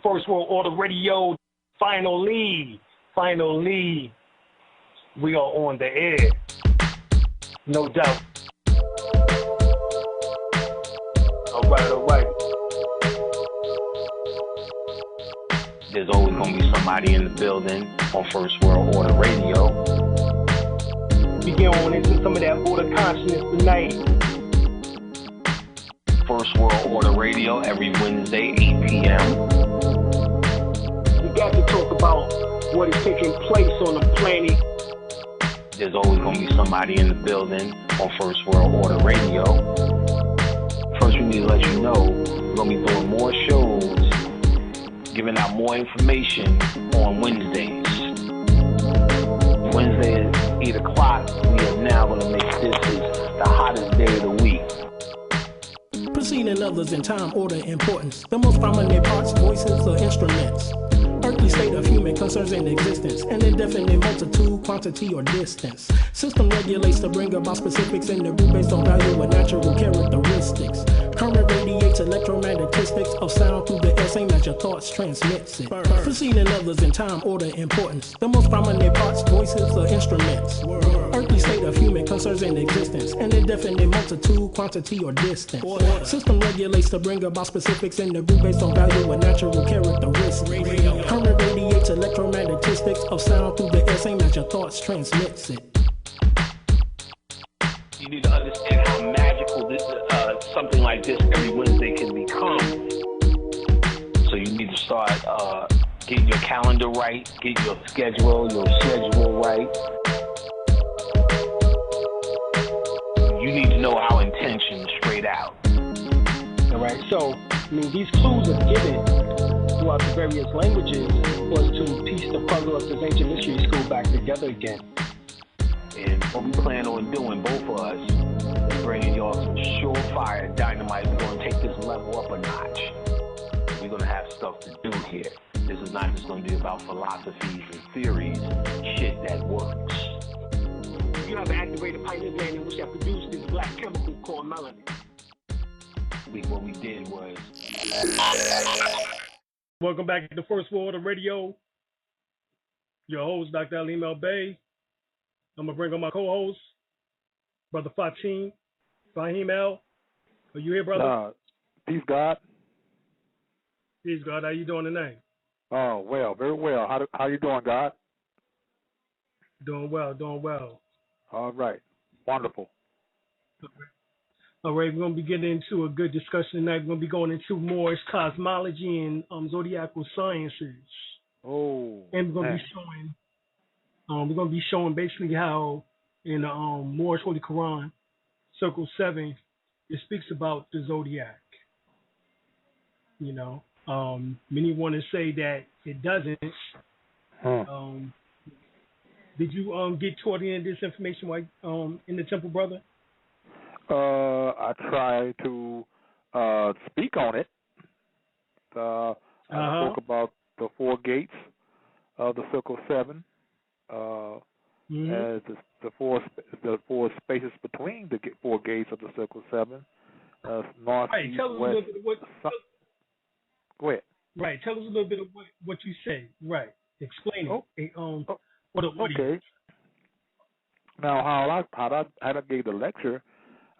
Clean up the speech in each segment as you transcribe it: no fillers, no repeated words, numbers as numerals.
First World Order Radio. Finally, we are on the air. No doubt. All right. There's always going to be somebody in the building on First World Order Radio. We get on into some of that order consciousness tonight. First World Order Radio every Wednesday, 8 p.m. We got to talk about what is taking place on the planet. There's always going to be somebody in the building on First World Order Radio. First, we need to let you know we're going to be doing more shows, giving out more information on Wednesdays. Wednesday at 8 o'clock, we are now going to make this the hottest day of the week. Preceding others in time, order, importance. The most prominent parts, voices, or instruments. Earthly state of human concerns in existence. An indefinite multitude, quantity, or distance. System regulates to bring about specifics in the group based on value and natural characteristics. Current radiates electromagnetistics of sound through the air, same as your thoughts transmits it. Preceding others in time, order, importance. The most prominent parts, voices, or instruments. Earthly state of human concerns in existence. An indefinite multitude, quantity, or distance. System regulates to bring about specifics in the group based on value and natural characteristics. Current radiates electromagnetistics of sound through the air, same as your thoughts transmits it. You need to understand how magical this, something like this every Wednesday can become. So you need to start getting your calendar right, get your schedule right. You need to know our intention straight out. All right, so, these clues are given throughout the various languages was to piece the puzzle of this ancient mystery school back together again. And what we plan on doing, both of us, is bringing y'all some surefire dynamite. We're going to take this level up a notch. We're going to have stuff to do here. This is not just going to be about philosophies and theories, shit that works. You have an activated pineal gland in which that produced this black chemical called melanin. What we did was... Welcome back to the First World Order Radio. Your host, Dr. Alim El-Bey. I'm going to bring on my co-host, Brother Fahim El. Are you here, brother? Peace, God. Peace, God. How you doing tonight? Oh, well, very well. How you doing, God? Doing well. All right. Wonderful. All right, we're going to be getting into a good discussion tonight. We're going to be going into Moorish cosmology and zodiacal sciences. Oh, and we're going to be showing basically how in the Moorish Holy Quran, Circle 7, it speaks about the zodiac. Many want to say that it doesn't. Did you get taught any of this information in the temple, brother? I try to speak on it. I spoke about the 4 gates of the Circle 7, as the four spaces between the 4 gates of the Circle 7, north, right. east, Tell us west. a little bit of what. Go ahead. Right. Tell us a little bit of what you say. Right. Explain it. What okay. Now, how I gave the lecture,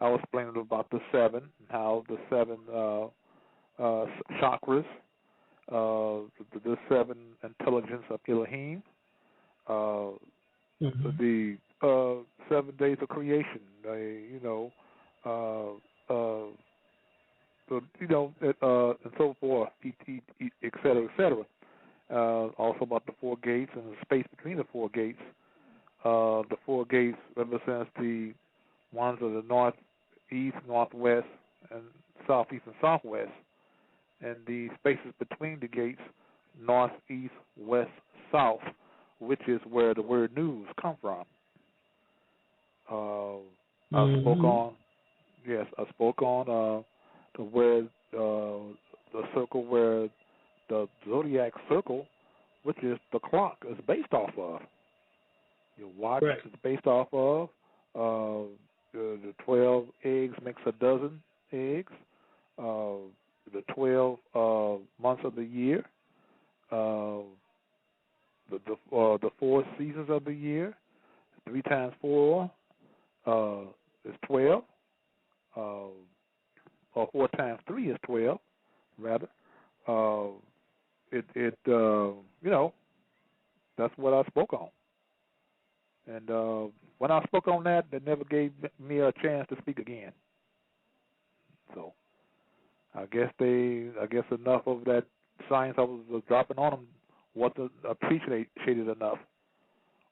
I was explaining about the 7, how the 7 chakras, the 7 intelligence of Elohim, the 7 days of creation, and so forth, et cetera, et cetera. Also about the 4 gates and the space between the 4 gates. The 4 gates represents the ones of the northeast, northwest, and southeast and southwest, and the spaces between the gates, northeast, west, south, which is where the word news come from. I spoke on the circle where the zodiac circle, which is the clock, is based off of. Your watch is based off of. The 12 eggs makes a dozen eggs. The 12 months of the year the 4 seasons of the year. 3 times 4 is 12. Or 4 times 3 is 12, rather. That's what I spoke on. And when I spoke on that, they never gave me a chance to speak again. So I guess enough of that science I was dropping on them wasn't appreciated enough,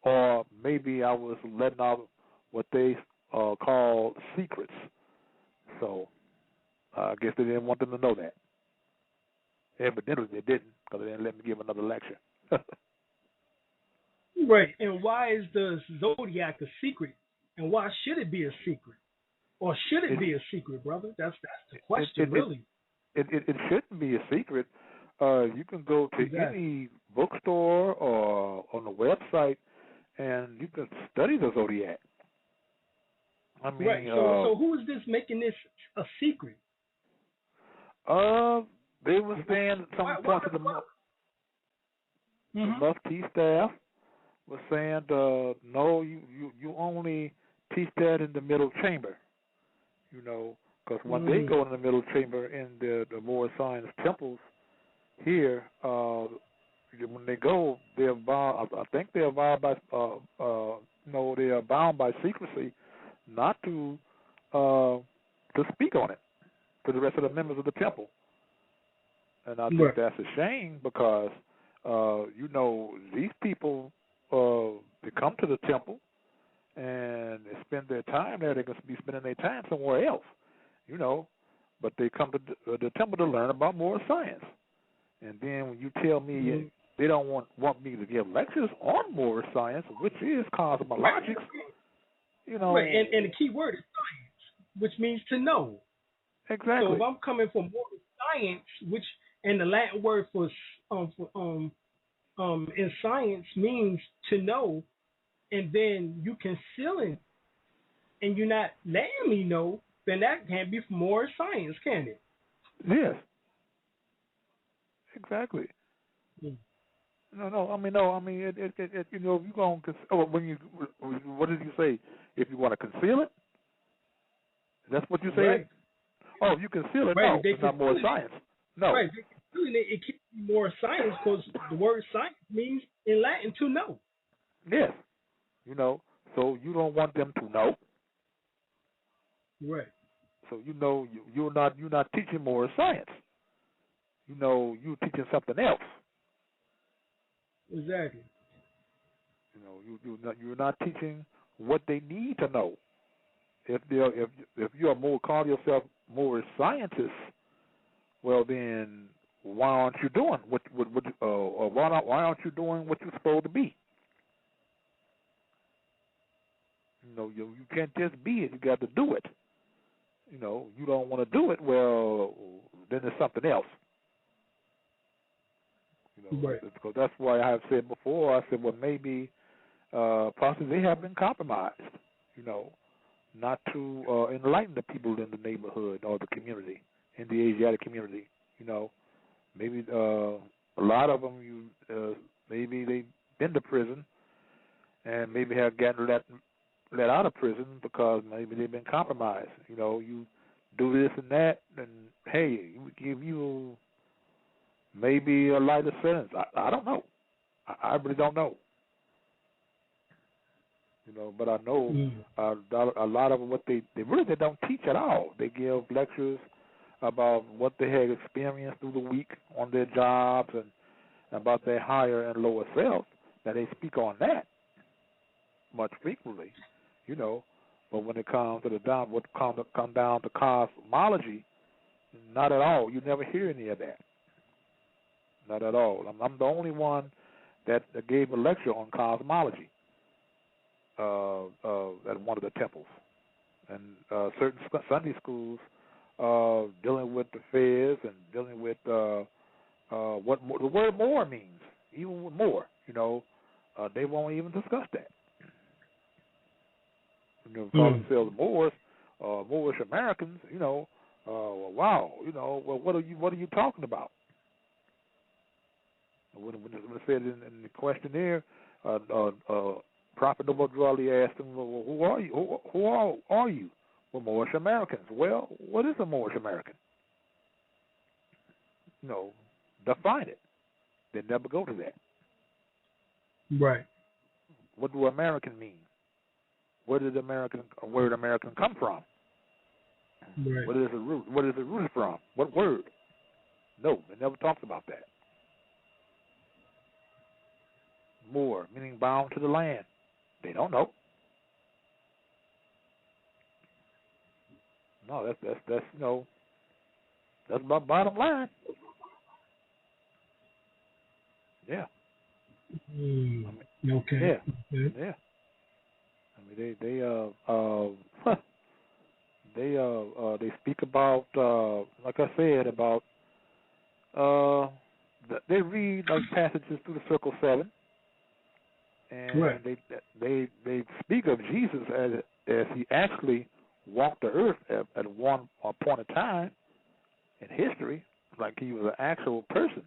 or maybe I was letting out what they call secrets. So I guess they didn't want them to know that. Evidently they didn't, because they didn't let me give another lecture. Right. And why is the zodiac a secret? And why should it be a secret? Or should it be a secret, brother? That's the question, really. It shouldn't be a secret. You can go to any bookstore or on the website, and you can study the zodiac. I mean, right. So who is this making this a secret? They were saying some parts of the Mufti staff was saying, no, you only teach that in the middle chamber, because when they go in the middle chamber in the Moorish science temples here, when they go, they're bound. I think they're bound by, they are bound by secrecy, not to speak on it to the rest of the members of the temple. And I think that's a shame, because these people, they come to the temple and they spend their time there. They can be spending their time somewhere else, but they come to the temple to learn about more science. And then when you tell me they don't want me to give lectures on more science, which is cosmologics, Right, and the key word is science, which means to know. Exactly. So if I'm coming from more science, which and the Latin word for in science means to know, and then you concealing and you're not letting me know, then that can't be more science, can it? Yes. Exactly. No. I mean, if you're going to, what did you say? If you want to conceal it, that's what you said. Right. Oh, if you conceal it, right. no, it's not more science. No. Right. It can't be more science, because the word science means in Latin to know. Yes. So you don't want them to know. Right. So you're not teaching more science. You're teaching something else. Exactly. You're not teaching what they need to know. If you are call yourself more scientists, well then why aren't you doing or why aren't you doing what you're supposed to be? You can't just be it. You got to do it. You don't want to do it. Well, then there's something else. Right. Because that's why I have said before. I said, well, maybe possibly they have been compromised. Not to enlighten the people in the neighborhood or the community, in the Asiatic community. Maybe a lot of them, maybe they've been to prison, and maybe have gotten let out of prison because maybe they've been compromised. You do this and that, and hey, we give you maybe a lighter sentence. I don't know. I really don't know. But I know a lot of what they don't teach at all. They give lectures about what they had experienced through the week on their jobs and about their higher and lower self. Now they speak on that much frequently, But when it comes to come down to cosmology, not at all. You never hear any of that. Not at all. I'm the only one that gave a lecture on cosmology at one of the temples, and certain Sunday schools dealing with the fairs and dealing with what the word more means. Even with more, they won't even discuss that. Call themselves Moors, Moorish Americans. Wow. Well, what are you talking about? When it said in the questionnaire, Prophet Noble Drawley asked him, well, who are you? Who are you? Well, Moorish Americans. Well, what is a Moorish American? Define it. They never go to that. Right. What do American mean? Where did word American come from? Right. What is the root? What is it rooted from? What word? No, they never talked about that. Moor, meaning bound to the land. They don't know. No, that's my bottom line. Yeah. Okay. Yeah. Okay. Yeah. I mean, they speak about, like I said, about they read like passages through the Circle 7, and right. they speak of Jesus as he actually walked the earth at one point of time in history, like he was an actual person.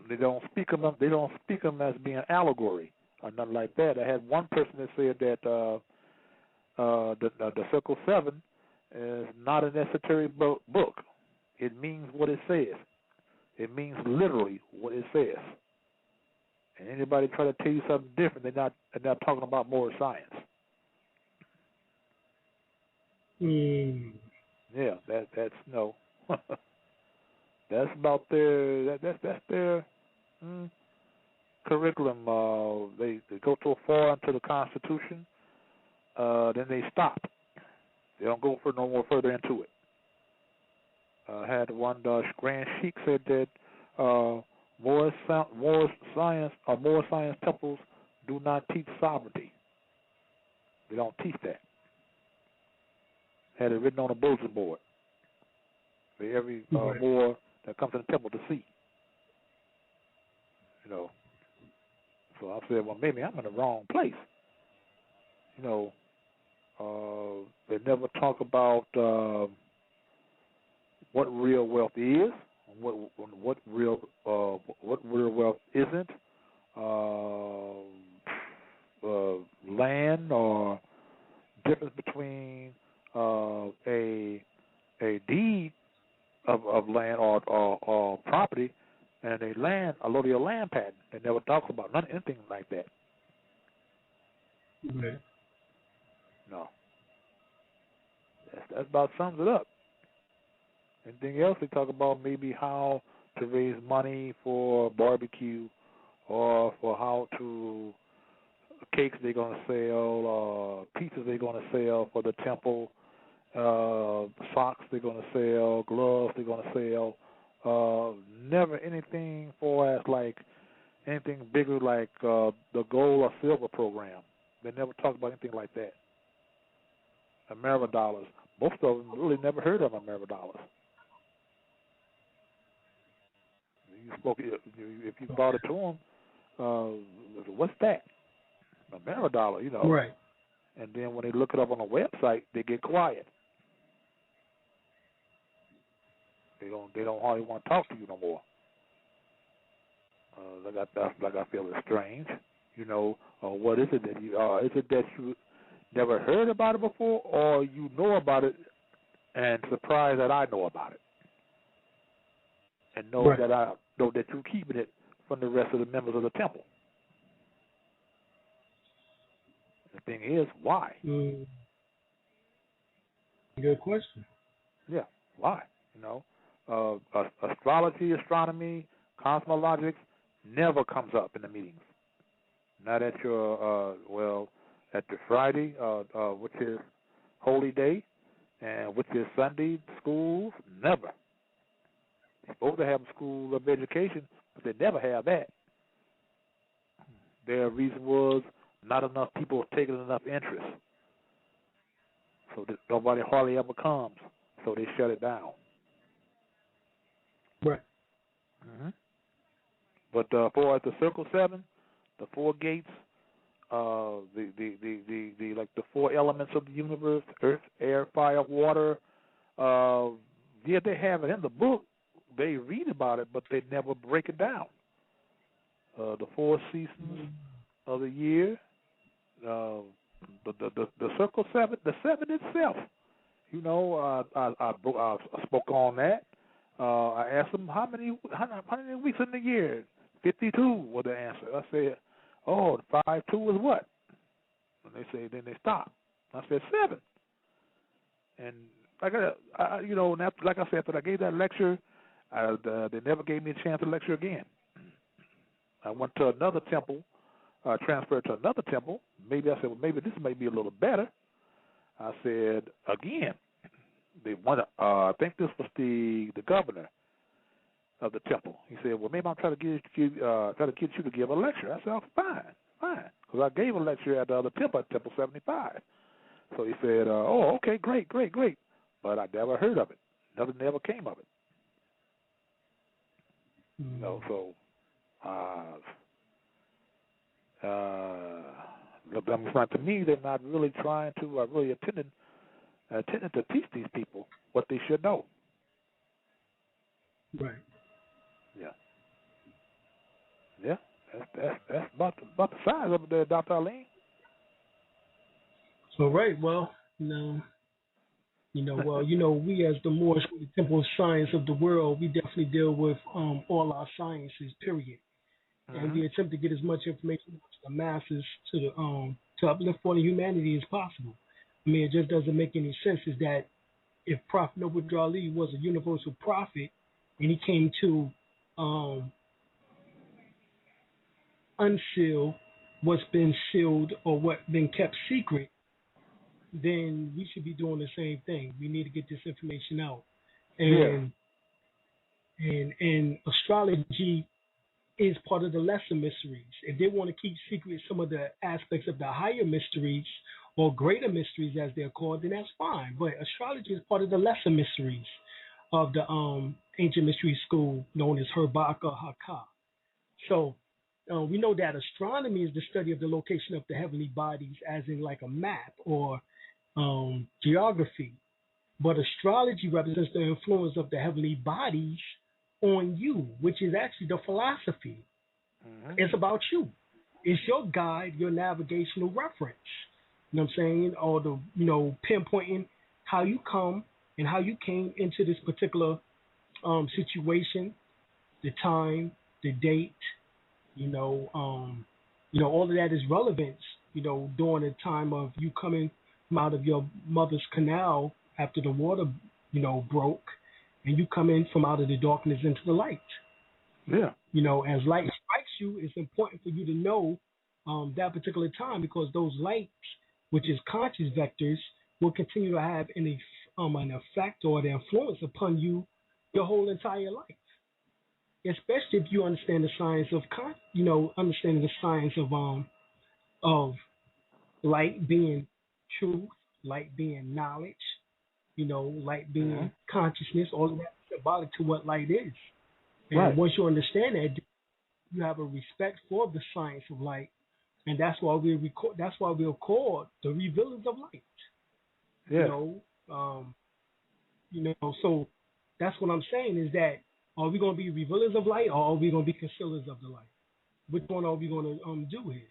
They don't speak of him. They don't speak of him as being allegory or nothing like that. I had one person that said that the Circle 7 is not an esoteric book. It means what it says. It means literally what it says. And anybody try to tell you something different, they're not talking about more science. Yeah, that's no. That's about that's their curriculum. They go too far into the Constitution, then they stop. They don't go no more further into it. I had one Grand Sheik said that more science temples do not teach sovereignty. They don't teach that. Had it written on a bulletin board for every Moor that comes to the temple to see. So I said, well, maybe I'm in the wrong place. They never talk about what real wealth is, what real wealth isn't, land or difference between a deed of land or property and a allodial land patent. They never talk about anything like that. Okay. No. That about sums it up. Anything else? They talk about maybe how to raise money for barbecue or for how to cakes they're going to sell, pizzas they're going to sell for the temple, socks they're going to sell, gloves they're going to sell. Never anything for as like anything bigger like the gold or silver program. They never talk about anything like that. Ameridollars. Most of them really never heard of Ameridollars. If you brought it to them, what's that? Ameridollar, Right. And then when they look it up on a website, they get quiet. They don't hardly want to talk to you no more. Like I feel it's strange. What is it that you is it that you never heard about it before, or you know about it and surprised that I know about it, and know that I know that you're keeping it from the rest of the members of the temple. The thing is, why? Good question. Yeah, why? Astrology, astronomy, cosmologics never comes up in the meetings. Not at your at the Friday, which is Holy Day, and which is Sunday schools. Never. They're supposed to have a school of education, but they never have that. Their reason was not enough people taking enough interest, so that nobody hardly ever comes. So they shut it down. Right. Mm-hmm. But for the Circle 7, the 4 gates, the like the 4 elements of the universe: earth, air, fire, water. Yeah, they have it in the book, they read about it, but they never break it down. The 4 seasons of the year, the circle 7, the 7 itself. You know, I spoke on that. I asked them how many weeks in the year. 52 was the answer. I said, oh, 5-2 is what? And they say, then they stop. I said 7. And like like I said, after I gave that lecture, they never gave me a chance to lecture again. I went to another temple, transferred to another temple. Maybe I said, well, maybe this may be a little better. I said again, they want to. I think this was the governor of the temple. He said, well, maybe I'm trying to get you to give a lecture. I said, oh, fine, because I gave a lecture at the other temple, at Temple 75. So he said, oh, okay, great. But I never heard of it. Nothing ever came of it. You know, so it's not, to me, they're not really trying to, really attending to teach these people what they should know. Right. Yeah. That's about the size of it there, Dr. Alim. So right, well, we as the Moorish Temple of Science of the world, we definitely deal with all our sciences, period. And we attempt to get as much information to the masses to uplift all the humanity as possible. I mean, it just doesn't make any sense is that if Prophet Noble Ali was a universal prophet and he came to unseal what's been sealed or what's been kept secret, then we should be doing the same thing. We need to get this information out. And astrology is part of the lesser mysteries. If they want to keep secret some of the aspects of the higher mysteries or greater mysteries as they're called, then that's fine. But astrology is part of the lesser mysteries of the ancient mystery school known as Herbaka Haka. So we know that astronomy is the study of the location of the heavenly bodies as in like a map or geography. But astrology represents the influence of the heavenly bodies on you, which is actually the philosophy. It's about you. It's your guide, your navigational reference. You know what I'm saying? Or the, pinpointing how you come and how you came into this particular situation, the time, the date, all of that is relevance, during the time of you coming from out of your mother's canal after the water, broke, and you come in from out of the darkness into the light. Yeah. As light strikes you, it's important for you to know that particular time because those lights, which is conscious vectors, will continue to have an effect or the influence upon you your whole entire life. Especially if you understand the science of understanding the science of light being truth, light being knowledge, light being consciousness, all of that is symbolic to what light is. And once you understand that, you have a respect for the science of light, and that's why we're called the revealers of light. Yeah. So that's what I'm saying is that are we going to be revealers of light or are we going to be concealers of the light? Which one are we going to do here?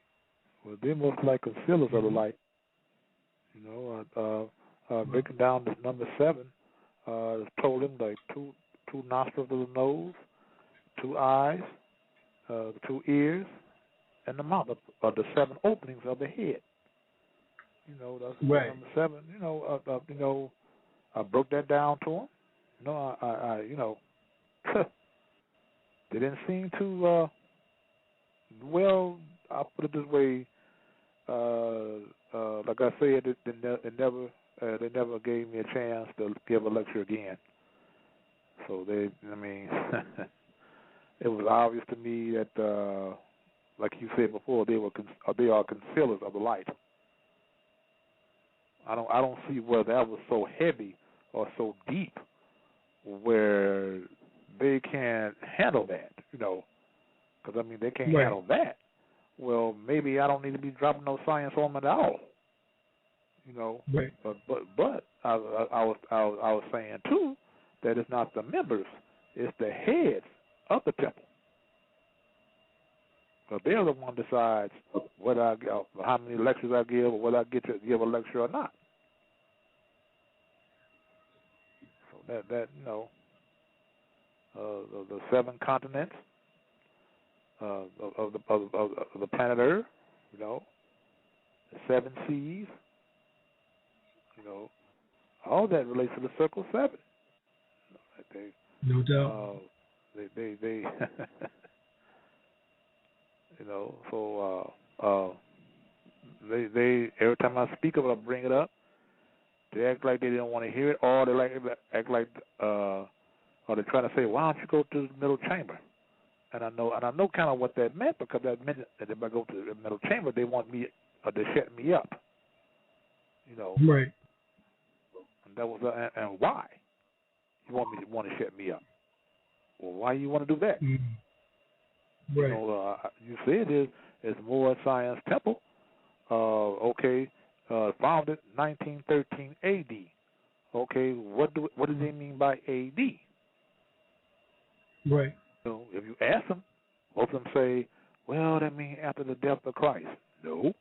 Well, they're most like concealers of the light. Breaking down this number 7, told him like two nostrils of the nose, 2 eyes, 2 ears, and the mouth of the 7 openings of the head. That's right. Number 7. I broke that down to him. They didn't seem to. Well, I'll put it this way. Like I said, they never gave me a chance to give a lecture again. So it was obvious to me that, like you said before, they are concealers of the light. I don't see where that was so heavy or so deep where they can't handle that, because they can't handle that. Well, maybe I don't need to be dropping no science on them at all, Right. But I was saying too that it's not the members It's the heads of the temple. Because they're the one who decides whether I give, how many lectures I give, or whether I get to give a lecture or not. So that you know, the 7 continents of the planet Earth, you know, the 7 seas, you know, all that relates to the circle 7. No doubt. They you know, so they every time I speak of it, I bring it up. They act like they didn't want to hear it, or they act like or they're trying to say, why don't you go to the middle chamber? And I know kind of what that meant, because that meant that if I go to the middle chamber, they want me, or they shut me up. You know, right? And that was and why you want to shut me up? Well, why you want to do that? Mm-hmm. Right. You know, you said it's Moorish Science Temple. Founded 1913 A.D. Okay, what do they mean by A.D.? Right. So if you ask them, most of them say, well, that means after the death of Christ. No.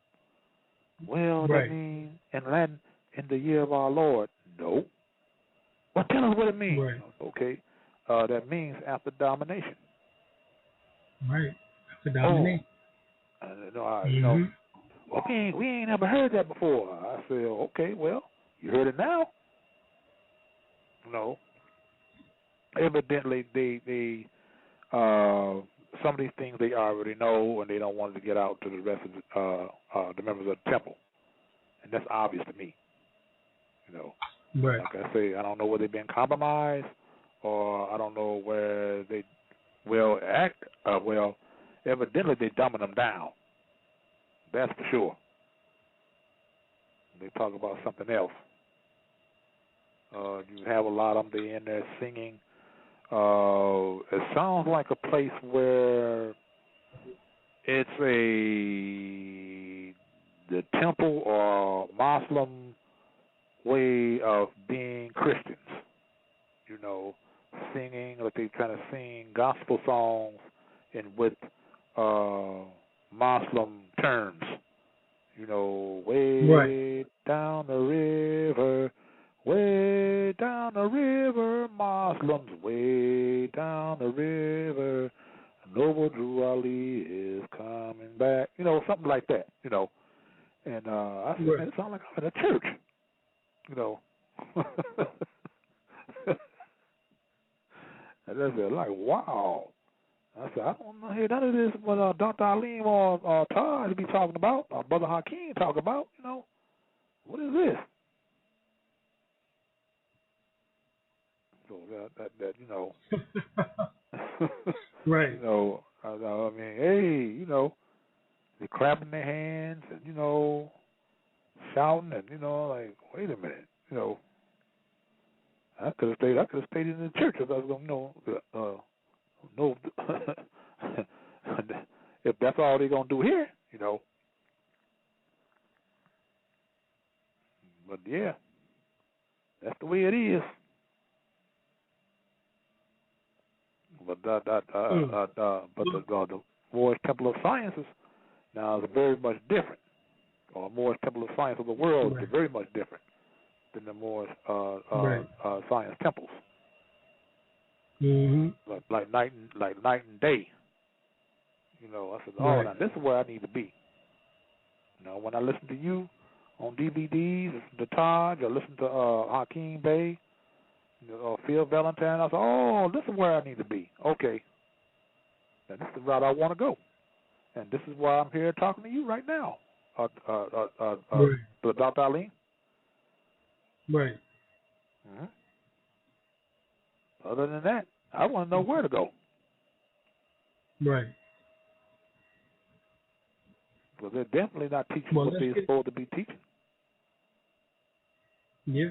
Well, right. That means in Latin, in the year of our Lord. No. Well, tell us what it means. Right. Okay, that means after domination. Right. After domination. You know, okay, we ain't never heard that before. I said, okay, well, you heard it now. No. Evidently, they some of these things they already know, and they don't want to get out to the rest of the members of the temple, and that's obvious to me. You know, right. Like I say, I don't know where they've been compromised, or I don't know where they will act. Evidently they dumbing them down. That's for sure. They talk about something else. You have a lot of them. They in there singing. It sounds like a place where it's the temple or Muslim way of being Christians. You know, singing, like they trying to sing gospel songs and with Muslim terms. You know, way down the river. Way down the river, Muslims, way down the river, Noble Drew Ali is coming back. You know, something like that, you know. And I said, man, it sounds like I'm in a church, you know. And I said, like, wow. I said, I don't know, hear none of this what Dr. Alim or Taj be talking about, or Brother Hakeem talk about, you know. What is this? So that you know, right. You know, I mean, hey, you know, they're clapping their hands and you know, shouting and you know, like, wait a minute, you know, I could have stayed in the church if I was gonna know, if that's all they're gonna do here, you know. But yeah, that's the way it is. But the Moorish Temple of Sciences now is very much different. Or Moorish Temple of Science of the world is very much different than the Moorish Science temples. Mm-hmm. Like night and day. You know, I said, now this is where I need to be. You know, when I listen to you on DVDs, listen to Taj, or listen to Hakeem Bey, Phil Valentine, I said, oh, this is where I need to be. Okay. And this is the route I want to go. And this is why I'm here talking to you right now, Dr. Alim. Right. Mm-hmm. Other than that, I want to know where to go. Right. Because they're definitely not teaching what they're supposed to be teaching. Yeah,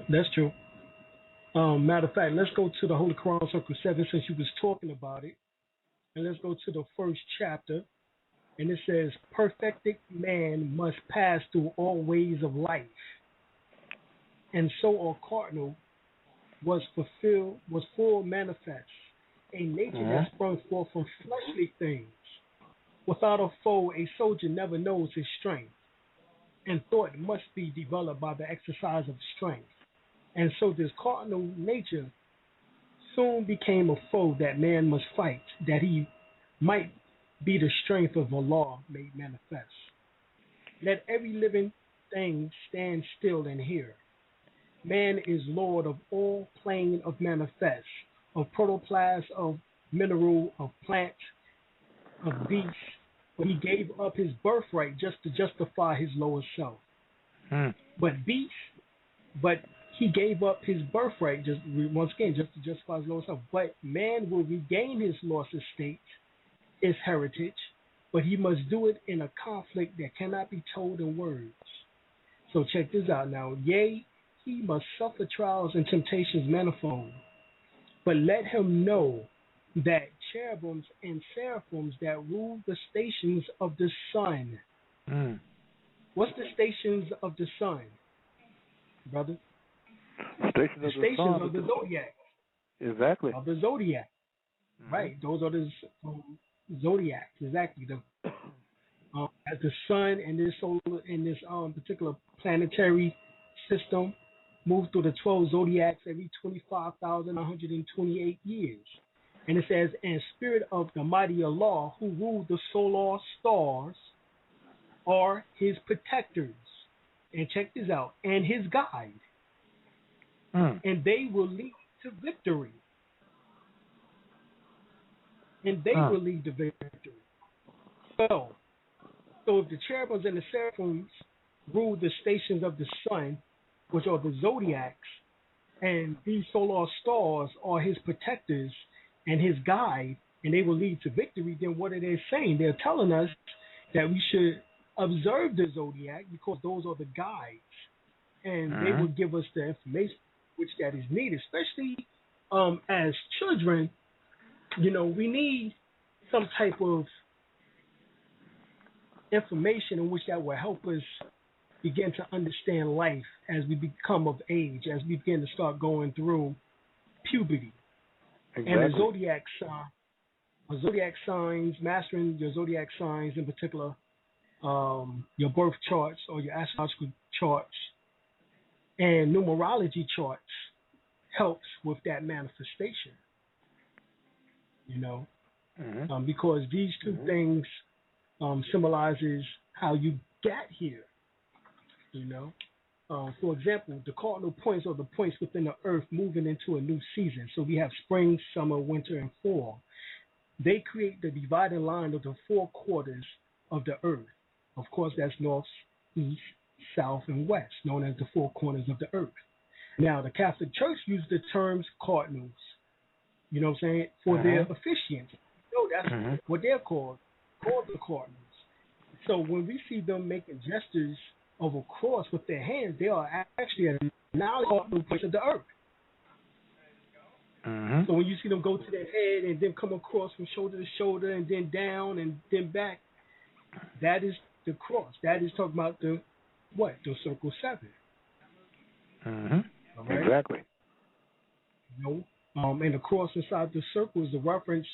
that's true. Matter of fact, let's go to the Holy Quran Circle 7 since you was talking about it. And let's go to the first chapter. And it says, perfected man must pass through all ways of life. And so a cardinal was full manifest. a nature that sprung forth from fleshly things. Without a foe, a soldier never knows his strength, and thought must be developed by the exercise of strength. And so this cardinal nature soon became a foe that man must fight, that he might be the strength of Allah made manifest. Let every living thing stand still and hear. Man is Lord of all plane of manifest, of protoplasm, of mineral, of plant, of beast, but he gave up his birthright just to justify his lower self. But he gave up his birthright just once again just to justify his lower self. But man will regain his lost estate, his heritage, but he must do it in a conflict that cannot be told in words. So check this out now. Yea, he must suffer trials and temptations manifold, but let him know that cherubims and seraphims that rule the stations of the sun. What's the stations of the sun, brother? Stations the stations of the zodiac. Exactly. Of the zodiac. Right. Those are the zodiacs. Exactly. As the sun and this solar in this particular planetary system move through the 12 zodiacs every 25,128 years. And it says, and spirit of the mighty Allah who rule the solar stars are his protectors. And check this out, and his guide. And they will lead to victory. And they will lead to victory. So if the cherubims and the seraphims rule the stations of the sun, which are the zodiacs, and these solar stars are his protectors and his guide, and they will lead to victory, then what are they saying? They're telling us that we should observe the zodiac because those are the guides, and they will give us the information which that is needed, especially as children. You know, we need some type of information in which that will help us begin to understand life as we become of age, as we begin to start going through puberty. Exactly. And the zodiac signs, mastering your zodiac signs in particular, your birth charts or your astrological charts and numerology charts helps with that manifestation. You know, because these two things symbolizes how you get here. You know, for example, the cardinal points are the points within the earth moving into a new season. So we have spring, summer, winter, and fall. They create the dividing line of the four quarters of the earth. Of course, that's north, east, south, and west, known as the four corners of the earth. Now, the Catholic Church uses the terms cardinals, you know what I'm saying, for their officiants. So that's what they're called the cardinals. So when we see them making gestures of a cross with their hands, they are actually acknowledging the place of the earth. So when you see them go to their head and then come across from shoulder to shoulder and then down and then back, that is the cross. That is talking about the circle 7. Right? Exactly. You know, and the cross inside the circle is a reference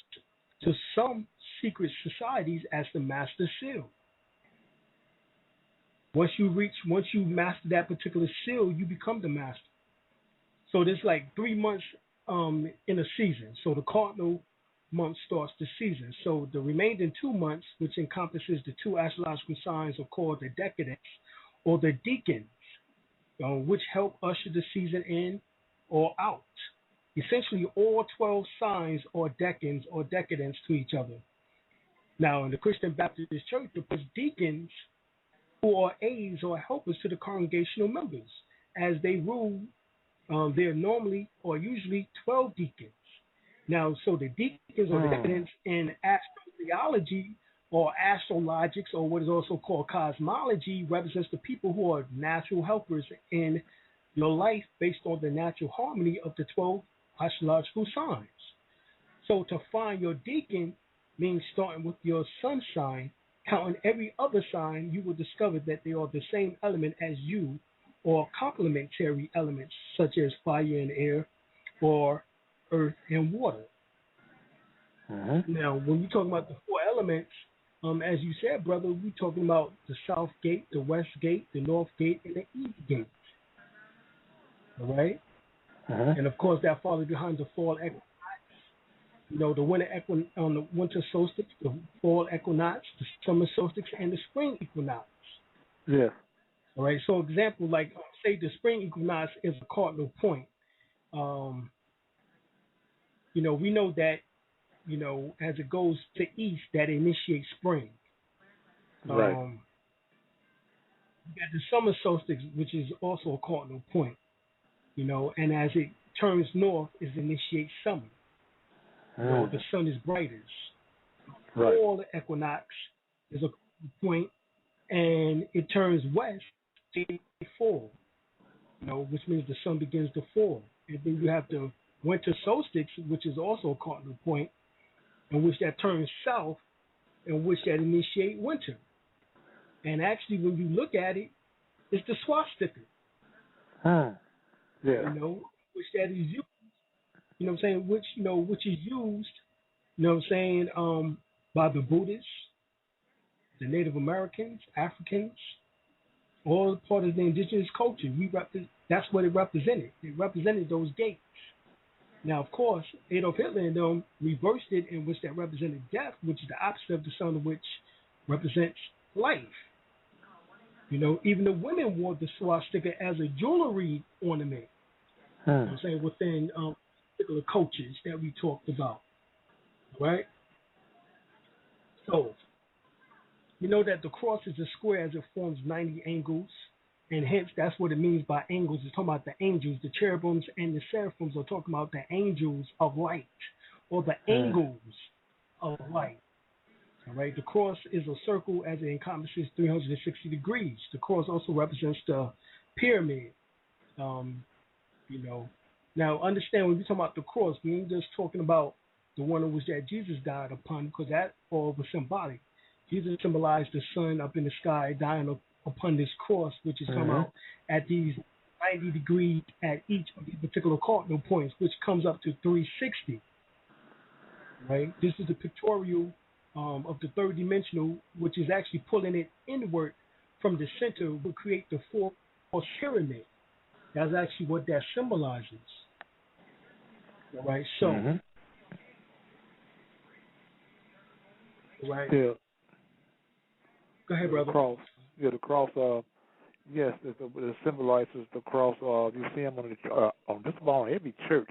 to some secret societies as the master seal. Once you master that particular seal, you become the master. So there's like 3 months in a season. So the cardinal month starts the season. So the remaining 2 months, which encompasses the 2 astrological signs, are called the decadents or the deacons, which help usher the season in or out. Essentially, all 12 signs are decans or decadents to each other. Now, in the Christian Baptist Church, the deacons, who are aides or helpers to the congregational members, as they rule, there are normally or usually 12 deacons. Now, so the deacons or the decadents in astrotheology or astrologics, or what is also called cosmology, represents the people who are natural helpers in your life based on the natural harmony of the 12 astrological signs. So to find your deacon means starting with your sun sign, counting every other sign, you will discover that they are the same element as you, or complementary elements such as fire and air, or earth and water. Now, when we talking about the four elements, as you said, brother, we talking about the south gate, the west gate, the north gate, and the east gate. All right? And of course, that follows behind the fall equinox. You know, the on the winter solstice, the fall equinox, the summer solstice, and the spring equinox. Yes. All right. So, example, like say the spring equinox is a cardinal point. You know, we know that, you know, as it goes to east, that initiates spring. Right. You got the summer solstice, which is also a cardinal point. You know, and as it turns north, it initiates summer. You know, the sun is brightest. Right. Fall equinox is a point, and it turns west to fall. You know, which means the sun begins to fall. And then you have the winter solstice, which is also a cardinal point, in which that turns south, in which that initiate winter. And actually, when you look at it, it's the swastika. Yeah. You know, which that is used. You know what I'm saying? Which is used, you know what I'm saying, by the Buddhists, the Native Americans, Africans, all part of the indigenous culture. That's what it represented. It represented those gates. Now, of course, Adolf Hitler and them reversed it, in which that represented death, which is the opposite of the sun, which represents life. You know, even the women wore the swastika as a jewelry ornament. You know what I'm saying, within particular cultures that we talked about, right? So, you know that the cross is a square as it forms 90 angles, and hence that's what it means by angles. It's talking about the angels, the cherubims, and the seraphims are talking about the angels of light, or the angles of light. All right, the cross is a circle as it encompasses 360 degrees. The cross also represents the pyramid. You know, now understand when we talk about the cross, we ain't just talking about the one in which that Jesus died upon, because that all was symbolic. Jesus symbolized the sun up in the sky dying upon this cross, which is come out at these 90 degrees at each of these particular cardinal points, which comes up to 360. Right? This is the pictorial of the third dimensional, which is actually pulling it inward from the center, will create the fourth pyramid. That's actually what that symbolizes. All right, so, right. Yeah. Go ahead, brother. The cross. Yeah, the cross. Yes, it symbolizes the cross. You see them on just about every church.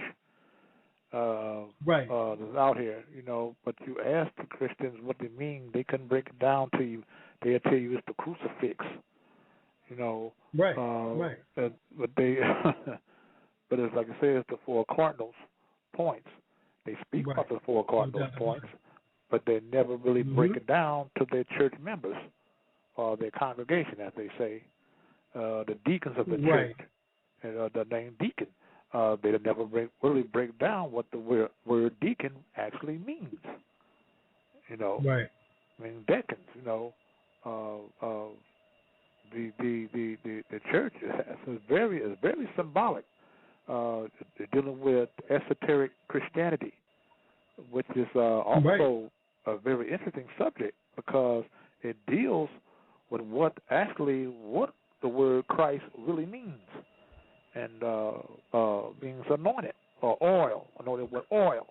Right. That's out here, you know. But you ask the Christians what they mean, they couldn't break it down to you. They'll tell you it's the crucifix. You know, right. But they, but it's like I say, it's the four cardinals points. They speak about the four cardinals points, but they never really break it down to their church members or their congregation, as they say, the deacons of the church, and the name deacon. They never really break down what the word deacon actually means. You know, I mean deacons. You know, the church is very symbolic. They're dealing with esoteric Christianity, which is also a very interesting subject because it deals with what the word Christ really means, and means anointed or oil, anointed with oil.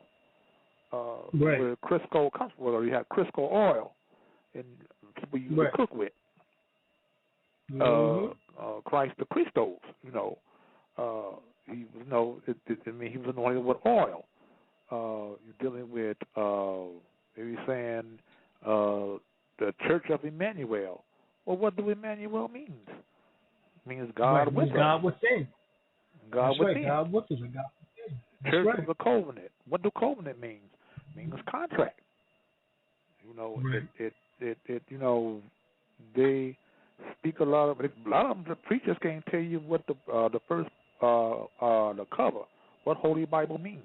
Where Crisco comes from, or you have Crisco oil, and people use to cook with. Christ the Christos, you know, he was anointed with oil. You're dealing with maybe saying the Church of Emmanuel. Well, what do Emmanuel means? It means God with us. God within. God within. God with us. God within. Church of the covenant. What do covenant means? It means contract. You know, it you know, they speak a lot of them. The preachers can't tell you what the first the cover, what Holy Bible means.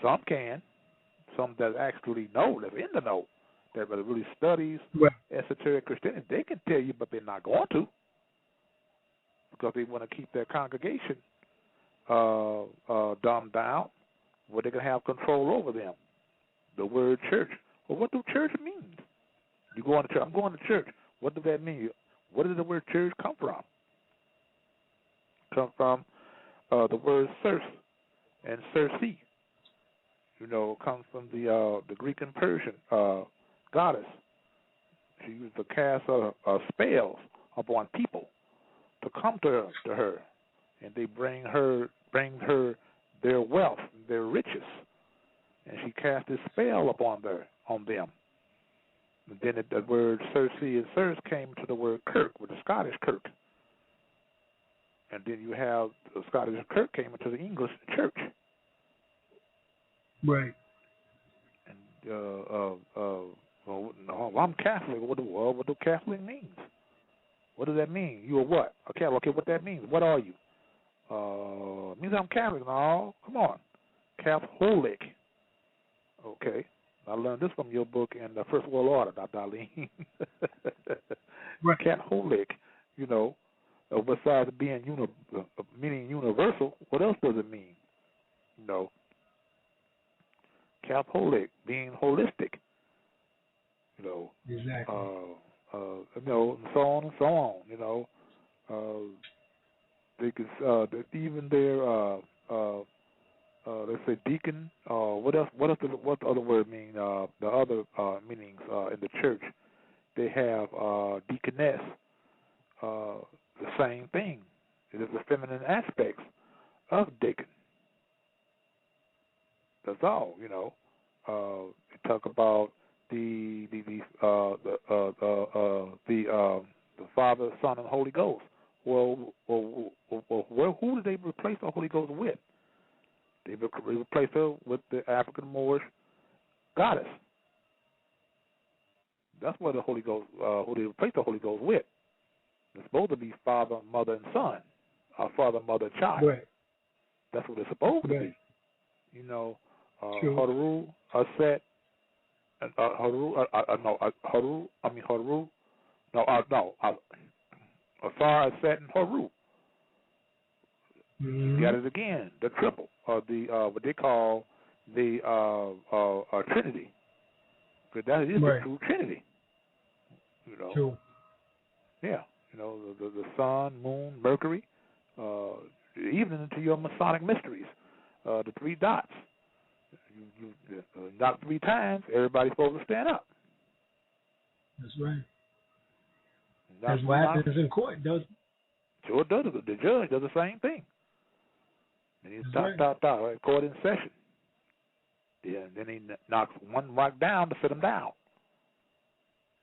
Some can, some that actually know, that are in the know, that really studies esoteric Christianity. They can tell you, but they're not going to, because they want to keep their congregation dumbed down, where they can have control over them. the word church. Well, what do church mean? You go to church. I'm going to church. What does that mean? Where does the word church come from? Come from the word Circe and Circe. Comes from the Greek and Persian goddess. She used to cast spells upon people to come to her, and they bring her their wealth, their riches, and she cast this spell upon them. And then the word Circe and Circe came to the word kirk, with the Scottish kirk. And then you have the Scottish kirk came into the English church. Right. And I'm Catholic. What do Catholic means? What does that mean? You are what? Okay, what that means? What are you? It means I'm Catholic. No, come on. Catholic. Okay. I learned this from your book in the First World Order, Dr. Alim. Right. Catholic, besides being meaning universal, what else does it mean? Catholic, being holistic. Exactly. And so on and so on. They could even their let's say deacon. What else? What the other word mean? The other meanings in the church, they have deaconess. The same thing. It is the feminine aspects of deacon. That's all. They talk about the Father, Son, and Holy Ghost. Well, who did they replace the Holy Ghost with? They replaced her with the African Moorish goddess. That's what the Holy Ghost, who they replaced the Holy Ghost with. It's supposed to be Father, Mother, and Son, or Father, Mother, Child. Right. That's what it's supposed to be. Haru, Aset, Asar, Aset, and Haru. Mm-hmm. Got it again, the triple, the what they call the Trinity. Because that is the true Trinity. True. Yeah. The sun, moon, Mercury, even into your Masonic mysteries, the three dots. You knock 3 times, everybody's supposed to stand up. That's right. That's what happens in court, does it? Sure does. The judge does the same thing. And he's court in session. Yeah, and then he knocks one rock down to sit him down.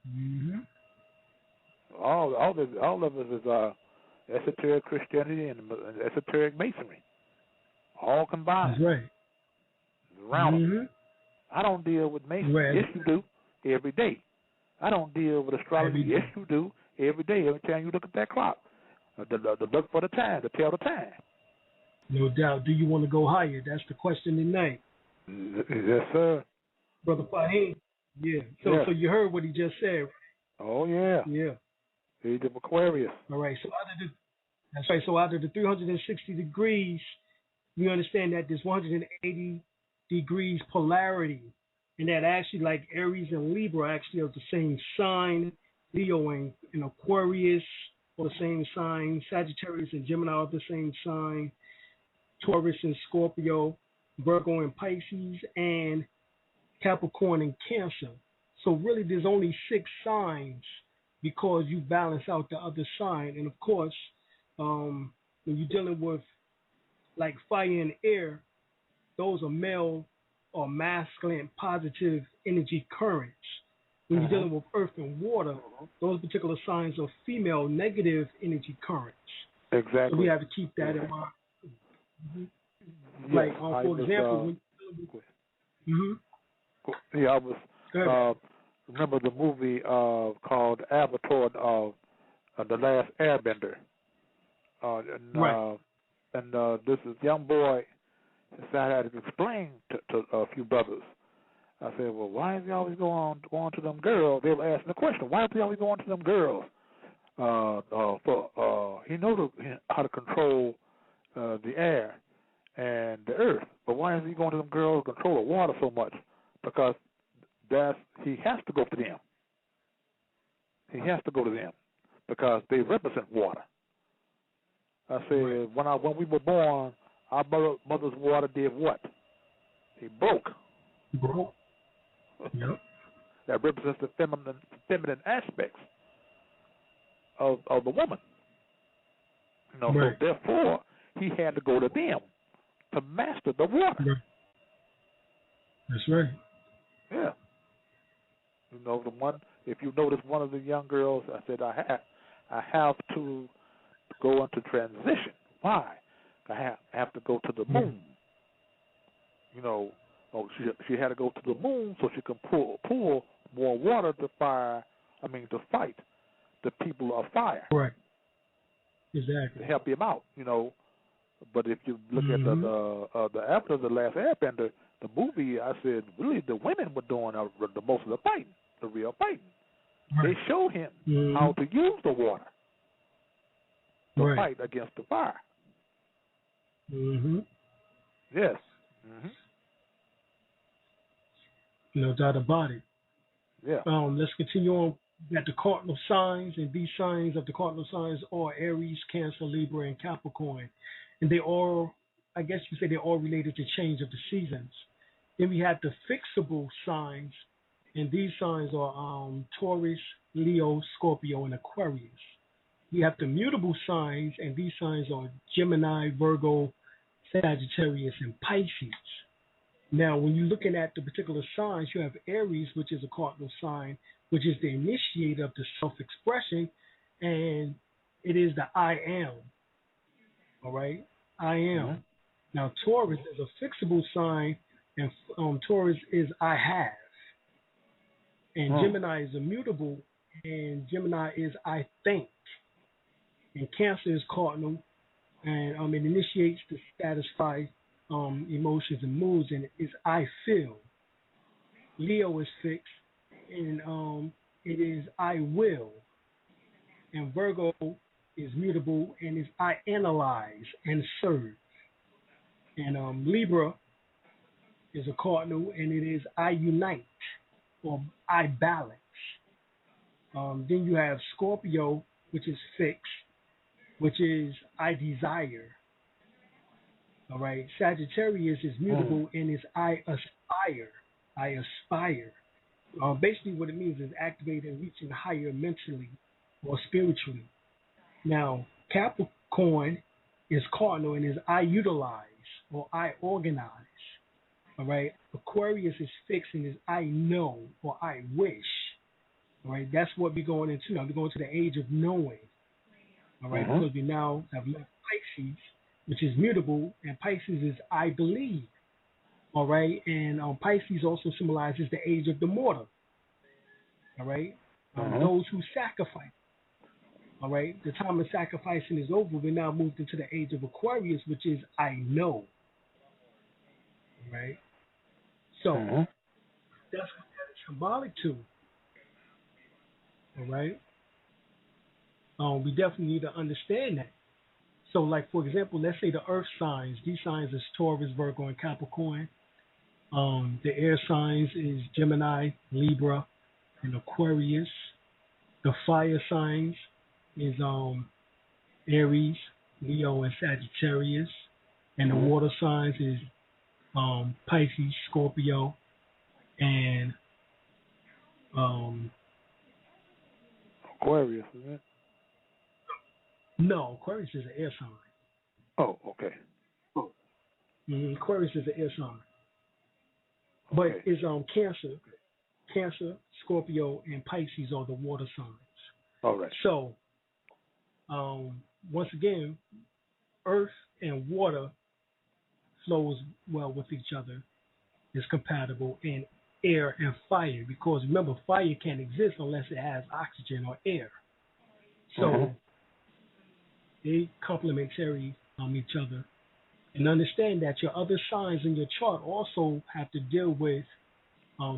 Mm-hmm. All of it is esoteric Christianity and esoteric Masonry, all combined. That's right. Around them. I don't deal with Masonry. Right. Yes, you do. Every day. I don't deal with astrology. Yes, you do. Every day. Every time you look at that clock, the look for the time, to tell the time. No doubt. Do you want to go higher? That's the question tonight. Yes, sir. Brother Fahim. Yeah. So you heard what he just said. Oh yeah. Yeah. Age of Aquarius. All right. So out of the 360 degrees, we understand that there's 180 degrees polarity, and that actually, like Aries and Libra, actually are the same sign. Leo and Aquarius are the same sign. Sagittarius and Gemini are the same sign. Taurus and Scorpio, Virgo and Pisces, and Capricorn and Cancer. So really, there's only 6 signs because you balance out the other sign. And of course, when you're dealing with like fire and air, those are male or masculine positive energy currents. When you're dealing with earth and water, those particular signs are female negative energy currents. Exactly. So we have to keep that in mind. Yes, like, for example, I was remember the movie called Avatar, The Last Airbender. And this is young boy. So I had to explain to a few brothers. I said, well, why is he always going to them girls? They were asking the question, why is he always going to them girls? He knows how to control the air and the earth, but why is he going to them girls control the water so much? because he has to go to them. He has to go to them because they represent water. I said, when we were born, our mother's water did what? It broke. Broke. Yep. That represents the feminine aspects of the woman. You know, right. So therefore, he had to go to them to master the water. Right. That's right. Yeah. You know, if you notice one of the young girls, I said, I have to go into transition. Why? I have to go to the moon. You know, she had to go to the moon so she can pull more water to fight the people of fire. Right. Exactly. To help him out, you know. But if you look at the after the last Airbender, the movie, I said, really the women were doing the most of the fighting, the real fighting. Right. They showed him how to use the water to fight against the fire. Mm-hmm. Yes. Mm-hmm. No doubt about it. Yeah. Let's continue on. That the cardinal signs, and these signs of the cardinal signs are Aries, Cancer, Libra, and Capricorn. And they all, I guess you say they're all related to change of the seasons. Then we have the fixable signs, and these signs are Taurus, Leo, Scorpio, and Aquarius. We have the mutable signs, and these signs are Gemini, Virgo, Sagittarius, and Pisces. Now, when you're looking at the particular signs, you have Aries, which is a cardinal sign, which is the initiator of the self-expression, and it is the I am. All right? I am. Mm-hmm. Now, Taurus is a fixable sign, and Taurus is I have. And Gemini is immutable, and Gemini is I think. And Cancer is cardinal, and it initiates to satisfy emotions and moods, and it is I feel. Leo is fixed, and it is I will. And Virgo is mutable, and is I analyze and serve. And Libra is a cardinal, and it is I unite or I balance. Then you have Scorpio, which is fixed, which is I desire. All right. Sagittarius is mutable and is I aspire. I aspire. Basically, what it means is activating and reaching higher mentally or spiritually. Now, Capricorn is cardinal and is I utilize or I organize. All right. Aquarius is fixed and is I know or I wish. All right. That's what we're going into now. We're going to the age of knowing. All right. Because we now have left Pisces, which is mutable, and Pisces is I believe. All right. And Pisces also symbolizes the age of the mortal. All right. Those who sacrifice. All right. The time of sacrificing is over. We're now moved into the age of Aquarius, which is I know. All right. So that's what that is symbolic to. All right. We definitely need to understand that. So, like, for example, let's say the earth signs. These signs is Taurus, Virgo, and Capricorn. The air signs is Gemini, Libra, and Aquarius. The fire signs is Aries, Leo, and Sagittarius. And the water signs is Pisces, Scorpio, and Aquarius, isn't it? No, Aquarius is an air sign. Oh, okay. Aquarius is an air sign. But it's Cancer. Cancer, Scorpio, and Pisces are the water signs. All right. So, once again, earth and water flows well with each other, is compatible, and air and fire, because remember, fire can't exist unless it has oxygen or air. So they complementary each other. And understand that your other signs in your chart also have to deal with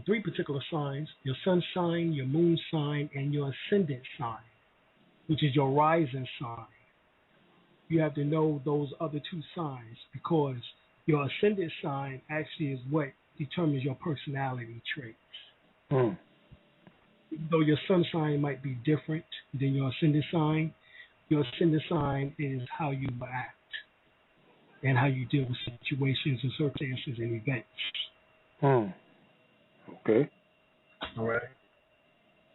3 particular signs: your sun sign, your moon sign, and your ascendant sign, which is your rising sign. You have to know those other 2 signs, because your ascendant sign actually is what determines your personality traits. Mm. Though your sun sign might be different than your ascendant sign is how you act and how you deal with situations and circumstances and events. Mm. Okay. All right.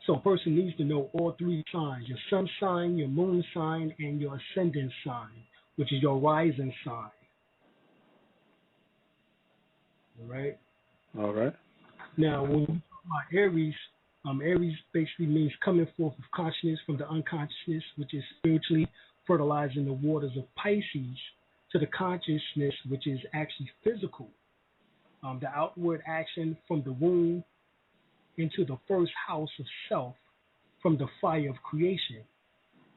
So a person needs to know all three signs: your sun sign, your moon sign, and your ascendant sign, which is your rising sign. All right. All right. Now, when we talk about Aries, Aries basically means coming forth of consciousness from the unconsciousness, which is spiritually fertilizing the waters of Pisces, to the consciousness, which is actually physical. The outward action from the womb into the first house of self from the fire of creation.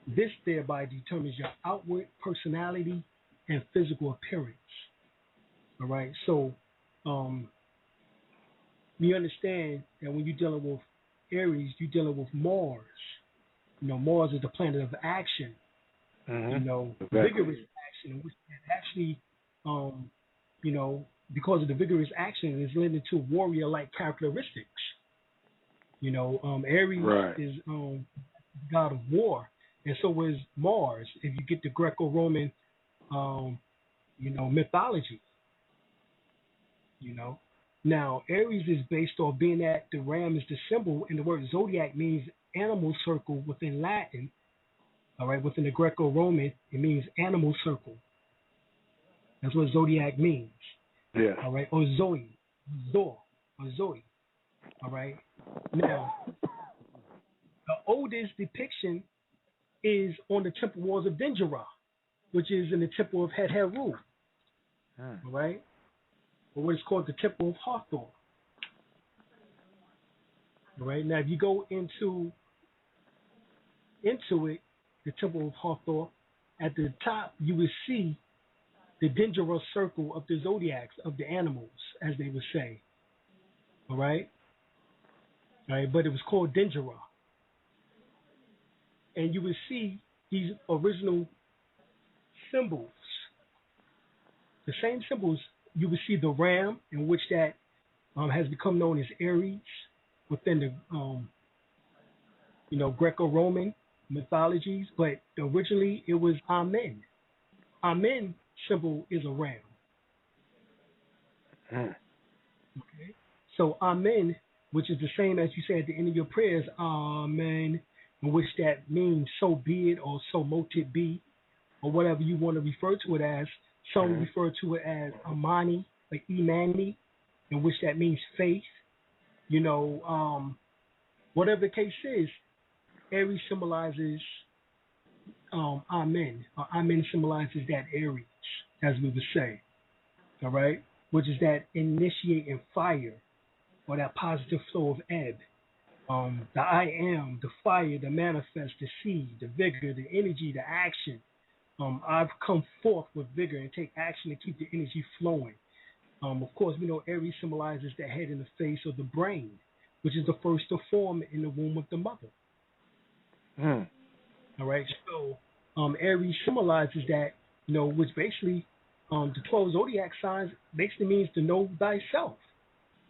This thereby determines your outward personality and physical appearance. All right. So we understand that when you're dealing with Aries, you're dealing with Mars. Mars is the planet of action. Exactly. Vigorous action, which actually, because of the vigorous action, is lending to warrior-like characteristics. Aries is god of war, and so is Mars. If you get the Greco-Roman, mythology, Now, Aries is based off being that the ram is the symbol, and the word zodiac means animal circle within Latin. All right, within the Greco-Roman, it means animal circle. That's what zodiac means. Yes. All right, or Zoe, or Zoe. All right. Now, the oldest depiction is on the temple walls of Dendera, which is in the temple of Het Heru. All right, or what is called the temple of Hathor. All right. Now, if you go into it, the temple of Hathor, at the top you will see the Dendera circle of the zodiacs of the animals, as they would say. All right. All right, but it was called Dendera. And you will see these original symbols. The same symbols, you will see the ram, in which that has become known as Aries within the Greco-Roman mythologies, but originally it was Amen. Amen symbol is a ram. Okay. So Amen, which is the same as you say at the end of your prayers, Amen, in which that means so be it or so mote it be, or whatever you want to refer to it as. Some refer to it as Amani, like Imani, in which that means faith. Whatever the case is, Aries symbolizes Amen. Amen symbolizes that Aries, as we would say. All right? Which is that initiating fire, or that positive flow of ebb. The I am, the fire, the manifest, the seed, the vigor, the energy, the action. I've come forth with vigor and take action to keep the energy flowing. Of course, we know Aries symbolizes the head and the face of the brain, which is the first to form in the womb of the mother. All right, so Aries symbolizes that, which basically, the 12 zodiac signs basically means to know thyself,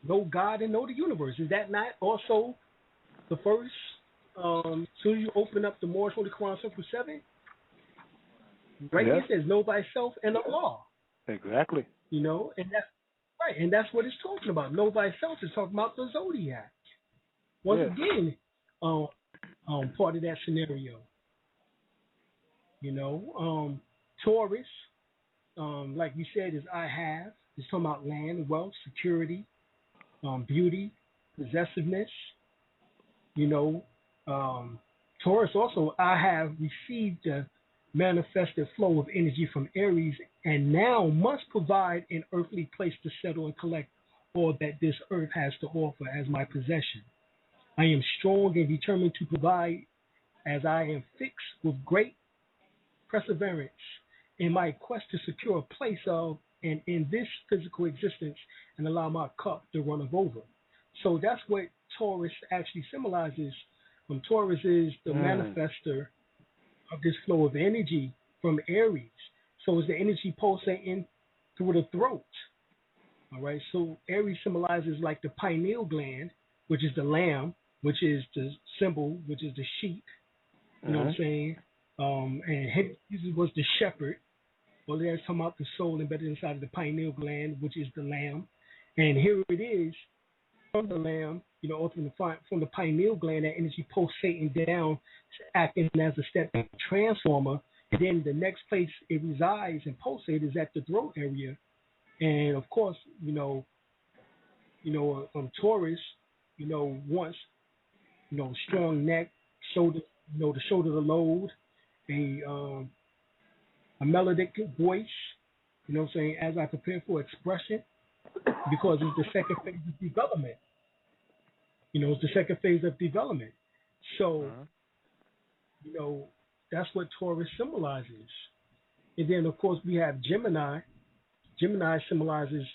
know God and know the universe. Is that not also the first? As soon as you open up the Moorish Holy Quran, Surah 7, right? Yes. It says, know thyself and Allah. Exactly. And that's right, and that's what it's talking about. Know thyself is talking about the zodiac. Once again, part of that scenario. Taurus, like you said, is I have. It's talking about land, wealth, security, beauty, possessiveness. Taurus also, I have received the manifested flow of energy from Aries, and now must provide an earthly place to settle and collect all that this earth has to offer as my possession. I am strong and determined to provide, as I am fixed with great perseverance in my quest to secure a place of and in this physical existence and allow my cup to run over. So that's what Taurus actually symbolizes. Taurus is the manifester of this flow of energy from Aries. So it's the energy pulsating through the throat. All right. So Aries symbolizes like the pineal gland, which is the lamb, which is the symbol, which is the sheep. You know what I'm saying? And Hades was the shepherd. Well, there's talking about the soul embedded inside of the pineal gland, which is the lamb. And here it is from the lamb, you know, ultimately from the pineal gland, that energy pulsating down, acting as a step transformer. And then the next place it resides and pulsates is at the throat area. And of course, Taurus, wants, strong neck, shoulder, the shoulder to load, a melodic voice, as I prepare for expression, because it's the second phase of development. It's the second phase of development. So, that's what Taurus symbolizes. And then, of course, we have Gemini. Gemini symbolizes,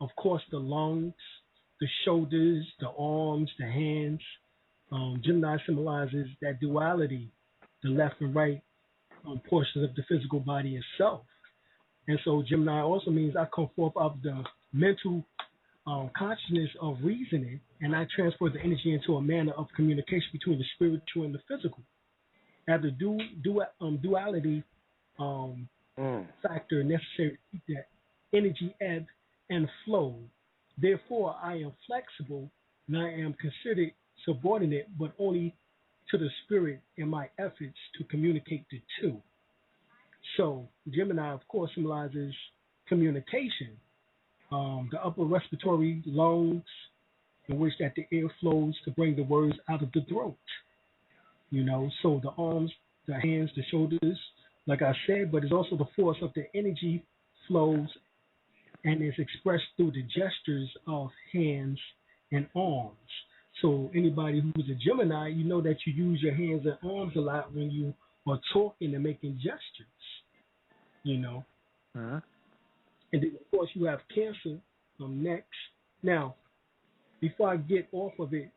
of course, the lungs, the shoulders, the arms, the hands. Gemini symbolizes that duality, the left and right portions of the physical body itself. And so Gemini also means I come forth of the mental consciousness of reasoning, and I transfer the energy into a manner of communication between the spiritual and the physical. Now, the duality factor necessary to keep that energy ebb and flow. Therefore, I am flexible and I am considered subordinate, but only to the spirit in my efforts to communicate the two. So, Gemini, of course, symbolizes communication. The upper respiratory lungs, in which that the air flows to bring the words out of the throat. So the arms, the hands, the shoulders, like I said, but it's also the force of the energy flows and is expressed through the gestures of hands and arms. So anybody who's a Gemini, you know that you use your hands and arms a lot when you are talking and making gestures, And then, of course, you have Cancer next. Now, before I get off of it,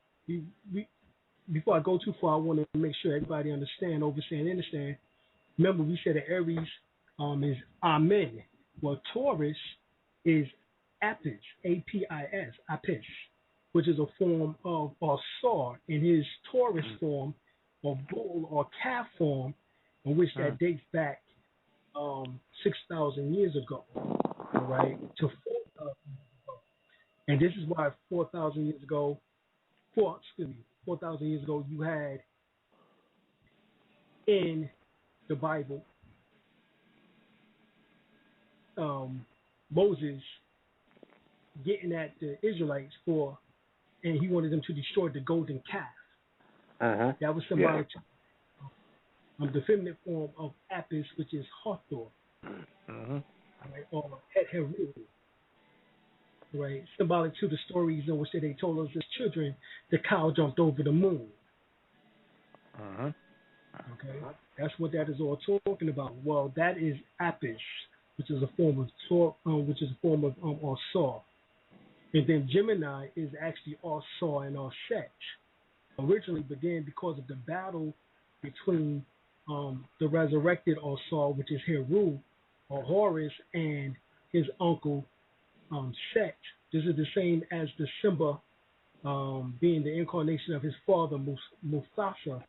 before I go too far, I want to make sure everybody understand, understand. Remember, we said that Aries is Amen. Well, Taurus is Apis, A-P-I-S, Apis, which is a form of, or saw in his Taurus form, or bull or calf form, in which that dates back 6,000 years ago, right, to 4,000 years ago. And this is why 4,000 years ago, 4,000 years ago, you had in the Bible Moses getting at the Israelites and he wanted them to destroy the golden calf. That was symbolic to the feminine form of Apis, which is Hathor, right, or Heru, right, symbolic to the stories in which they told us as children, the cow jumped over the moon. Okay, that's what that is all talking about. Well, that is Apis, which is a form of Saw. And then Gemini is actually Saw and Set. Originally, but then because of the battle between the resurrected Saw, which is Heru or Horus, and his uncle Set. This is the same as the Simba being the incarnation of his father Mufasa,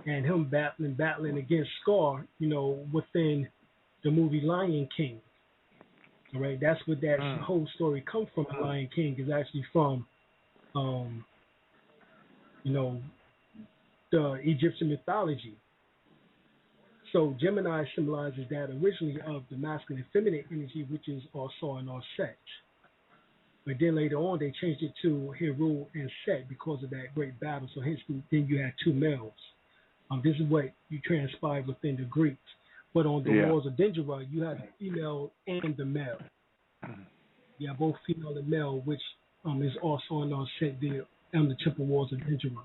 and him battling against Scar, within the movie Lion King. All right, that's what that whole story comes from. The Lion King is actually from, the Egyptian mythology. So Gemini symbolizes that originally of the masculine and feminine energy, which is Saw and Set. But then later on, they changed it to Heru and Set because of that great battle. So hence, then you had two males. This is what you transpired within the Greeks. But on the walls of Dendera, you have the female and the male. Yeah, both female and male, which is also on Set there on the temple walls of Dendera.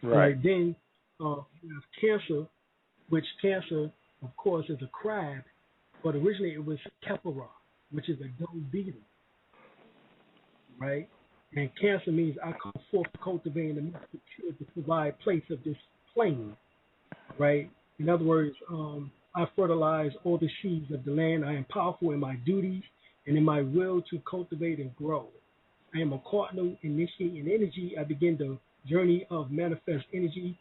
Right. Then you have Cancer, which Cancer, of course, is a crab, but originally it was Kepera, which is a dung beetle. Right? And Cancer means I come forth cultivating the mystic pure to provide place of this plane. Right? In other words, I fertilize all the seeds of the land. I am powerful in my duties and in my will to cultivate and grow. I am a cardinal initiating energy. I begin the journey of manifest energy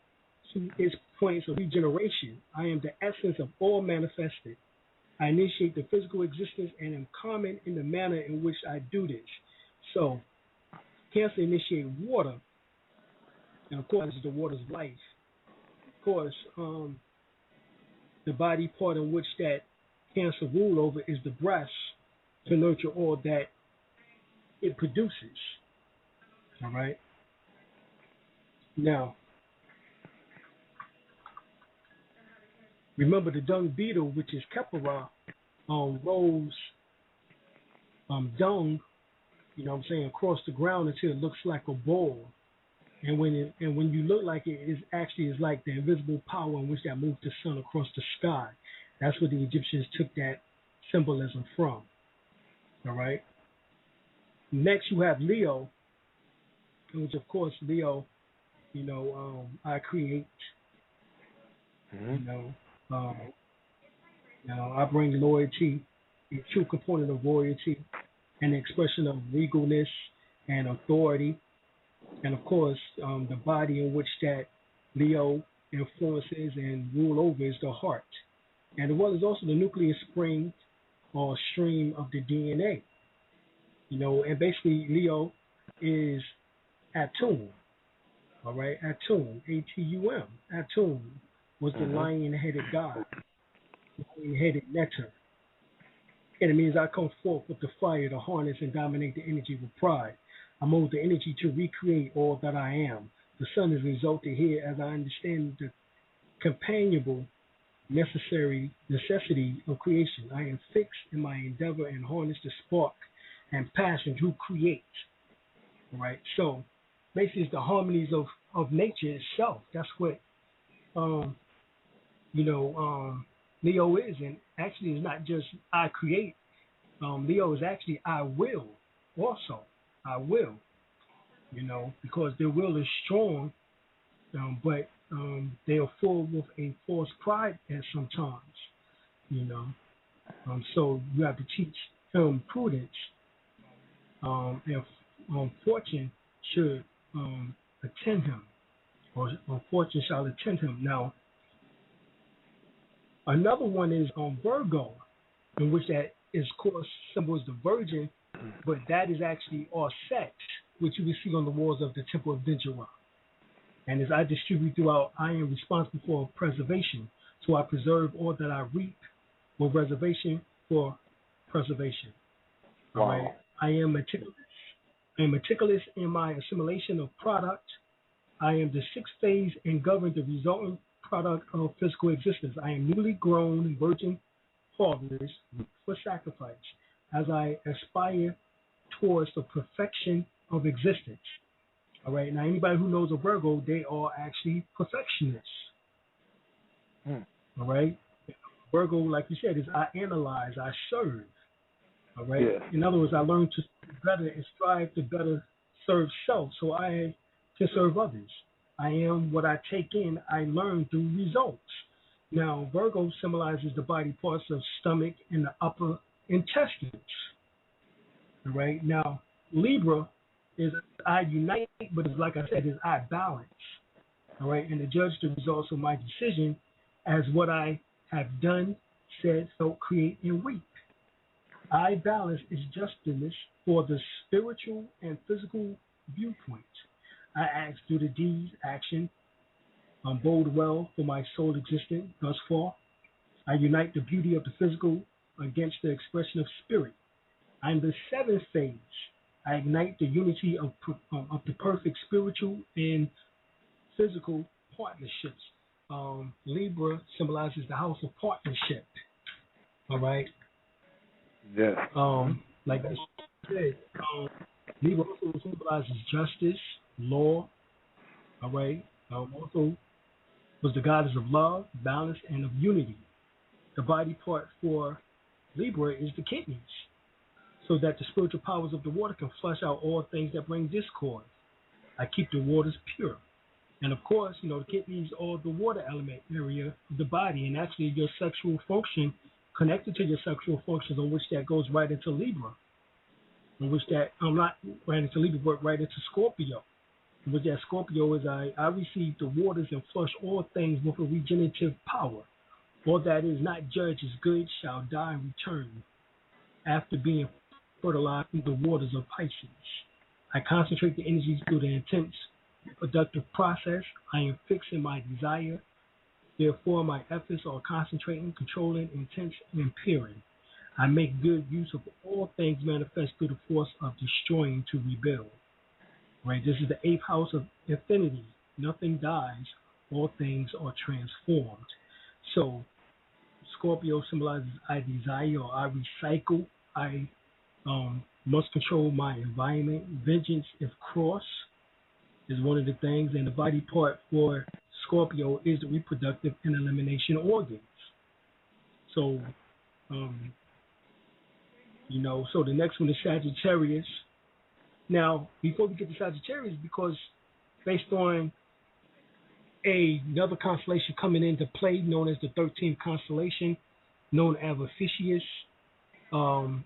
to its points of regeneration. I am the essence of all manifested. I initiate the physical existence and am common in the manner in which I do this. So, Cancer initiate water, and of course, the water's life. Of course, the body part in which that Cancer rule over is the breast to nurture all that it produces. All right. Now, remember the dung beetle, which is Kepara, rolls dung, you know what I'm saying, across the ground until it looks like a ball. And when you look like it, it actually is like the invisible power in which that moves the sun across the sky. That's where the Egyptians took that symbolism from. All right. Next, you have Leo, which of course Leo, I create. Now I bring loyalty, a true component of royalty, an expression of regalness and authority, and of course the body in which that Leo influences and rule over is the heart, and the well is also the nucleus spring or stream of the DNA. And basically Leo is Atum. All right, Atum, A-T-U-M. Atum was the lion-headed god, lion-headed nectar. And it means I come forth with the fire to harness and dominate the energy with pride. I mold the energy to recreate all that I am. The sun is resulted here as I understand the companionable necessity of creation. I am fixed in my endeavor and harness the spark and passion to create. All right, so basically it's the harmonies of nature itself. That's what Leo is, and actually it's not just I create. Leo is actually I will also. I will, because their will is strong, but they are full with a false pride at sometimes, so you have to teach him prudence, and fortune should attend him, or fortune shall attend him. Now, another one is Virgo, in which that is, of course, symbols the Virgin, but that is actually all sex, which you will see on the walls of the Temple of Dendera. And as I distribute throughout, I am responsible for preservation. So I preserve all that I reap with reservation for preservation. Wow. All right. I am meticulous. I am meticulous in my assimilation of product. I am the sixth phase and govern the resultant product of physical existence. I am newly grown virgin harvest for sacrifice as I aspire towards the perfection of existence. All right. Now, anybody who knows a Virgo, they are actually perfectionists. All right. Virgo, like you said, is I analyze, I serve. All right. Yes. In other words, I learn to better and strive to better serve self, so I can serve others. I am what I take in. I learn through results. Now, Virgo symbolizes the body parts of stomach and the upper intestines. All right. Now, Libra is I unite, but it's like I said, is I balance. All right. And to judge the results of my decision as what I have done, said, felt, create, and reap. I balance is justness for the spiritual and physical viewpoint. I act through the deeds, action, bode well for my soul existence thus far. I unite the beauty of the physical against the expression of spirit. I am the seventh phase. I ignite the unity of the perfect spiritual and physical partnerships. Libra symbolizes the house of partnership. All right. Yes. Like I said, Libra also symbolizes justice, law. All right. Also was the goddess of love, balance, and of unity. The body part for Libra is the kidneys, so that the spiritual powers of the water can flush out all things that bring discord. I keep the waters pure. And of course, the kidneys are the water element area of the body, and actually your sexual function connected to your sexual functions, on which that goes right into Libra, in which that not right into Libra, but right into Scorpio. In which that Scorpio is I receive the waters and flush all things with a regenerative power. All that is not judged as good shall die and return after being fertilized through the waters of Pisces. I concentrate the energies through the intense productive process. I am fixing my desire. Therefore, my efforts are concentrating, controlling, intense, and impairing. I make good use of all things manifest through the force of destroying to rebuild. Right? This is the 8th house of infinity. Nothing dies. All things are transformed. So, Scorpio symbolizes I desire or I recycle. I must control my environment. Vengeance, if cross, is one of the things. And the body part for Scorpio is the reproductive and elimination organs. So, so the next one is Sagittarius. Now, before we get to Sagittarius, because based on another constellation coming into play known as the 13th constellation, known as Ophiuchus,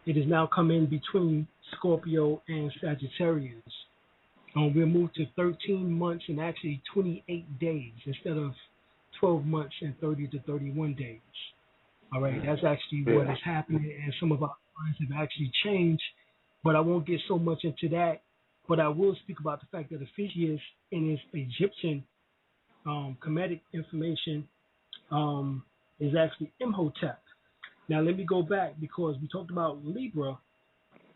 it is now coming between Scorpio and Sagittarius. We'll move to 13 months and actually 28 days instead of 12 months and 30 to 31 days. All right, that's actually what is happening, and some of our lines have actually changed, but I won't get so much into that. But I will speak about the fact that Ophiuchus in his Egyptian Kemetic information is actually Imhotep. Now, let me go back because we talked about Libra,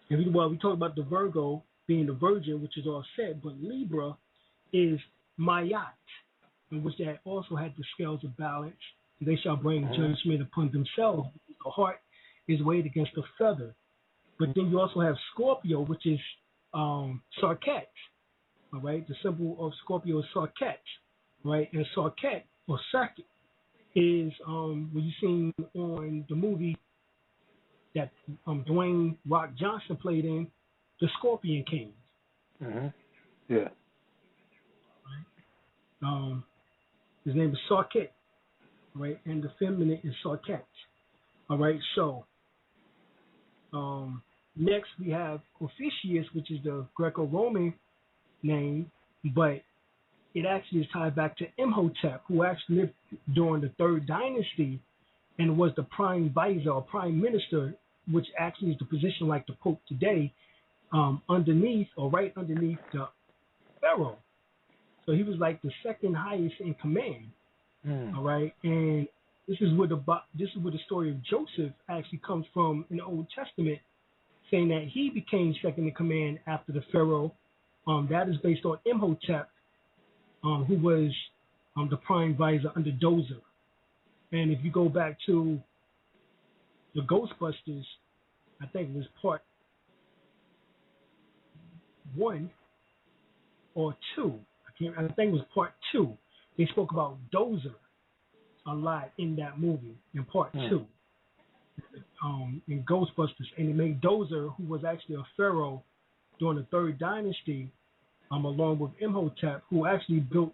and we talked about the Virgo being the Virgin, which is all set, but Libra is Mayat, in which that also had the scales of balance. They shall bring judgment upon themselves. The heart is weighed against a feather. But then you also have Scorpio, which is Sarket. All right, the symbol of Scorpio is Sarket, right? And Sarket or Circuit is when you seen on the movie that Dwayne Rock Johnson played in, the Scorpion King. Yeah. Right? His name is Sarket, right? And the feminine is Sarket. All right, so next we have Ophiuchus, which is the Greco-Roman name, but it actually is tied back to Imhotep, who actually lived during the 3rd dynasty and was the prime vizier or prime minister, which actually is the position like the Pope today, underneath or right underneath the Pharaoh. So he was like the second highest in command. All right, and this is where the story of Joseph actually comes from in the Old Testament, saying that he became second in command after the Pharaoh. That is based on Imhotep, who was the prime vizier under Dozer. And if you go back to the Ghostbusters, I think it was part 1 or 2. I think it was part 2. They spoke about Dozer a lot in that movie in part 2. In Ghostbusters, and they made Dozer, who was actually a pharaoh during the 3rd dynasty, along with Imhotep, who actually built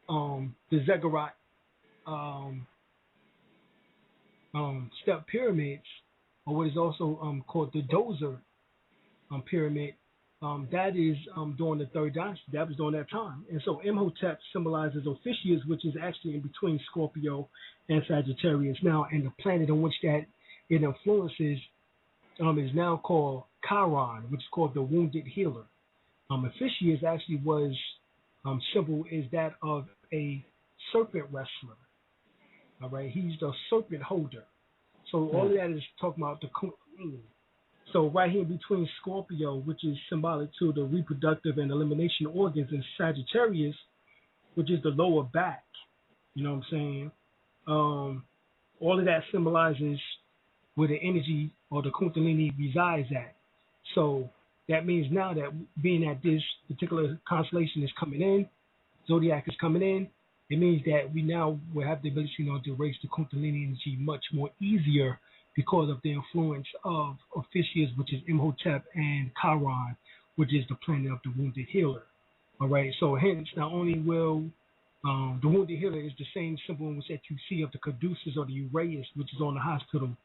the ziggurat step pyramids, or what is also called the Dozer pyramid. That is during the 3rd dynasty. That was during that time. And so Imhotep symbolizes Ophiuchus, which is actually in between Scorpio and Sagittarius now, and the planet on which that it influences is now called Chiron, which is called the wounded healer. Ophiuchus actually was symbol is that of a serpent wrestler. All right, he's the serpent holder. So all of that is talking about the Kundalini. So right here between Scorpio, which is symbolic to the reproductive and elimination organs, and Sagittarius, which is the lower back. You know what I'm saying? All of that symbolizes where the energy or the Kundalini resides at. So that means now that being that this particular constellation is coming in, zodiac is coming in, it means that we now will have the ability to raise the Kundalini energy much more easier because of the influence of Ophiuchus, which is Imhotep, and Chiron, which is the planet of the wounded healer. All right, so hence not only will the wounded healer is the same symbol in which that you see of the Caduceus or the Uraeus, which is on the hospital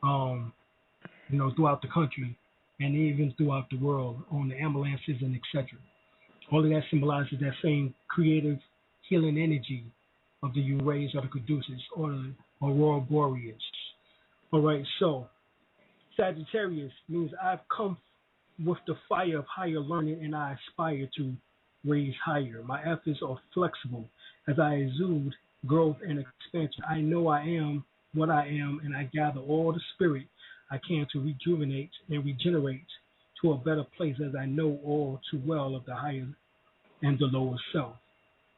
throughout the country and even throughout the world on the ambulances and etc. All of that symbolizes that same creative healing energy of the U-rays or the Caduceus or the Aurora Boreas. All right, so Sagittarius means I've come with the fire of higher learning and I aspire to raise higher. My efforts are flexible as I exude growth and expansion. I know I am what I am and I gather all the spirit I can to rejuvenate and regenerate to a better place as I know all too well of the higher and the lower self.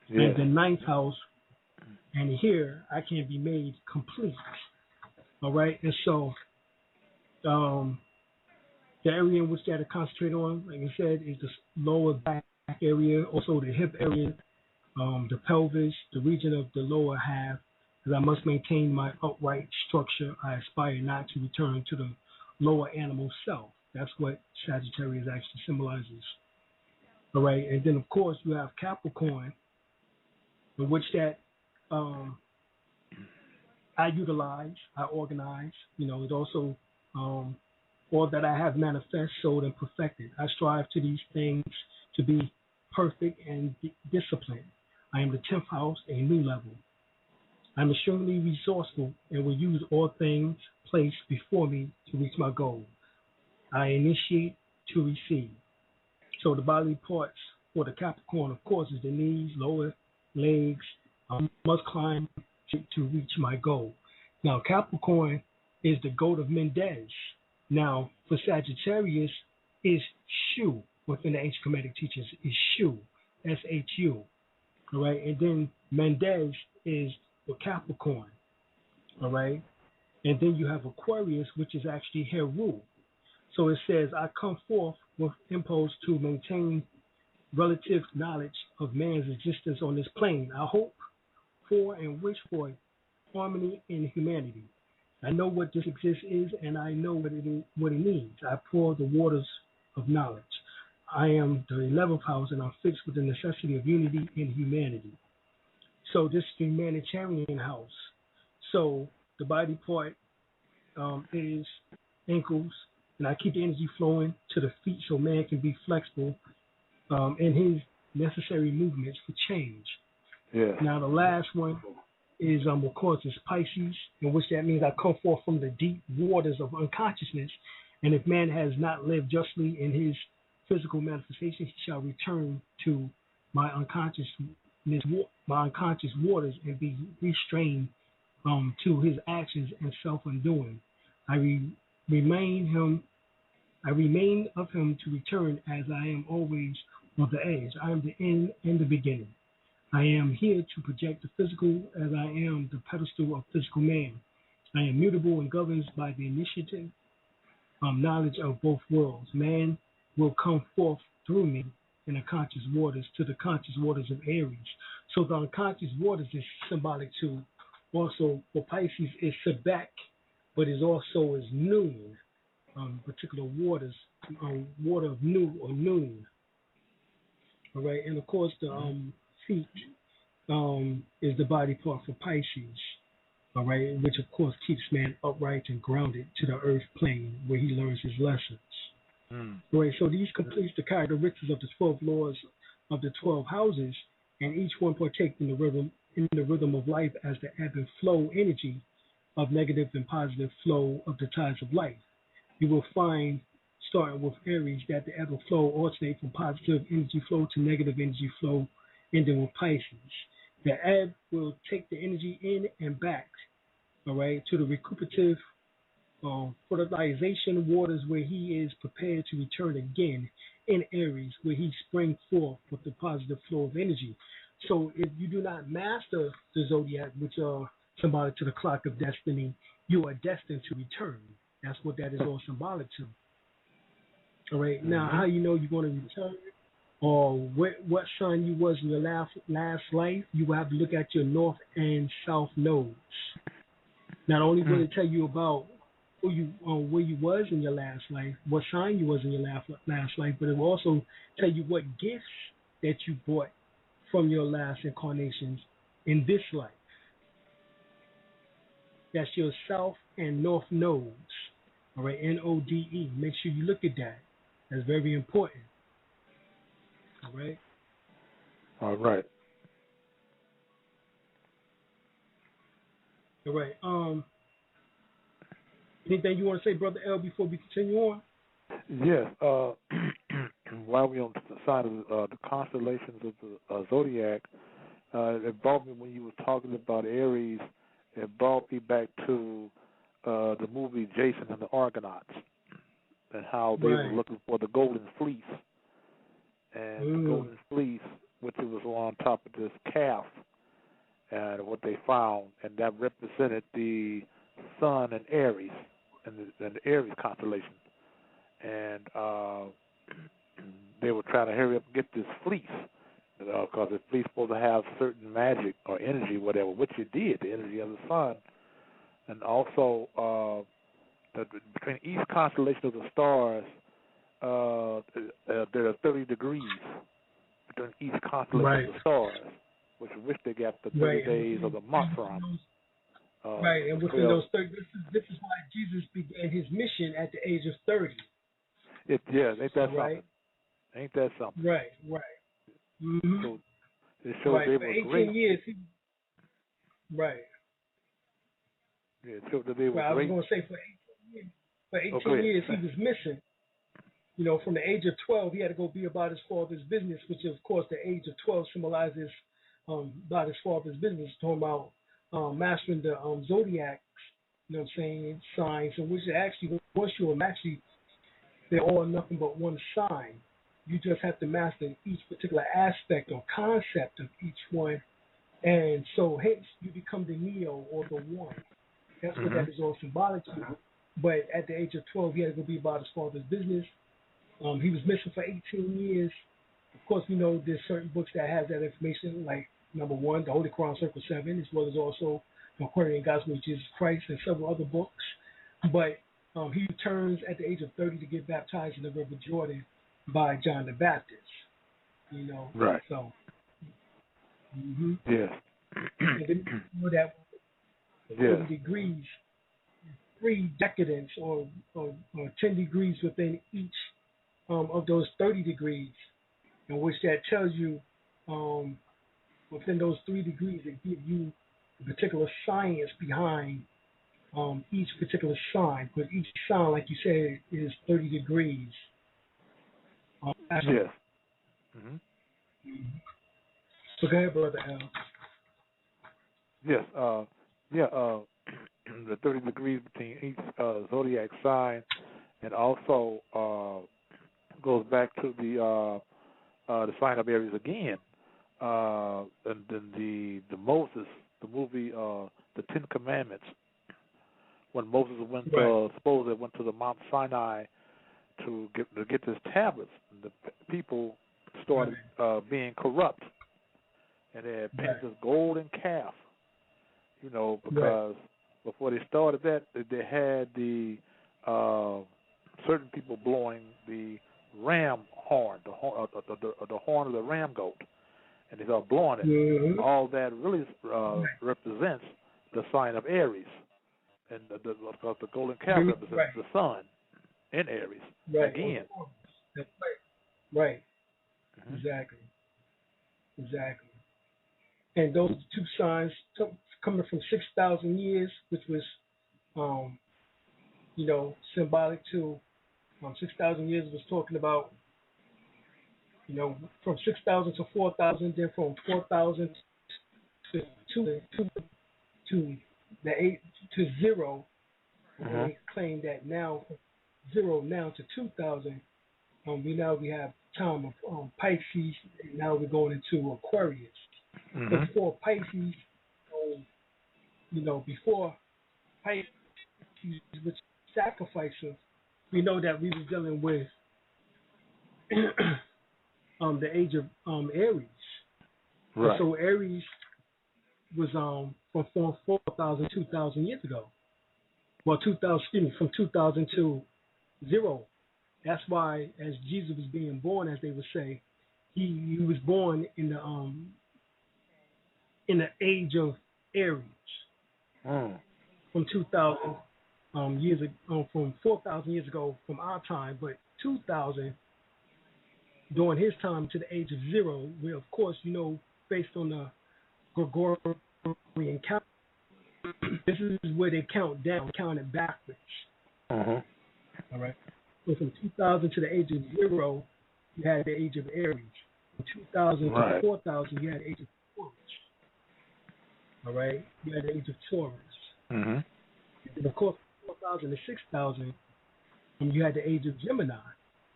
Yeah. And the ninth house, and here I can be made complete. All right, and so the area in which that I concentrate on, like I said, is the lower back area, also the hip area, the pelvis, the region of the lower half, because I must maintain my upright structure. I aspire not to return to the lower animal self. That's what Sagittarius actually symbolizes. All right, and then of course you have Capricorn, in which that I utilize, I organize. It also all that I have manifest, sold, and perfected. I strive to these things to be perfect and disciplined. I am the 10th house, a new level. I'm extremely resourceful and will use all things placed before me to reach my goal. I initiate to receive. So the bodily parts for the Capricorn, of course, is the knees, lower legs. I must climb to reach my goal. Now, Capricorn is the goat of Mendez. Now, for Sagittarius, is Shu. Within the ancient Kemetic teachings, is Shu, S-H-U. All right, and then Mendez is the Capricorn. All right, and then you have Aquarius, which is actually Heru. So it says, I come forth with impulse to maintain relative knowledge of man's existence on this plane. I hope for and wish for harmony in humanity. I know what this existence is, and I know what it means. I pour the waters of knowledge. I am the 11th house, and I'm fixed with the necessity of unity in humanity. So this is the humanitarian house. So the body part is ankles, and I keep the energy flowing to the feet so man can be flexible in his necessary movements for change. Yeah. Now the last one is, of course, is Pisces, in which that means I come forth from the deep waters of unconsciousness, and if man has not lived justly in his physical manifestation, he shall return to my unconscious waters and be restrained to his actions and self-undoing. I remain of him to return as I am always on the edge. I am the end and the beginning. I am here to project the physical as I am the pedestal of physical man. I am mutable and governed by the initiative, knowledge of both worlds. Man will come forth through me in the conscious waters to the conscious waters of Aries. So the unconscious waters is symbolic to also for Pisces is Sebek, but is also is noon, particular waters, water of new or noon. All right, and of course the feet is the body part for Pisces. All right, which of course keeps man upright and grounded to the earth plane where he learns his lessons. All right, so these completes the characteristics of the 12 laws of the 12 houses, and each one partakes in the rhythm of life as the ebb and flow energy of negative and positive flow of the tides of life. You will find, starting with Aries, that the ebb and flow alternate from positive energy flow to negative energy flow, ending with Pisces. The ebb will take the energy in and back, all right, to the recuperative fertilization waters where he is prepared to return again in Aries, where he springs forth with the positive flow of energy. So if you do not master the zodiac, which are symbolic to the clock of destiny, you are destined to return. That's what that is all symbolic to. All right. Now, how you know you're going to return, or what sign you was in your last life, you will have to look at your north and south nodes. Not only will it tell you about where you was in your last life, what sign you was in your last life, but it will also tell you what gifts that you brought from your last incarnations in this life. That's your south and north nodes. All right, NODE. Make sure you look at that. That's very important. All right. All right. All right. Anything you want to say, Brother L, before we continue on? Yes. While we're on the side of the constellations of the zodiac, it brought me, when you were talking about Aries, it brought me back to the movie Jason and the Argonauts, and how they were looking for the golden fleece. And the golden fleece, which it was on top of this calf, and what they found, and that represented the sun and Aries, and the Aries constellation. And they were trying to hurry up and get this fleece, because the fleece supposed to have certain magic or energy, whatever, which it did, the energy of the sun. And also, between each constellation of the stars, there are 30 degrees between each constellation of the stars, which they got the 30 days of the month from. And within those 30, this is why Jesus began his mission at the age of 30. Ain't that something? Ain't that something? Right. Mm-hmm. So it shows they for were 18 great. years, Yeah, it showed that they were I was great. going to say for 18 years he was missing. You know, from the age of 12, he had to go be about his father's business, which of course the age of 12 symbolizes about his father's business, talking about mastering the zodiacs, you know what I'm saying, signs, and which actually, once you're actually, they're all nothing but one sign. You just have to master each particular aspect or concept of each one. And so hence you become the Neo or the One. That's what that is all symbolic to. But at the age of 12, he had to go be about his father's business. He was missing for 18 years. Of course, we know there's certain books that have that information, like number 1, the Holy Quran Circle 7, as well as also the Aquarian Gospel of Jesus Christ and several other books. But he returns at the age of 30 to get baptized in the River Jordan by John the Baptist. You know, so. Yes. And then you know that 30 degrees, 3 decadents or 10 degrees within each of those 30 degrees, in which that tells you within those 3 degrees, it gives you the particular science behind each particular sign, because each sign, like you said, is 30 degrees. Yes. So go ahead, Brother Al. Yes. The 30 degrees between each zodiac sign, and also goes back to the sign of Aries again. And then the Moses, the movie, the 10 Commandments, when Moses went supposedly went to the Mount Sinai to get his tablets, and the people started being corrupt, and they had painted this golden calf, you know, because before they started that, they had the certain people blowing the ram horn, the horn of the ram goat, and they started blowing it. All that really represents the sign of Aries, and the golden calf represents the sun in Aries again. That's right. Exactly. And those 2 signs coming from 6,000 years, which was, you know, symbolic to 6,000 years was talking about, you know, from 6,000 to 4,000, then from 4,000 to the 8 to 0. And they claim that now 0 now to 2,000. We have time of Pisces, and now we're going into Aquarius. Before Pisces, you know, before Pisces, which sacrifices, we know that we were dealing with the age of Aries. And so Aries was from 4,000, 2,000 years ago. Well, from 2,000 to 0. That's why, as Jesus was being born, as they would say, he was born in the age of Aries. from 2,000 years ago, from 4,000 years ago from our time, but 2,000 during his time to the age of 0, where of course, based on the Gregorian count, this is where they count down, counted backwards. Uh-huh. All right. So from 2000 to the age of 0, you had the age of Aries. From 2000 to 4,000, you had the age of Taurus. All right. You had the age of Taurus. Mm-hmm. And of course, 4,000 to 6,000, you had the age of Gemini.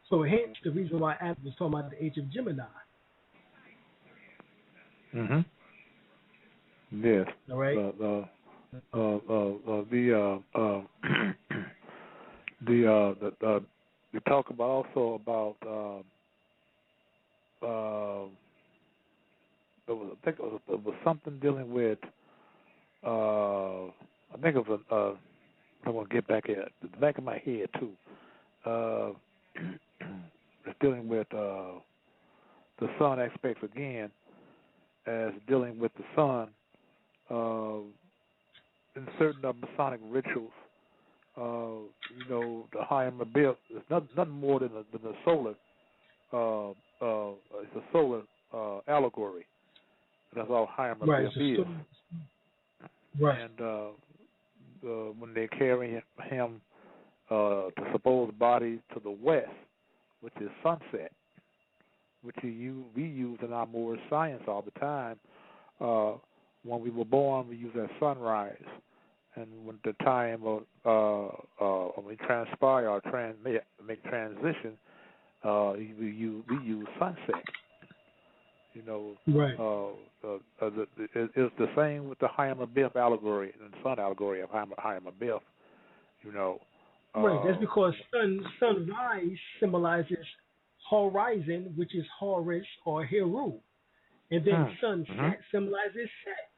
So hence the reason why Adam was talking about the age of Gemini. Mm-hmm. Yes. All right. We talk about also about there was something dealing with I think it was I want to get back at the back of my head too. It's dealing with the sun aspects again, as dealing with the sun in certain Masonic rituals. The higher Mabil is nothing more than the solar. It's a solar allegory. That's all higher Mabil is. Right. And when they carry him, the supposed body to the west, which is sunset, which we use in our Moorish science all the time. When we were born, we use that sunrise. And when the time of when we transpire or make transition, we use sunset. Right. It's the same with the Hayam Abiff allegory and sun allegory of Hayam Abiff. Right. That's because sunrise symbolizes horizon, which is Horus or Heru, and then sunset symbolizes Set,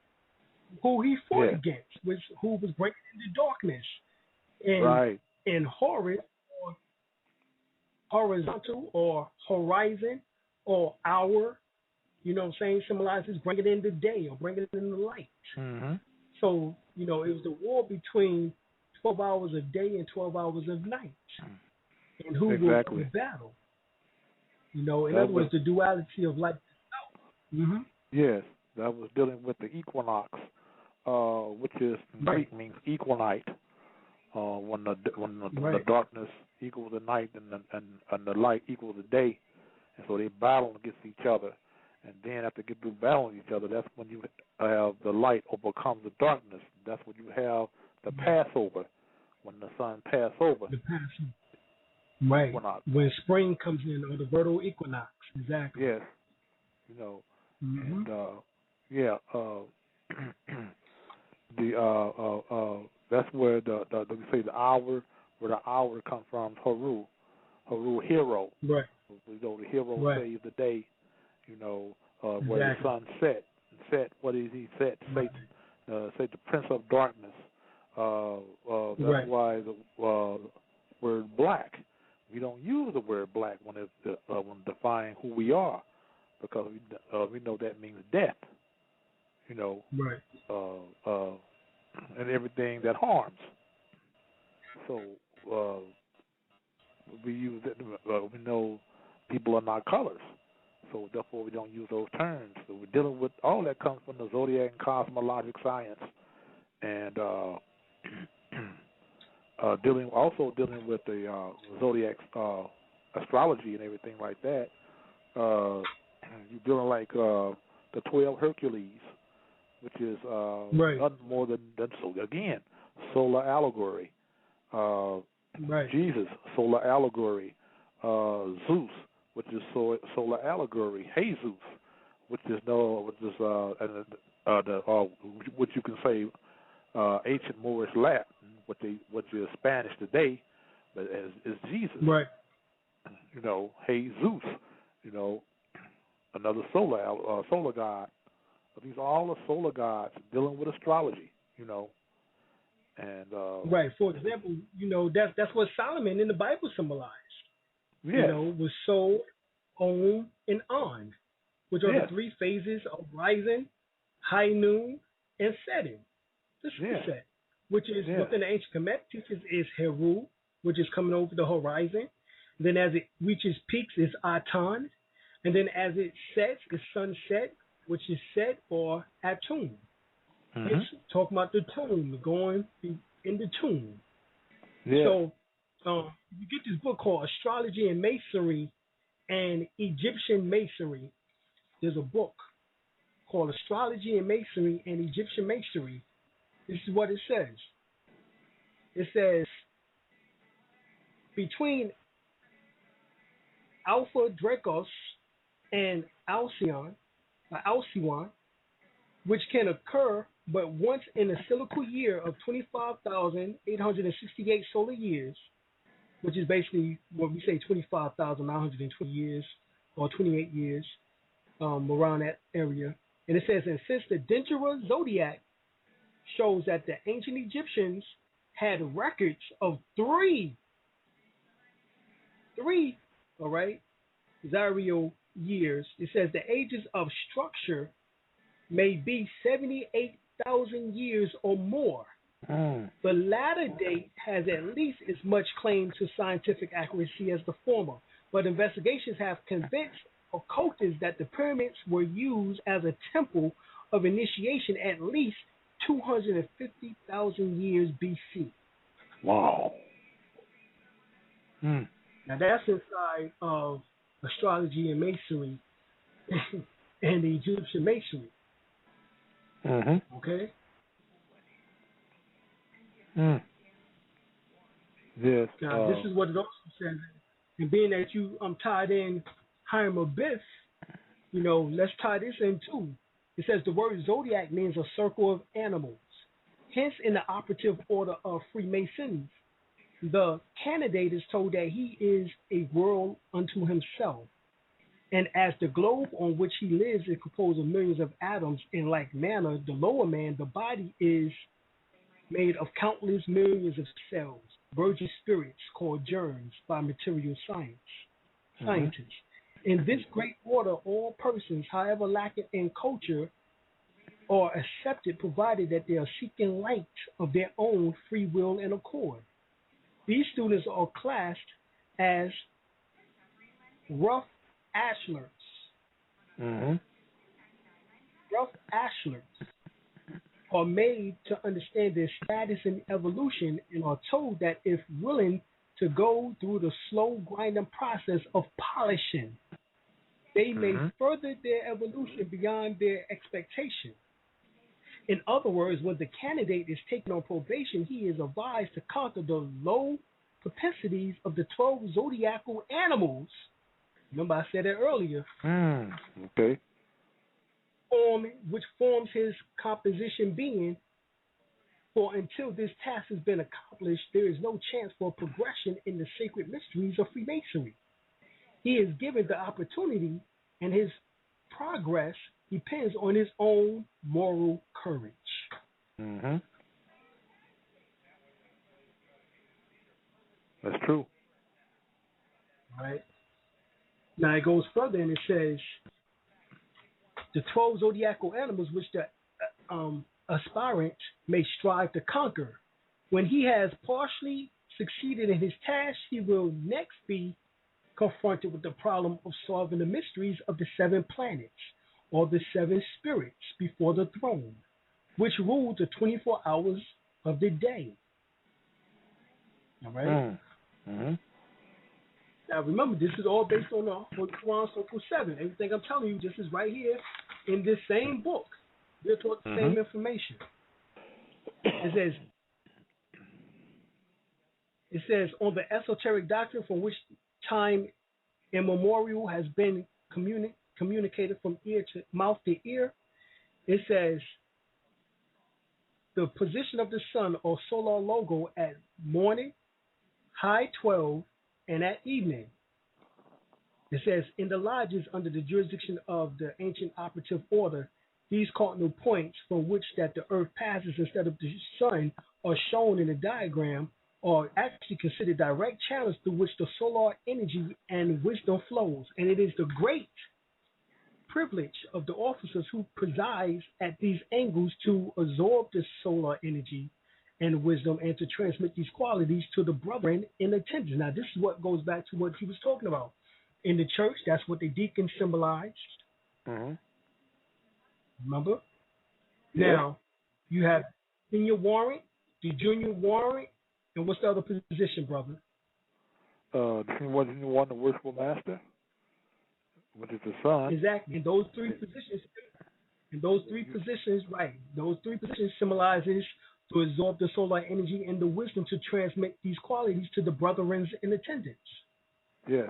who he fought against, who was breaking into darkness. And in Horus, or horizontal, or horizon, or hour, symbolizes bringing in the day or bringing in the light. Mm-hmm. So, it was the war between 12 hours of day and 12 hours of night. And who will win the battle? In other words, the duality of light itself. Mm-hmm. Yes, that was dealing with the equinox, which is in Greek means equal night. When the darkness equals the night and the light equals the day, and so they battle against each other. And then after they get through battling each other, that's when you have the light overcome the darkness. That's when you have the Passover, when the sun passes over. The Passover. Right. Equinox. When spring comes in, or the vernal equinox. Exactly. Yes. Mm-hmm. And that's where we say the hour, where the hour comes from, Haru, hero. Right. The hero saves the day. Where the sun set. What is he set? Satan, say the prince of darkness. That's why the word black. We don't use the word black when defining who we are, because we know that means death. And everything that harms. So we use it. We know people are not colors. So therefore, we don't use those terms. So we're dealing with all that comes from the zodiac and cosmologic science, and dealing with the zodiac astrology and everything like that. You're dealing like the 12 Hercules, which is nothing more than so again solar allegory. Jesus, solar allegory. Zeus, which is solar allegory. Jesus, which is which you can say ancient Moorish Latin, which is Spanish today, but is Jesus. Right. Jesus. Another solar god. But these are all the solar gods dealing with astrology. And right. For example, that's what Solomon in the Bible symbolized. Yes. Was Sol, Om, and On, which are the three phases of rising, high noon, and setting. The sunset. which is within the ancient Kemet teachings, is Heru, which is coming over the horizon. Then as it reaches peaks, is Aton. And then as it sets, is sunset, which is set or Atum. It's talking about the tomb, going in the tomb. Yeah. So you get this book called Astrology and Masonry and Egyptian Masonry. There's a book called Astrology and Masonry and Egyptian Masonry. This is what it says. It says, between Alpha Dracos and Alcyon, which can occur but once in a cyclical year of 25,868 solar years, which is basically what we say 25,920 years or 28 years, around that area. And it says, and since the Dendera zodiac shows that the ancient Egyptians had records of three, all right, zodiacal years, it says the ages of structure may be 78,000 years or more. The latter date has at least as much claim to scientific accuracy as the former, but investigations have convinced occultists that the pyramids were used as a temple of initiation at least 250,000 years BC. Wow. Now that's inside of astrology and masonry and the Egyptian masonry. Okay? Yes. Now, this is what it also says. And being that you tied in Hiram Abyss, you know, let's tie this in too. It says the word zodiac means a circle of animals. Hence, in the operative order of Freemasons, the candidate is told that he is a world unto himself. And as the globe on which he lives is composed of millions of atoms, in like manner, the lower man, the body, is made of countless millions of cells, virgin spirits called germs by material scientists. In this great order, all persons, however lacking in culture, are accepted, provided that they are seeking light of their own free will and accord. These students are classed as rough ashlers. Rough ashlers are made to understand their status in evolution and are told that if willing to go through the slow grinding process of polishing, they may further their evolution beyond their expectation. In other words, when the candidate is taken on probation, he is advised to conquer the low propensities of the 12 zodiacal animals. Remember I said that earlier. Okay. Which forms his composition being. For until this task has been accomplished, there is no chance for progression in the sacred mysteries of Freemasonry. He is given the opportunity, and his progress depends on his own moral courage. That's true. Right. Now it goes further and it says, the 12 zodiacal animals which the aspirant may strive to conquer. When he has partially succeeded in his task, he will next be confronted with the problem of solving the mysteries of the 7 planets, or the 7 spirits before the throne, which rule the 24 hours of the day. All right? Now remember, this is all based on the Quran Circle 7. Everything I'm telling you, this is right here in this same book. They're taught the same information. It says, on the esoteric doctrine from which time immemorial has been communicated from ear to mouth to ear, it says, the position of the sun or solar logo at morning, high 12, and at evening. It says, in the lodges under the jurisdiction of the ancient operative order, these cardinal points from which that the earth passes instead of the sun are shown in the diagram, are actually considered direct channels through which the solar energy and wisdom flows. And it is the great privilege of the officers who preside at these angles to absorb the solar energy and wisdom, and to transmit these qualities to the brethren in attendance. Now, this is what goes back to what he was talking about. In the church, that's what the deacon symbolized. Mm-hmm. Remember? Yeah. Now, you have senior warrant, the junior warrant, and what's the other position, brother? The senior one, the worshipful master, which is the son. Exactly. And those three positions, right? Those three positions symbolizes to absorb the solar energy and the wisdom to transmit these qualities to the brethren in attendance. Yes,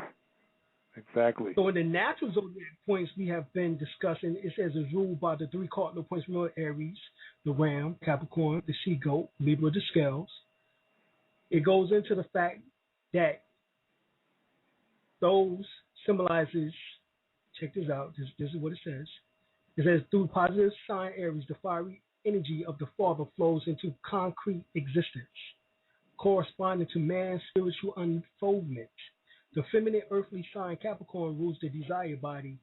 exactly. So in the natural zodiac points we have been discussing, it says it's ruled by the three cardinal points: Aries, the Ram, Capricorn, the She Goat, Libra, the Scales. It goes into the fact that those symbolizes. Check this out. This is what it says. It says, through positive sign Aries, the fiery energy of the Father flows into concrete existence, corresponding to man's spiritual unfoldment. The feminine earthly sign Capricorn rules the desired body,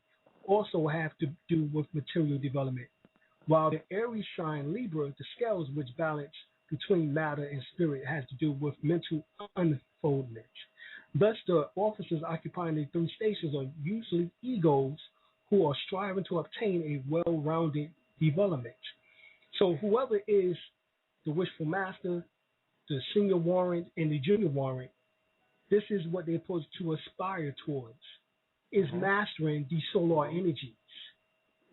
also have to do with material development, while the Aries sign Libra, the scales which balance between matter and spirit, has to do with mental unfoldment. Thus, the officers occupying the three stations are usually egos who are striving to obtain a well-rounded development. So whoever is the wishful master, the senior warrant, and the junior warrant, this is what they're supposed to aspire towards, is mastering these solar energies.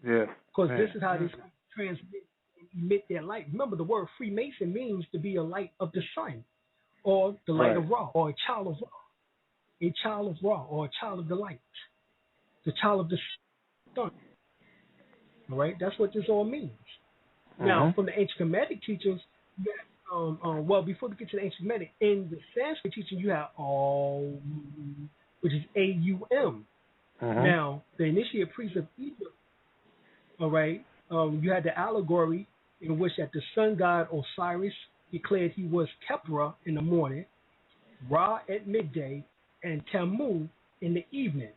Yes. Because this is how they transmit and emit their light. Remember, the word Freemason means to be a light of the sun, or the light of Ra, or a child of Ra. A child of Ra, or a child of the light, the child of the sun. All right, that's what this all means. Now, from the ancient Kemetic teachings, you have, well, before we get to the ancient Kemetic, in the Sanskrit teaching, you have Aum, which is A-U-M. Now, the initiate priests of Egypt, all right, you had the allegory in which that the sun god Osiris declared he was Khepra in the morning, Ra at midday, and Tammuz in the evening.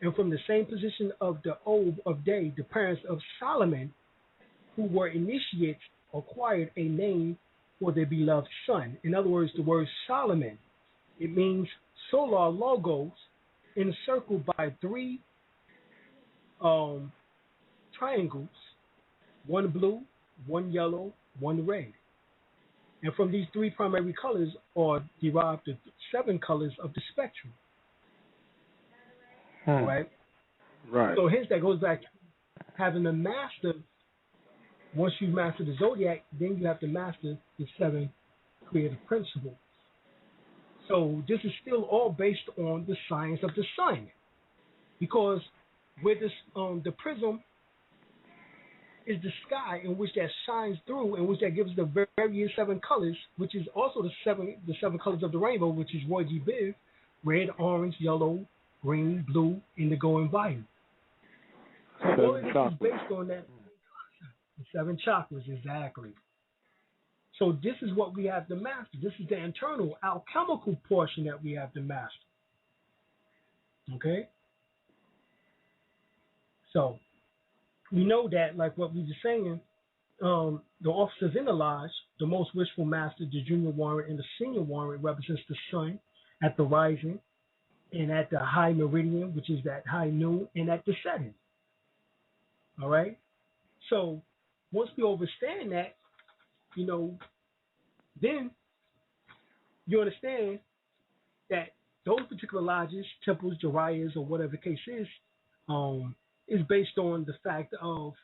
And from the same position of the Ob of day, the parents of Solomon, who were initiates, acquired a name for their beloved son. In other words, the word Solomon, it means solar logos encircled by three triangles, one blue, one yellow, one red. And from these three primary colors are derived the 7 colors of the spectrum. Right? Right. So hence that goes back to having a master. Once you master the zodiac, then you have to master the 7 creative principles. So this is still all based on the science of the sun. Because with this, the prism is the sky in which that shines through, in which that gives the various 7 colors, which is also the seven colors of the rainbow, which is Roy G. Biv: red, orange, yellow, green, blue, indigo, and violet. So all of this is based on that. The 7 chakras, exactly. So this is what we have to master. This is the internal alchemical portion that we have to master. Okay? So we know that, like what we were saying, the officers in the lodge, the most wishful master, the junior warrant, and the senior warrant represents the sun at the rising and at the high meridian, which is that high noon, and at the setting. All right? So once we understand that, then you understand that those particular lodges, temples, jarias, or whatever the case is based on the fact of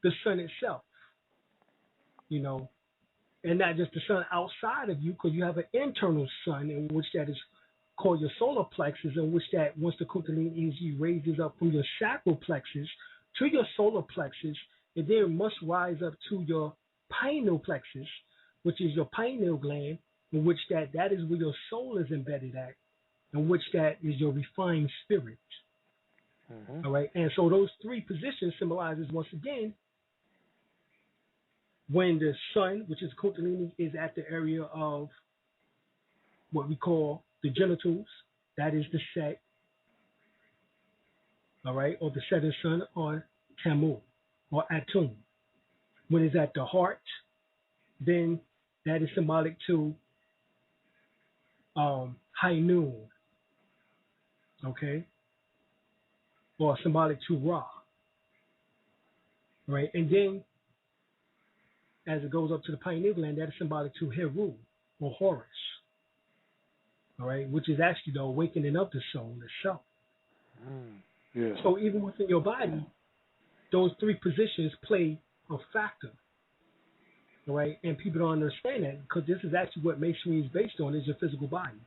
the sun itself, and not just the sun outside of you, because you have an internal sun in which that is called your solar plexus, in which that once the Kundalini energy raises up from your sacral plexus to your solar plexus, it then must rise up to your pineal plexus, which is your pineal gland, in which that is where your soul is embedded at, in which that is your refined spirit. All right, and so those 3 positions symbolizes, once again, when the sun, which is Kundalini, is at the area of what we call the genitals, that is the set, all right, or the setting sun, or Tammuz, or Atum. When it's at the heart, then that is symbolic to high noon, okay, or symbolic to Ra, right? And then as it goes up to the pineal gland, that is symbolic to Heru or Horus, all right, which is actually the awakening of the soul itself. Yeah. So even within your body, those three positions play a factor, all right? And people don't understand that because this is actually what Masonry is based on, is your physical body.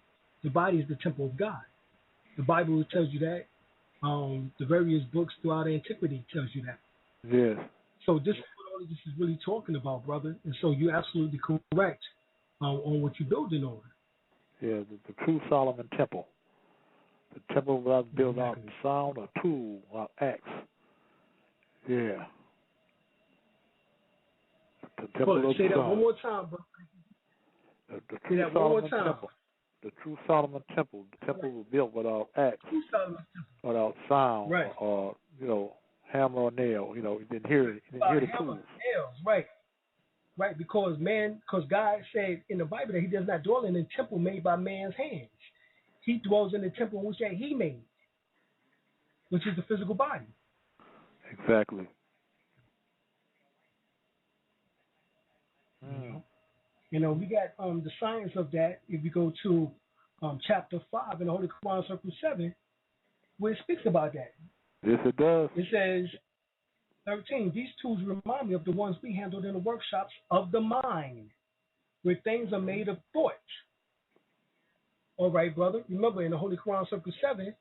The body is the temple of God. The Bible tells you that. The various books throughout antiquity tells you that. Yes. So this is what all of this is really talking about, brother. And so you're absolutely correct on what you're building on. Yeah, the true Solomon temple. The temple without built out sound or tool or axe. Yeah. The temple of say that sound. one more time, bro. The true Solomon temple. The true Solomon temple. The temple was built without axe, without sound, right, or hammer or nail. You didn't hear the tools. Right. Right, because God said in the Bible that He does not dwell in a temple made by man's hands. He dwells in the temple which that He made, which is the physical body. Exactly. We got the science of that. If you go to chapter 5 in the Holy Quran, Circle 7, where it speaks about that. Yes, it does. It says, 13, these tools remind me of the ones we handled in the workshops of the mind, where things are made of thought. All right, brother. Remember, in the Holy Quran, Circle 7,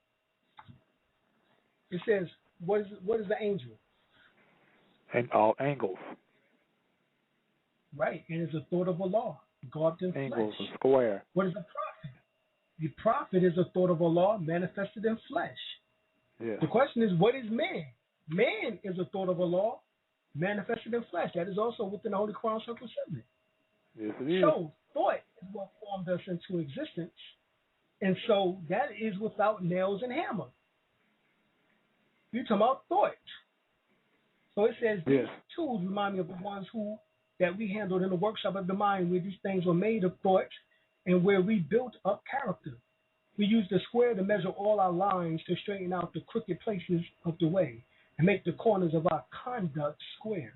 it says, what is the angel? And all angles. Right, and it's a thought of Allah, garbed in angles flesh. A square. What is a prophet? The prophet is a thought of Allah manifested in flesh. Yes. The question is, what is man? Man is a thought of Allah manifested in flesh. That is also within the Holy Quran, Circle 7. Yes, it is. So, thought is what formed us into existence. And so, that is without nails and hammer. You're talking about thought. So, it says, these tools remind me of the ones that we handled in the workshop of the mind, where these things were made of thought and where we built up character. We used the square to measure all our lines to straighten out the crooked places of the way and make the corners of our conduct square.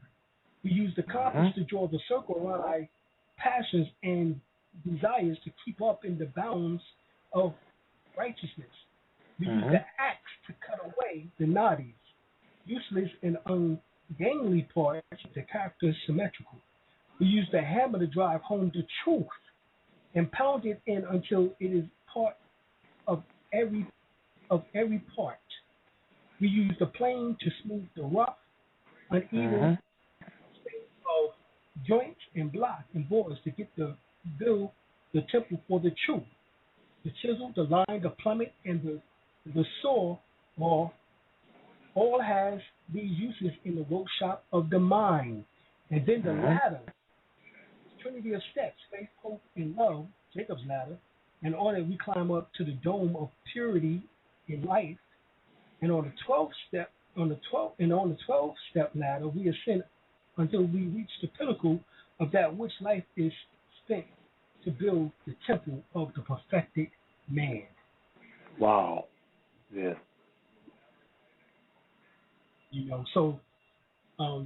We used the compass to draw the circle around our passions and desires to keep up in the bounds of righteousness. We used the axe to cut away the naughties, useless and ungainly parts of the character symmetrical. We use the hammer to drive home the truth and pound it in until it is part of every part. We use the plane to smooth the rough, uneven of joints and blocks and borders to build the temple for the truth. The chisel, the line, the plummet, and the saw all has these uses in the workshop of the mind. And then the ladder, trinity of steps, faith, hope, and love, Jacob's ladder, in order we climb up to the dome of purity in life. And on the 12th step ladder, we ascend until we reach the pinnacle of that which life is spent to build the temple of the perfected man. Wow. Yes. So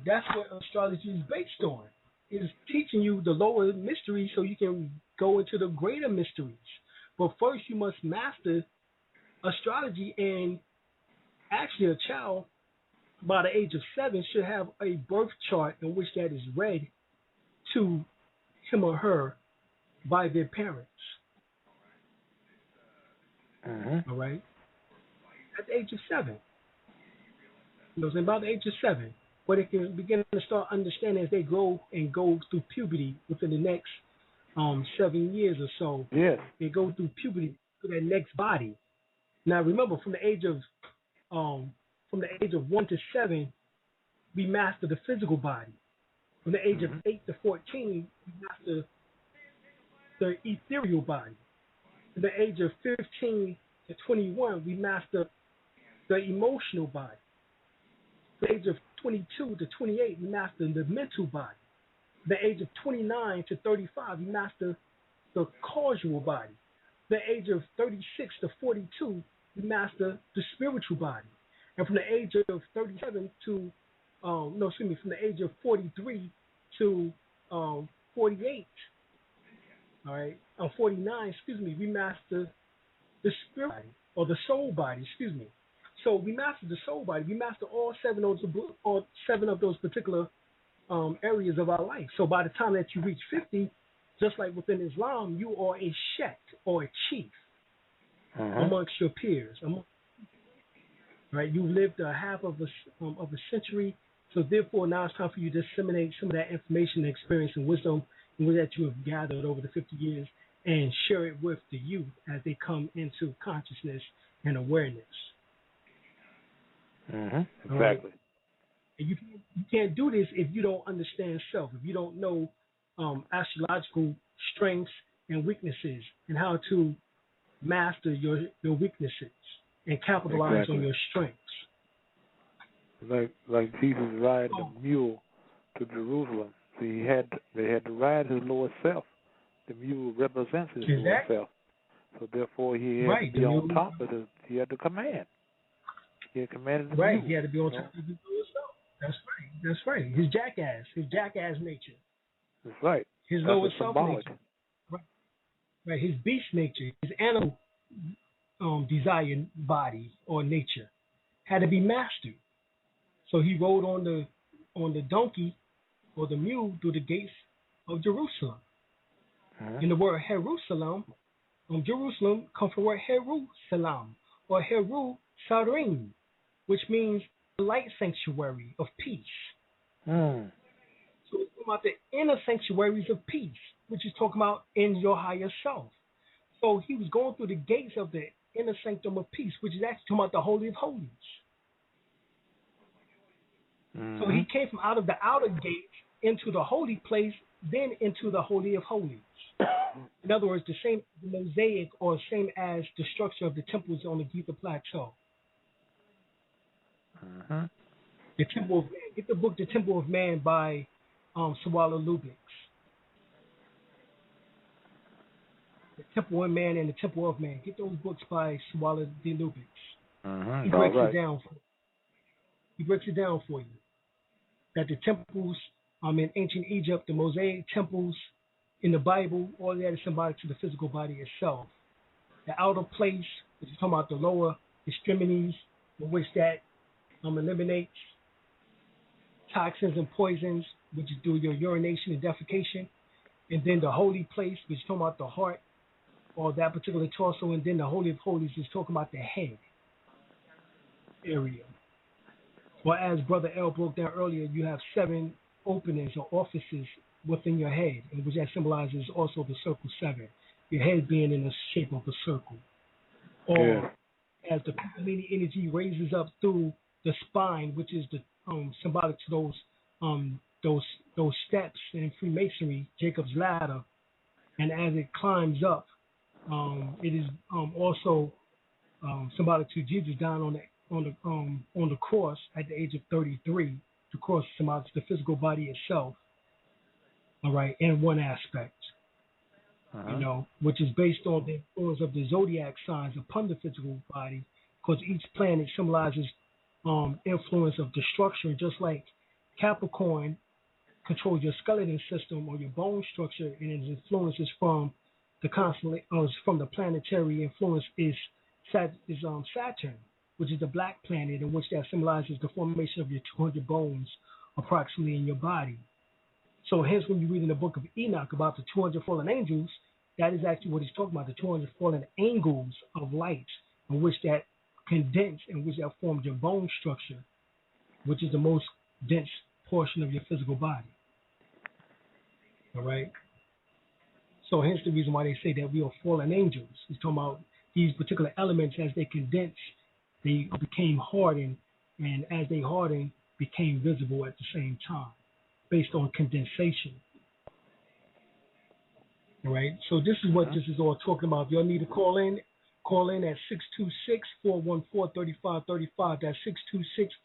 that's what astrology is based on. Is teaching you the lower mysteries so you can go into the greater mysteries. But first you must master astrology, and actually a child by the age of 7 should have a birth chart in which that is read to him or her by their parents. All right? At the age of 7. About the age of 7. But it can begin to start understanding as they grow and go through puberty within the next 7 years or so. Yes. They go through puberty to their next body. Now remember, from the age of 1 to 7, we master the physical body. From the age of 8 to 14, we master the ethereal body. From the age of 15 to 21, we master the emotional body. From the age of 22 to 28, we master the mental body. The age of 29 to 35, you master the causal body. The age of 36 to 42, you master the spiritual body. And from the age of 37 to, from the age of 43 to 48, all right, 49, we master the spirit body, or the soul body, So we master the soul body. We master all seven of those particular areas of our life. So by the time that you reach 50, just like within Islam, you are a sheikh or a chief amongst your peers. Right? You lived a half of a century, so therefore now it's time for you to disseminate some of that information, experience, and wisdom that you have gathered over the 50 years and share it with the youth as they come into consciousness and awareness. Exactly. Right? And you can't do this if you don't understand self, if you don't know astrological strengths and weaknesses and how to master your weaknesses and capitalize on your strengths. Like Jesus riding the mule to Jerusalem. See, they had to ride his lower self. The mule represents his lower self. So therefore he had to be on top of it. He had to command. He had commanded the mule. He had to be on top of his lower self. That's right. His jackass nature. That's right. His lower self nature. Right. His beast nature, his animal desire body or nature had to be mastered. So he rode on the donkey or the mule through the gates of Jerusalem. And the word Jerusalem, Jerusalem comes from the word Jerusalem or Heru Sarim, which means light sanctuary of peace. So it's talking about the inner sanctuaries of peace, which is talking about in your higher self. So he was going through the gates of the inner sanctum of peace, which is actually talking about the Holy of Holies. So he came from out of the outer gates into the holy place, then into the Holy of Holies. In other words, the same mosaic or same as the structure of the temples on the Gita Plateau. The Temple of Man. Get the book The Temple of Man by Sawala Lubix. The Temple of Man and the Temple of Man. Get those books by Sawala D. Lubix. He breaks it down for you. He breaks it down for you. That the temples in ancient Egypt, the mosaic temples in the Bible, all that is symbolic to the physical body itself. The outer place, which is talking about the lower extremities, in which that eliminates toxins and poisons, which is through your urination and defecation. And then the holy place, which is talking about the heart or that particular torso. And then the Holy of Holies is talking about the head area. Well, as Brother L broke down earlier, you have 7 openings or orifices within your head, and which that symbolizes also the circle 7, your head being in the shape of a circle. Or as the Kundalini energy raises up through the spine, which is the symbolic to those steps in Freemasonry, Jacob's ladder, and as it climbs up, it is also symbolic to Jesus down on the cross at the age of 33. The cross symbolic to the physical body itself. All right, in one aspect, which is based on the influence of the zodiac signs upon the physical body, because each planet symbolizes influence of the structure, just like Capricorn controls your skeleton system or your bone structure, and its influences from the from the planetary influence is Saturn, which is the black planet, in which that symbolizes the formation of your 200 bones approximately in your body. So hence when you read in the book of Enoch about the 200 fallen angels, that is actually what he's talking about, the 200 fallen angles of light, in which that condense, in which that formed your bone structure, which is the most dense portion of your physical body. All right? So hence the reason why they say that we are fallen angels. He's talking about these particular elements as they condense, they became hardened, and as they hardened, became visible at the same time, based on condensation. All right, so this is what this is all talking about. If y'all need to call in at 626-414-3535. That's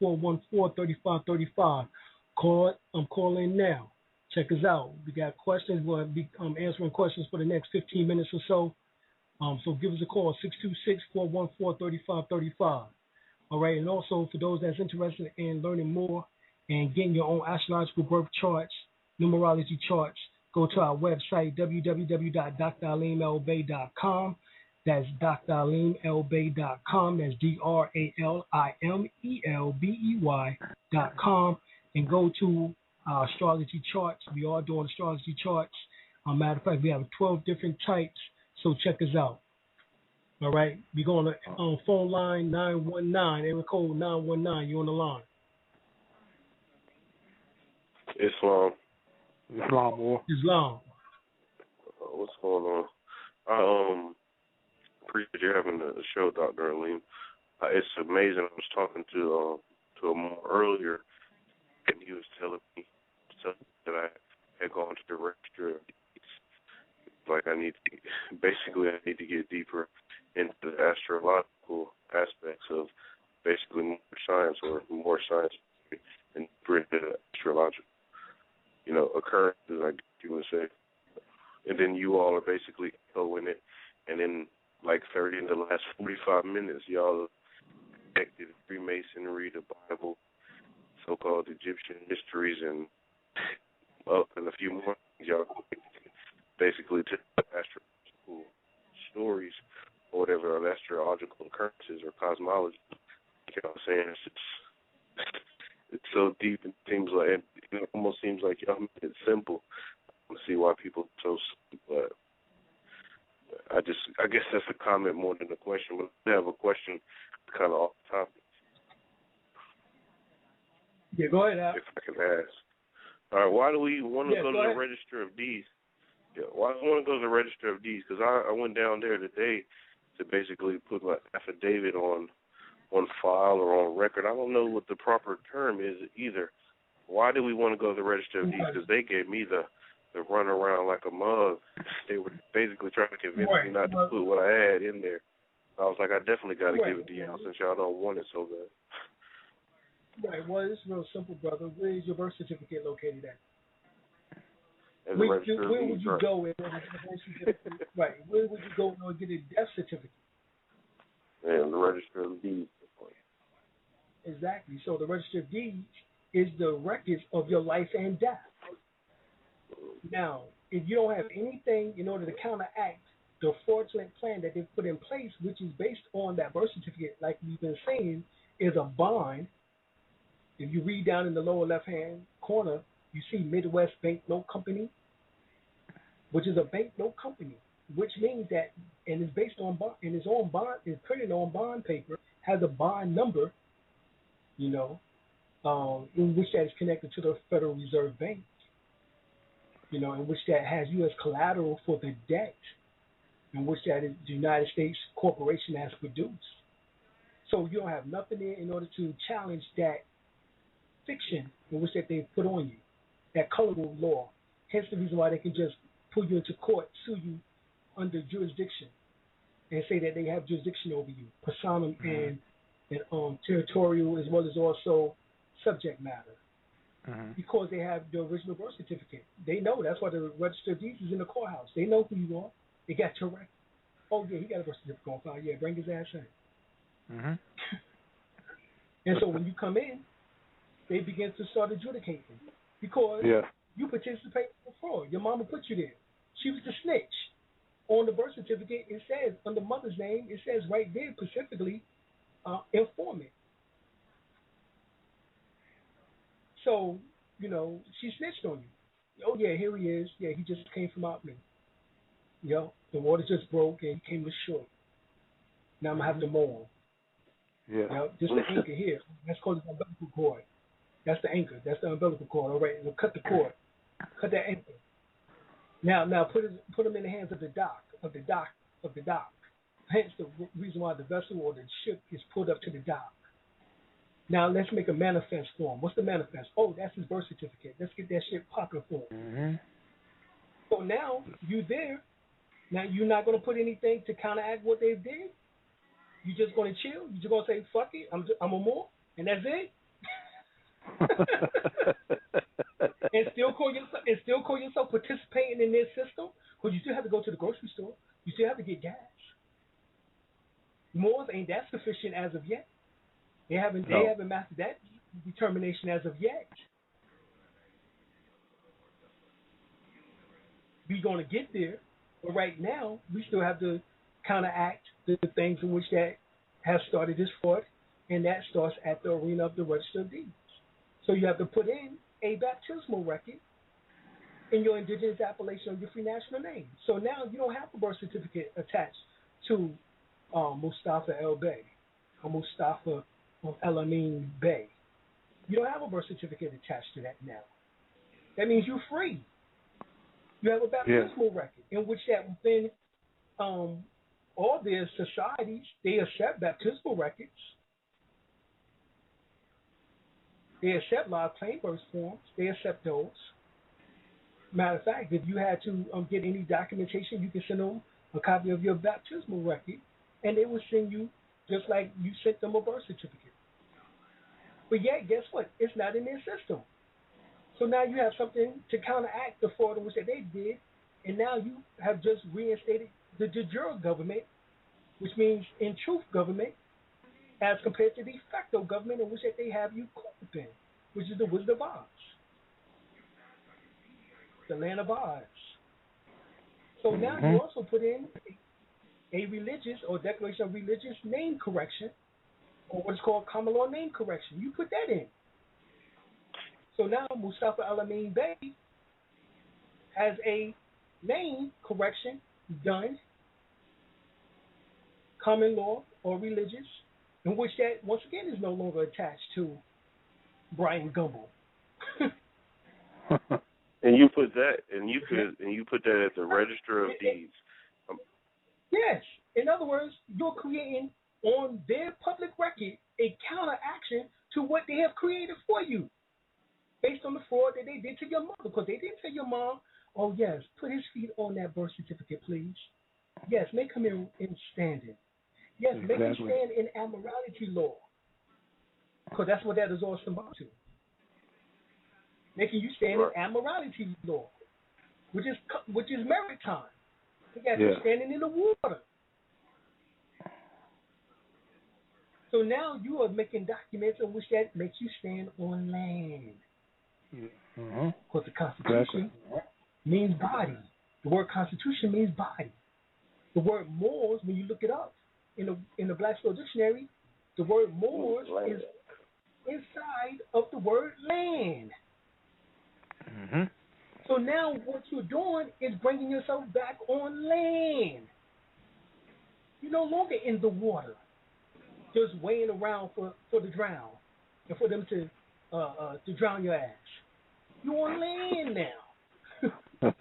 626-414-3535. I'm calling now. check us out. We got questions. We'll be answering questions for the next 15 minutes or so. So give us a call, 626-414-3535. All right, and also for those that's interested in learning more and getting your own astrological birth charts, numerology charts, go to our website, www.dralimel-bey.com. That's dralimel-bey.com. That's DRALIMELBEY.com. And go to our astrology charts. We are doing astrology charts. Matter of fact, we have 12 different types, so check us out. All right, we go on phone line 919, area code 919. You on the line? Islam. Islam. What's going on? I appreciate you having the show, Dr. Alim. It's amazing. I was talking to him earlier, and he was telling me that I had gone to the registry of deeds. Like I need to get deeper into the astrological aspects of basically more science and deeper into the astrological, occurrences, I guess you would say. And then you all are basically echoing it, and then like 30 in the last 45 minutes, y'all have connected Freemasonry, the Bible, so-called Egyptian mysteries, and a few more things y'all basically to astrological stories or whatever, or astrological occurrences or cosmology. You know what I'm saying? It's so deep, and it almost seems like y'all made it simple. I don't see why people are so simple, but I guess that's a comment more than a question. But I have a question kind of off topic. Yeah, go ahead, Al. If I can ask. All right, why do we want to go to the Register of Deeds? Yeah, why do we want to go to the Register of Deeds? Because I went down there today to basically put my affidavit on file or on record. I don't know what the proper term is either. Why do we want to go to the Register of Deeds? Because they gave me the run around like a mug. They were basically trying to convince me not to put what I had in there. I was like, I definitely got to give it to y'all since y'all don't want it so bad. Right. Well, it's real simple, brother. Where is your birth certificate located at? Where would you go in order to get a birth certificate? Right. Where would you go in order to get a death certificate? And the Register of Deeds. Exactly. So the Register of Deeds is the records of your life and death. Now, if you don't have anything in order to counteract the fraudulent plan that they've put in place, which is based on that birth certificate, like we've been saying, is a bond. If you read down in the lower left-hand corner, you see Midwest Banknote Company, which is a banknote company, which means that, and it's based on bond, and it's on bond, it's printed on bond paper, has a bond number, in which that is connected to the Federal Reserve Bank, in which that has U.S. collateral for the debt, in which that is the United States corporation has produced. So you don't have nothing in order to challenge that fiction in which that they put on you, that colorful law. Hence the reason why they can just pull you into court, sue you under jurisdiction, and say that they have jurisdiction over you, personam and territorial, as well as also subject matter, because they have the original birth certificate. They know. That's why the Register of Deeds is in the courthouse. They know who you are. They got your record. Oh yeah, he got a birth certificate on file. Yeah, bring his ass in. And so when you come in, they begin to start adjudicating because you participated in fraud. Your mama put you there. She was the snitch. On the birth certificate, it says, under mother's name, it says right there specifically, informant. So, she snitched on you. Oh, yeah, here he is. Yeah, he just came from out there. The water just broke and he came to shore. Now I'm going to have to mow him. Yeah. Just the anchor here. That's called the umbilical cord. That's the anchor. That's the umbilical cord. All right, we'll cut the cord. Cut that anchor. Now put him in the hands of the dock. Hence the reason why the vessel or the ship is pulled up to the dock. Now let's make a manifest for him. What's the manifest? Oh, that's his birth certificate. Let's get that shit popping for him. So now you there. Now you're not going to put anything to counteract what they did. You're just going to chill. You're just going to say, fuck it, I'm a more, and that's it. And still call yourself participating in their system, because you still have to go to the grocery store. You still have to get gas. Moors ain't that sufficient as of yet. They haven't mastered that determination as of yet. We're going to get there, but right now we still have to counteract the things in which that have started this fraud, and that starts at the arena of the register of deeds. So you have to put in a baptismal record in your indigenous appellation of your free national name. So now you don't have a birth certificate attached to Mustafa El-Bey or Mustafa El-Amin Bey. You don't have a birth certificate attached to that now. That means you're free. You have a baptismal record in which that within all their societies, they accept baptismal records. They accept live claim birth forms. They accept those. Matter of fact, if you had to get any documentation, you can send them a copy of your baptismal record, and they will send you just like you sent them a birth certificate. But yet, guess what? It's not in their system. So now you have something to counteract the fraud in which they did, and now you have just reinstated the de jure government, which means in truth government, as compared to the de facto government in which they have you caught up in, which is the Wizard of Oz, the land of Oz. So now you also put in a religious or declaration of religious name correction, or what's called common law name correction. You put that in. So now Mustafa El-Amin Bey has a name correction done, common law or religious, in which that once again is no longer attached to Brian Gumble. And you put that, and you put that at the Register of Deeds. Yes. In other words, you're creating on their public record a counteraction to what they have created for you, based on the fraud that they did to your mother, because they didn't tell your mom, oh yes, put his feet on that birth certificate, please. Yes, make him in standing. Yes, make him stand in amorality law, because that's what that is all symbolic to. Making you stand in amorality law, which is maritime. You got you standing in the water. So now you are making documents in which that makes you stand on land. Because the Constitution means body. The word Constitution means body. The word Moors, when you look it up in the Black's Law Dictionary, the word Moors is inside of the word land. So now what you're doing is bringing yourself back on land. You're no longer in the water, just weighing around for the drown and for them to drown your ass. You're on land now.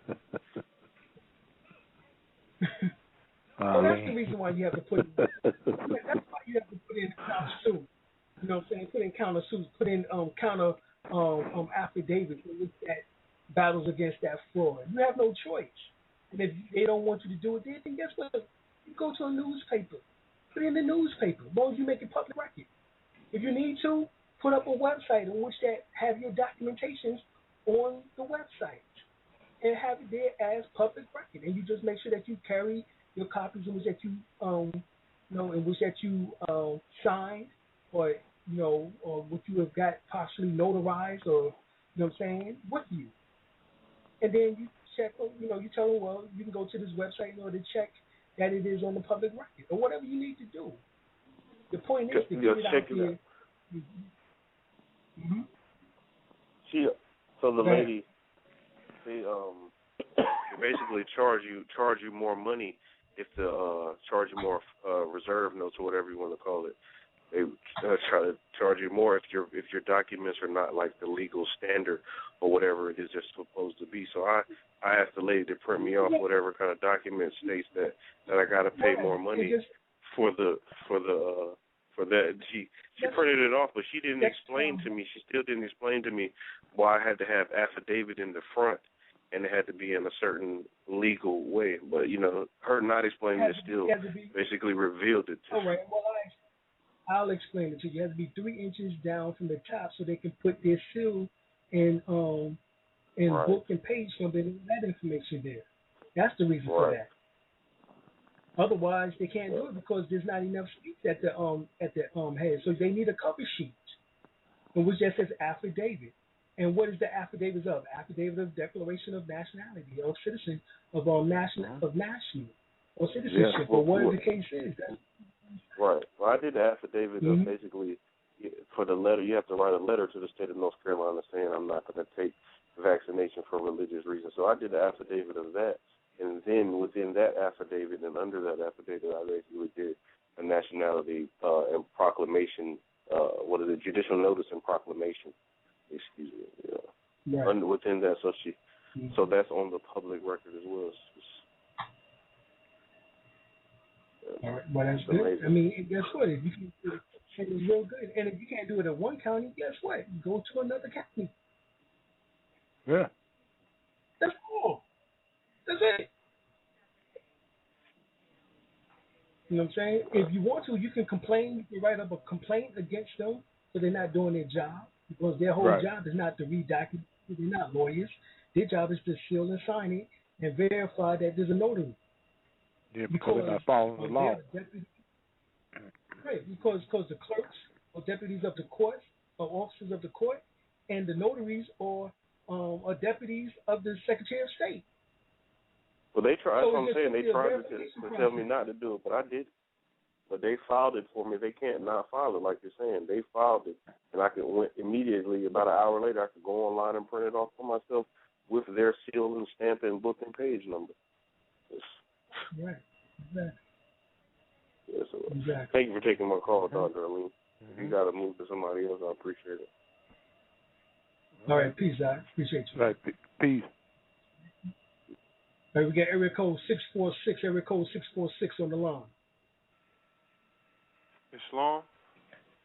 So that's the reason why you have to put. That's why you have to put in counter suit. You know what I'm saying? Put in counter suits. Put in counter affidavits that battles against that fraud. You have no choice. And if they don't want you to do it, then guess what? You go to a newspaper. Put it in the newspaper. As long as you make it public record. If you need to, put up a website in which that have your documentations on the website and have it there as public record. And you just make sure that you carry your copies in which that you in which that you signed, or or what you have got partially notarized, or what I'm saying, with you. And then you check, you tell them, well, you can go to this website in order to check that it is on the public record, or whatever you need to do. The point is to get it out there. So the lady, they basically charge you more money if charge you more reserve notes or whatever you want to call it. They try to charge you more if your documents are not like the legal standard or whatever it is they're supposed to be. So I asked the lady to print me off whatever kind of document states that I got to pay more money for that. She printed it off, but she didn't explain to me. She still didn't explain to me why I had to have affidavit in the front and it had to be in a certain legal way. But her not explaining it still basically revealed it to me. All right. Well, I'll explain it to you. It has to be 3 inches down from the top so they can put their seal and and book and page number and that information there. That's the reason for that. Otherwise, they can't do it because there's not enough seats at the head. So they need a cover sheet, which just says affidavit. And what is the affidavit of? Affidavit of declaration of nationality or citizen of national or citizenship or whatever the case is. Right. Well, I did the affidavit of basically for the letter. You have to write a letter to the state of North Carolina saying I'm not going to take vaccination for religious reasons. So I did the affidavit of that. And then within that affidavit and under that affidavit, I basically did a nationality and proclamation, judicial notice and proclamation. Excuse me. Yeah. Within that, so that's on the public record as well. All right, well, that's good. Amazing. I mean, guess what? If you can do it, it's real good. And if you can't do it in one county, guess what? Go to another county. Yeah. That's cool. That's it. You know what I'm saying? If you want to, you can complain. You can write up a complaint against them so they're not doing their job because their whole job is not to read documents. They're not lawyers. Their job is to seal and sign it and verify that there's a notary. Yeah, because they're not following the law. Right, because the clerks or deputies of the court or officers of the court and the notaries are deputies of the Secretary of State. Well, they tried. That's what I'm saying. They tried to tell me not to do it, but I did. But they filed it for me. They can't not file it, like you're saying. They filed it, and I could went immediately. About an hour later, I could go online and print it off for myself with their seal and stamp and book and page number. Right. Exactly. Yeah, so thank you for taking my call, Dr. Alim. If you got to move to somebody else, I appreciate it. All right, peace, Doc. Appreciate you. Right, peace. All right, we got area code 646 on the line. Islam?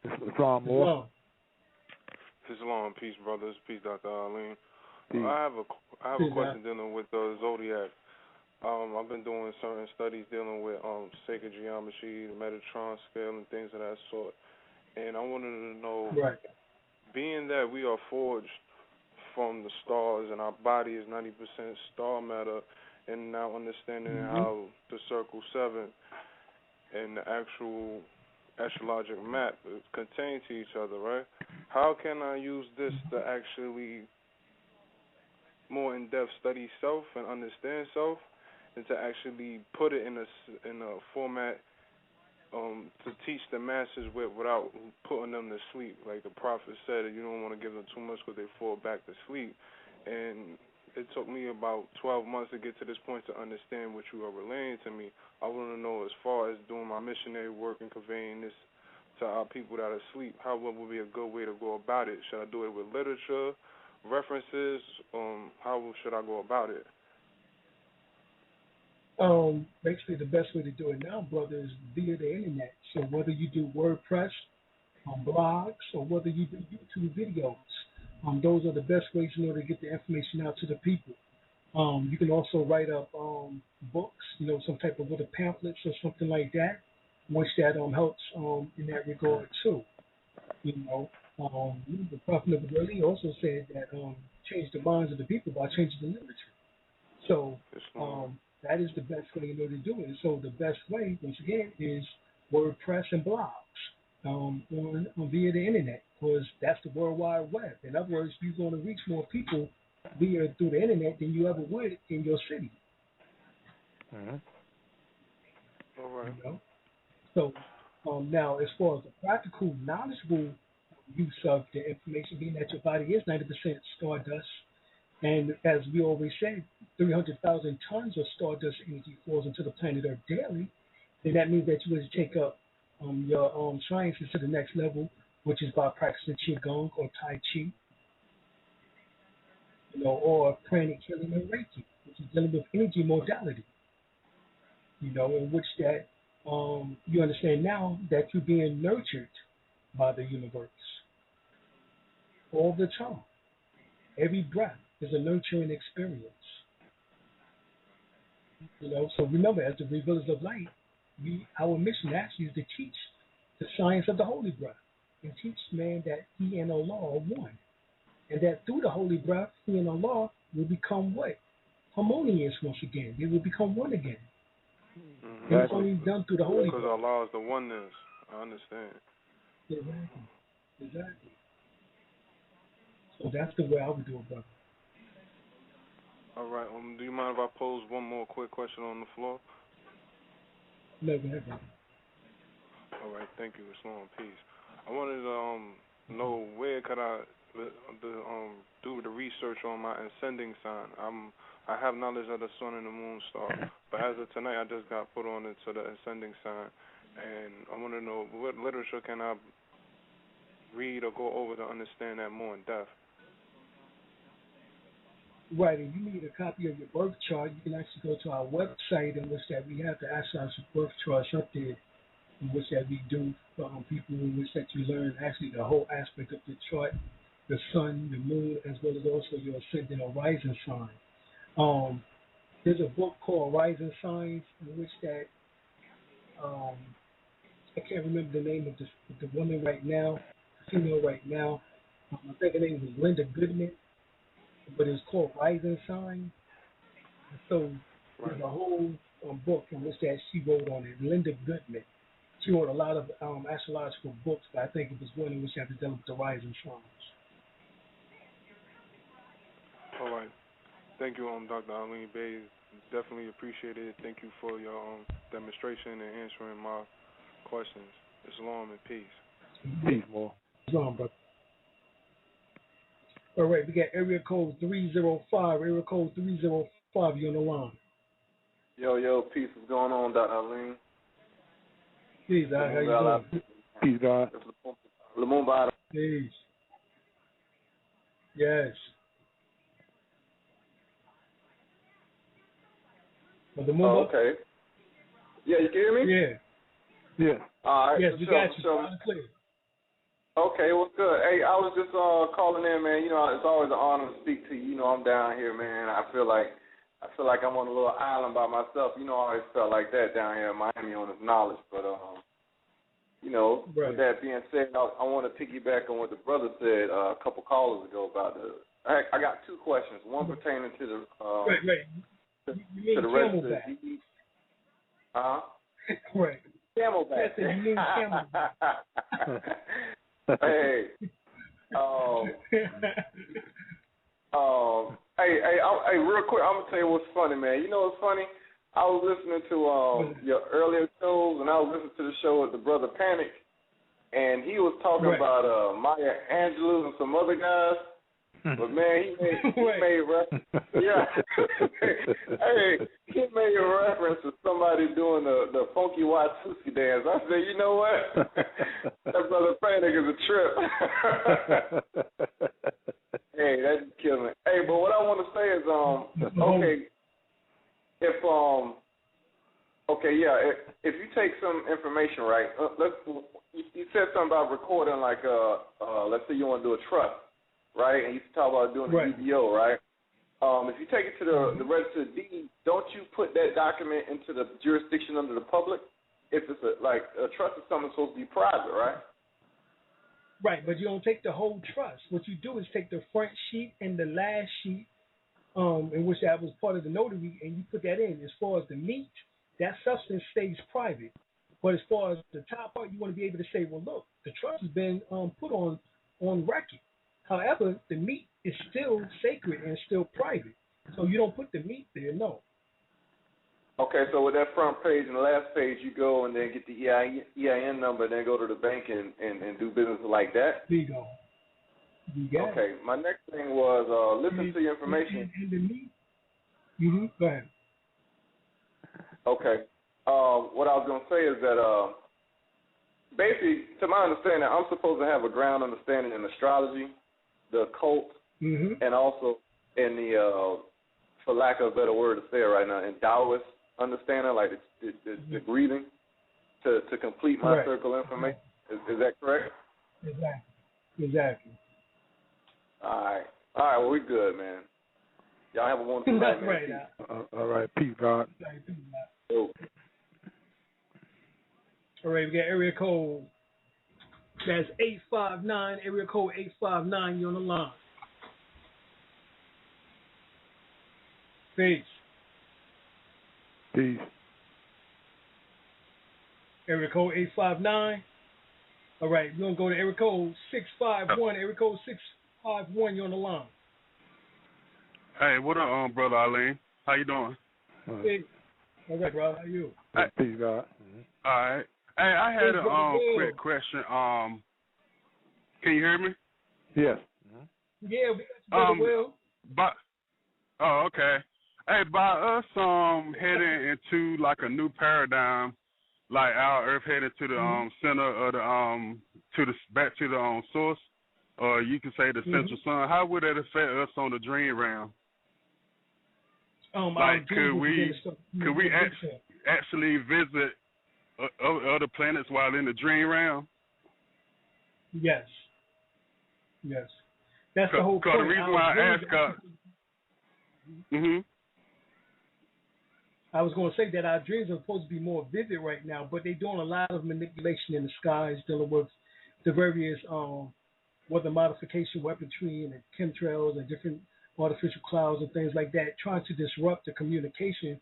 Islam, more. Islam, peace, brothers. Peace, Dr. Alim. I have a question dealing with the zodiac. I've been doing certain studies dealing with sacred geometry, the Metatron scale, and things of that sort. And I wanted to know, being that we are forged from the stars and our body is 90% star matter, and now understanding how the Circle 7 and the actual astrologic map contain to each other, right? How can I use this to actually more in-depth study self and understand self, and to actually put it in a format to teach the masses without putting them to sleep? Like the prophet said, you don't want to give them too much because they fall back to sleep. And it took me about 12 months to get to this point to understand what you are relaying to me. I want to know, as far as doing my missionary work and conveying this to our people that are asleep, what would be a good way to go about it? Should I do it with literature, references? How should I go about it? Basically, the best way to do it now, brother, is via the internet. So whether you do WordPress, blogs, or whether you do YouTube videos, those are the best ways in order to get the information out to the people. You can also write up books, some type of little pamphlets or something like that, which that helps in that regard too. The Prophet of Ali also said that change the minds of the people by changing the literature. So that is the best way in order to do it. So the best way, once again, is WordPress and blogs via the internet, because that's the World Wide Web. In other words, you're going to reach more people through the internet than you ever would in your city. All right. So now, as far as the practical, knowledgeable use of the information, being that your body is 90% stardust, and as we always say, 300,000 tons of stardust energy falls into the planet Earth daily, then that means that you would take up your sciences to the next level, which is by practicing Qigong or Tai Chi, or pranic healing and Reiki, which is dealing with energy modality, in which that you understand now that you're being nurtured by the universe all the time. Every breath is a nurturing experience. So remember, as the revealers of light, our mission actually is to teach the science of the holy breath and teach man that he and Allah are one, And that through the holy breath, he and Allah will become what? Harmonious once again. They will become one again. And it's only done through the holy breath. Because Allah is the oneness. I understand. Exactly. So that's the way I would do it, brother. All right. Do you mind if I pose one more quick question on the floor? No, go ahead, brother. All right. Thank you. Islam, peace. I wanted to know where could I do the research on my ascending sign. I have knowledge of the sun and the moon star, but as of tonight, I just got put on into the ascending sign, and I want to know what literature can I read or go over to understand that more in depth. Right, if you need a copy of your birth chart, you can actually go to our website in which that we have the actual birth charts up there, in which that we do for people, in which that you learn actually the whole aspect of the chart, the sun, the moon, as well as also your ascendant or rising sign. There's a book called Rising Signs, in which that I can't remember the name of the woman right now, the female right now. I think her name was Linda Goodman, but it's called Rising Signs. So there's a whole book in which that she wrote on it. Linda Goodman. She wrote a lot of astrological books, but I think it was one in which she had to deal with the rising signs. All right. Thank you, Dr. Alim Bey. Definitely appreciate it. Thank you for your demonstration and answering my questions. Islam and peace. Peace, more. Islam, brother. All right, we got area code 305. Area code 305, you on the line. Yo, peace. What's going on, Dr. Alim? Peace, how you doing? Peace, God. Lamumba. Peace. Yes. Oh, okay. Yeah, you can hear me? Yeah. Yeah. All right. Yes, we got you. Clear. Okay, what's good? Hey, I was just calling in, man. You know, it's always an honor to speak to you. You know, I'm down here, man. I feel like I'm on a little island by myself. You know, I always felt like that down here in Miami on this knowledge. But you know, with that being said, I want to piggyback on what the brother said a couple callers ago about I got two questions. One pertaining to the You mean to the camelback? Right. Camelback. You mean camelback? Hey. Hey, real quick, I'm gonna tell you what's funny, man. You know what's funny? I was listening to your earlier shows, and I was listening to the show with the brother Panic, and he was talking about Maya Angelou and some other guys. But man, he made reference. Yeah, hey, he made a reference to somebody doing the funky Watusi dance. I said, you know what? That brother Panic is a trip. Hey, that's killing. Hey, but what I want to say is, okay, if you take some information, right? You said something about recording, like let's say you want to do a trust. Right, and you talk about doing the UBO, right? If you take it to the register of deed, don't you put that document into the jurisdiction under the public? If it's a trust is something supposed to be private, right? Right, but you don't take the whole trust. What you do is take the front sheet and the last sheet, in which that was part of the notary, and you put that in. As far as the meat, that substance stays private. But as far as the top part, you want to be able to say, well, look, the trust has been put on record. However, the meat is still sacred and still private. So you don't put the meat there, no. Okay, so with that front page and the last page, you go and then get the EIN number and then go to the bank and do business like that? There you go. You got okay, my next thing was listen to your information. And the meat? Go ahead. Okay. What I was going to say is that basically, to my understanding, I'm supposed to have a ground understanding in astrology, the occult, and also in the, for lack of a better word to say it right now, in Taoist understanding, like the breathing, to complete my circle information. Is that correct? Exactly. All right, well, we good, man. Y'all have a wonderful night, man. Right. All right, peace, God. All right, we got area code. That's 859, area code 859. You on the line. Peace. Peace. Area code 859. All right, we're going to go to area code 651. Area code 651, you're on the line. Hey, what up, Brother Alim? How you doing? Hey. All right, bro. How are you? Peace, God. All right. Hey, I had a quick question. Can you hear me? Yes. Yeah, we got you, Will. Okay. Hey, by us heading into like a new paradigm, like our Earth heading to the center of the back to the source, or you can say the central sun. How would that affect us on the dream realm? Like, could we actually visit other planets while in the dream realm? Yes. That's the whole point. The reason why I ask, I was going to say that our dreams are supposed to be more vivid right now, but they're doing a lot of manipulation in the skies, dealing with the various weather modification, weaponry, and chemtrails, and different artificial clouds and things like that, trying to disrupt the communication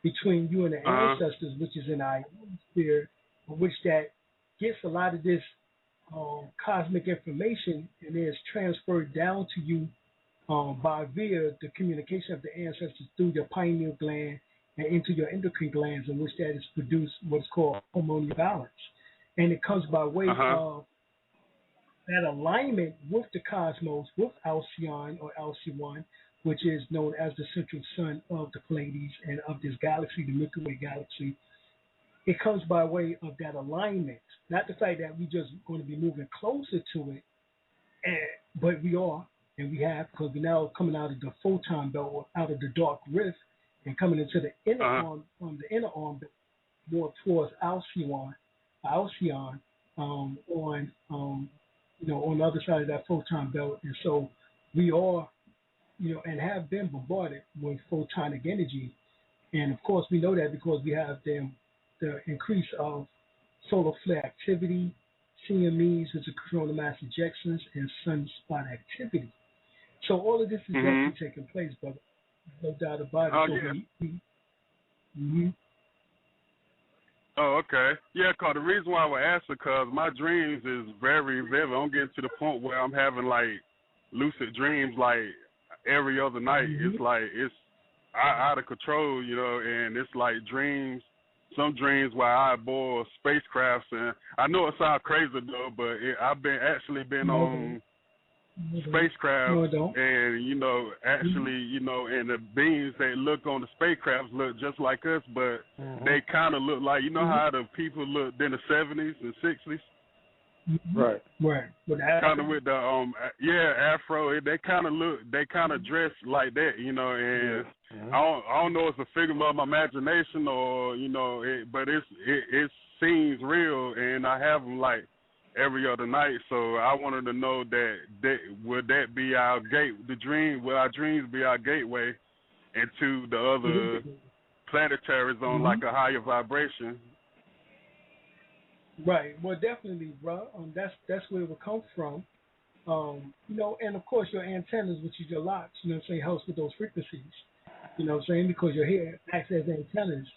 between you and the ancestors, which is in our atmosphere, which that gets a lot of this cosmic information and is transferred down to you via the communication of the ancestors through your pineal gland and into your endocrine glands, in which that is produced what's called hormonal balance. And it comes by way of that alignment with the cosmos, with Alcyon or Alcyon, which is known as the central sun of the Pleiades and of this galaxy, the Milky Way galaxy. It comes by way of that alignment, not the fact that we're just going to be moving closer to it, but we are, and we have, because we're now coming out of the photon belt, or out of the dark rift, and coming into the inner arm, more towards Alcyon, on the other side of that photon belt. And so we are, and have been bombarded with photonic energy. And of course, we know that because we have the increase of solar flare activity, CMEs, which are coronal mass ejections, and sunspot activity. So all of this is definitely taking place, brother. No doubt about it. Oh, okay. Yeah, because the reason why I would ask it, because my dreams is very vivid. I'm getting to the point where I'm having, like, lucid dreams, like, every other night. It's like, it's out of control, and it's like dreams, some dreams where I board spacecrafts, and I know it sounds crazy, though, but I've been on spacecraft, and and the beings that look on the spacecrafts look just like us, but they kind of look like how the people looked in the 70s and 60s. Right. Kind of with the afro. They kind of dress like that, and I don't know if it's a figment of my imagination or but it seems real, and I have them like every other night. So I wanted to know that would that be our gate? Will our dreams be our gateway into the other planetaries on like a higher vibration? Right. Well, definitely, bro. That's where it will come from. And of course your antennas, which is your locks, helps with those frequencies. Because your hair acts as antennas,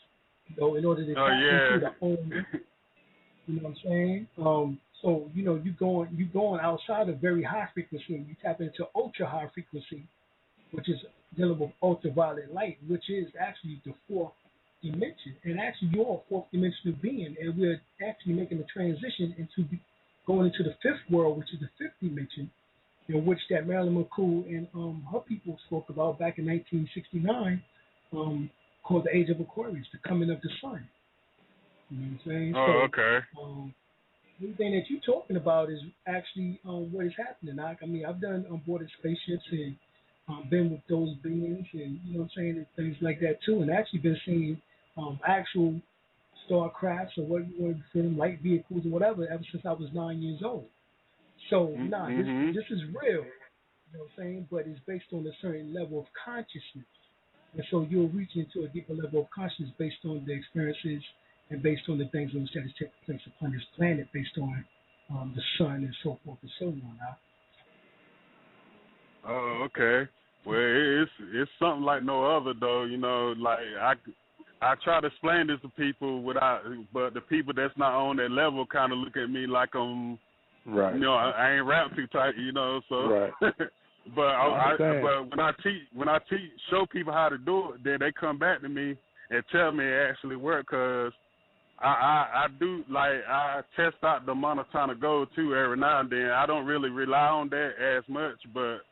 in order to tap into the own. You know what I'm saying? So you going outside of very high frequency, you tap into ultra high frequency, which is dealing with ultraviolet light, which is actually the fourth dimension, and actually you're a fourth dimensional being, and we're actually making the transition into going into the fifth world, which is the fifth dimension, in which that Marilyn McCool and her people spoke about back in 1969, called the Age of Aquarius, the coming of the sun. You know what I'm saying? Oh, okay. Everything that you're talking about is actually what is happening. I've done boarded spaceships and been with those beings, and and things like that too, and actually been seeing actual starcrafts or what you want to film, light vehicles or whatever, ever since I was 9 years old. So this is real, but it's based on a certain level of consciousness, and so you'll reach into a deeper level of consciousness based on the experiences and based on the things that is taking place upon this planet, based on the sun and so forth and so on. Oh, okay. Well, it's something like no other though. You know, like I try to explain this to people but the people that's not on that level kind of look at me like I'm, right. You know, I ain't rap too tight. You know, so. Right. but when I show people how to do it, then they come back to me and tell me it actually work, because I do, like, I test out the monotonic gold too every now and then. I don't really rely on that as much, but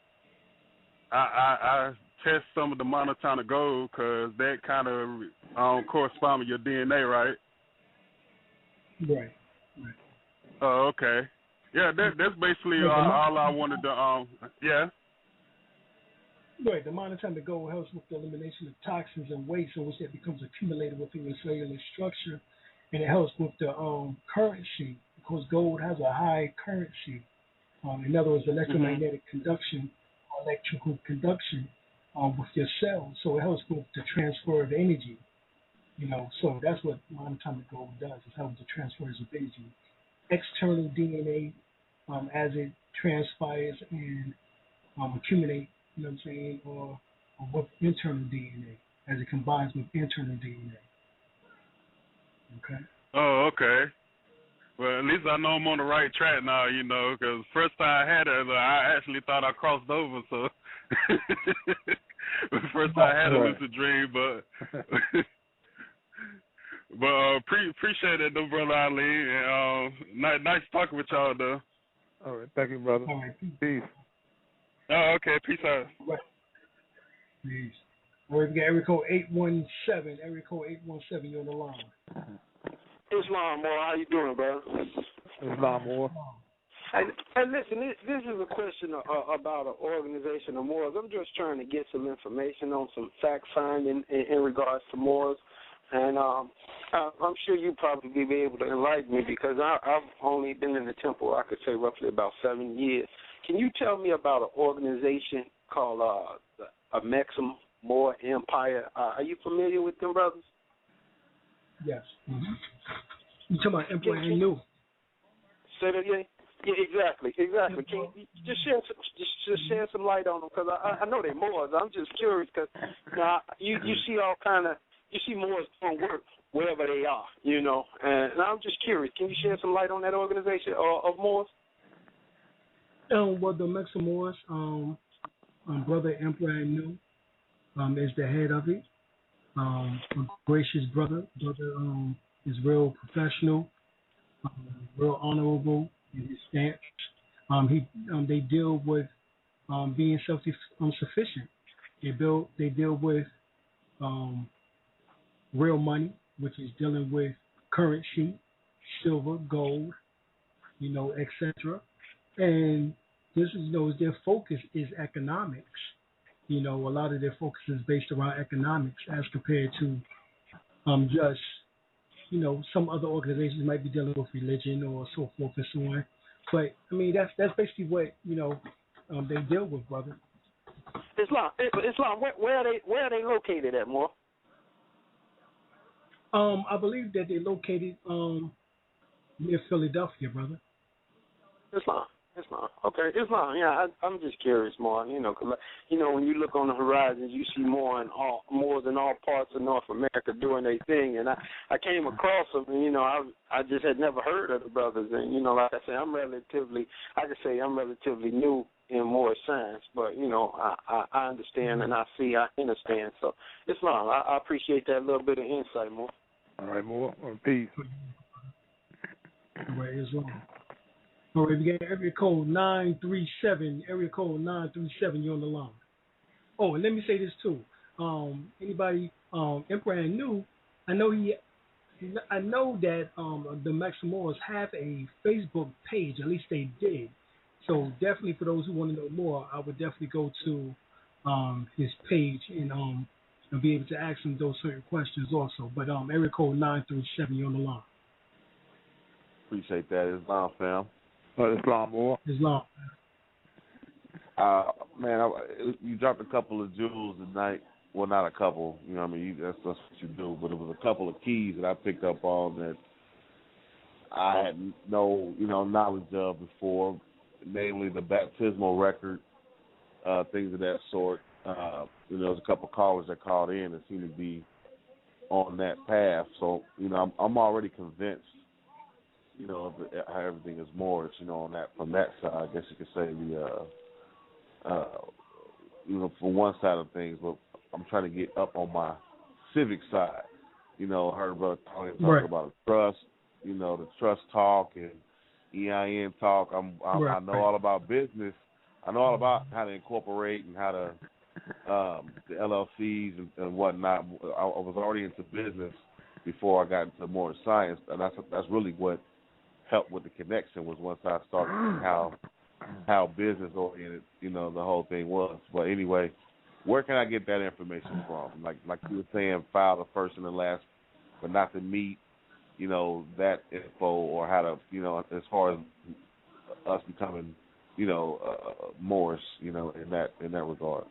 I test some of the monotonic gold because that kind of correspond with your DNA, right? Right. Oh, okay. Yeah, that's basically all I wanted to. Yeah. Right, the monotonic gold helps with the elimination of toxins and waste in which that becomes accumulated within your cellular structure, and it helps with the currency, because gold has a high currency. In other words, electromagnetic conduction, or electrical conduction with your cells. So it helps with the transfer of energy. You know, so that's what monatomic gold does. It helps with the transfers of energy. External DNA, as it transpires and accumulate, you know what I'm saying, or with internal DNA, as it combines with internal DNA. Okay? Oh, okay. Well, at least I know I'm on the right track now, you know, because first time I had it, I actually thought I crossed over, so first time I had a lucid dream, but appreciate it, though, Brother Ali, and nice talking with y'all, though. All right, thank you, brother. All right. Peace. Oh, okay, peace out. Right. Peace. All right, we got area code 817. Area code 817, you're on the line. Islam Moore, how you doing, brother? Islam Moore. Hey, listen, this is a question about an organization of Moors. I'm just trying to get some information on some fact finding in regards to Moors, and I'm sure you probably be able to enlighten me, because I've only been in the temple, I could say, roughly about 7 years. Can you tell me about an organization called a Maxim Moor Empire? Are you familiar with them, brothers? Yes. Mm-hmm. You talking about Emperor Anu? Say that again? Yeah, exactly. Can you just shed some light on them? Because I know they're Moors. I'm just curious, because now you see all kind of, you see Moors doing work wherever they are, you know. And I'm just curious. Can you shed some light on that organization of Moors? Well, the Maxim Moors, Brother Emperor Anu is the head of it. A gracious brother is real professional, real honorable in his stance. They deal with being self-sufficient. They deal with real money, which is dealing with currency, silver, gold, you know, etc. And this is, you know, their focus is economics. You know, a lot of their focus is based around economics as compared to just, you know, some other organizations might be dealing with religion or so forth and so on. But, I mean, that's basically what, you know, they deal with, brother. Islam, where are they located at, Moore? I believe that they're located near Philadelphia, brother. Islam. Okay, Islam. Yeah, I'm just curious, more. You know, cause you know, when you look on the horizons, you see Moors in all parts of North America doing their thing, and I came across them, and you know, I just had never heard of the brothers, and you know, like I say, I'm relatively new in Moorish science, but you know, I understand and I understand. So, Islam, I appreciate that little bit of insight, Moore. All right, Moore. Peace. All right, Islam. All right, we got area code 937. Area code 937, you're on the line. Oh, and let me say this too. Anybody, Emperor Anu, I know that the Maxim Moors have a Facebook page. At least they did. So definitely for those who want to know more, I would definitely go to his page and be able to ask him those certain questions also. But area code 937, you're on the line. Appreciate that, Islam fam. Islam Moore. Islam. Man, you dropped a couple of jewels tonight. Well, not a couple. You know what I mean? That's what you do. But it was a couple of keys that I picked up on that I had no, knowledge of before, namely the baptismal record, things of that sort. there's a couple callers that called in that seem to be on that path. So, I'm already convinced, of how everything is Moorish, on that, from that side, I guess you could say from one side of things, but I'm trying to get up on my civic side. I heard Brother Tony talk about trust, the trust talk and EIN talk. I know all about business. I know all about how to incorporate and how to the LLCs and whatnot. I was already into business before I got into more science, and that's really what helped with the connection was once I started how business oriented, the whole thing was. But anyway, where can I get that information from? Like you were saying, file the first and the last, but not to meet, that info or how to, as far as us becoming, Moorish, in that regard.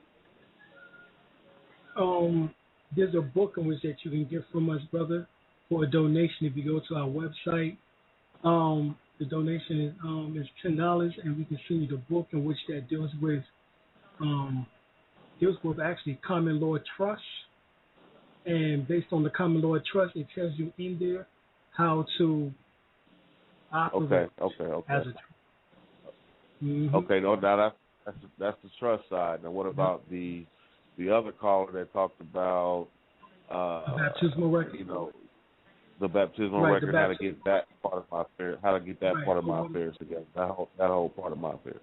There's a book in which that you can get from us, brother, for a donation if you go to our website. The donation is $10, and we can send you the book in which that deals with actually common law trust. And based on the common law trust, it tells you in there how to operate as a trust. Mm-hmm. Okay, no doubt. That's the trust side. Now, what about the other caller that talked about the baptismal record? The baptismal record, how to get that part of my affairs, part of my affairs together, that whole part of my affairs.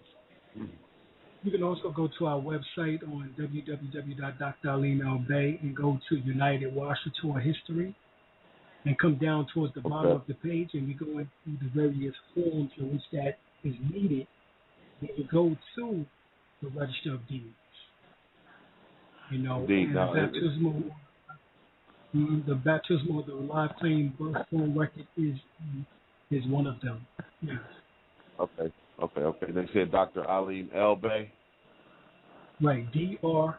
You can also go to our website on www.Dr. El-Bey and go to United Washington History and come down towards the bottom of the page, and we go into the various forms in which that is needed when you go to the Register of Deeds. The baptismal, the live claim birth form record is one of them. Yes. Okay. They said Dr. Alim El-Bey. Right. DRALIMELBEY.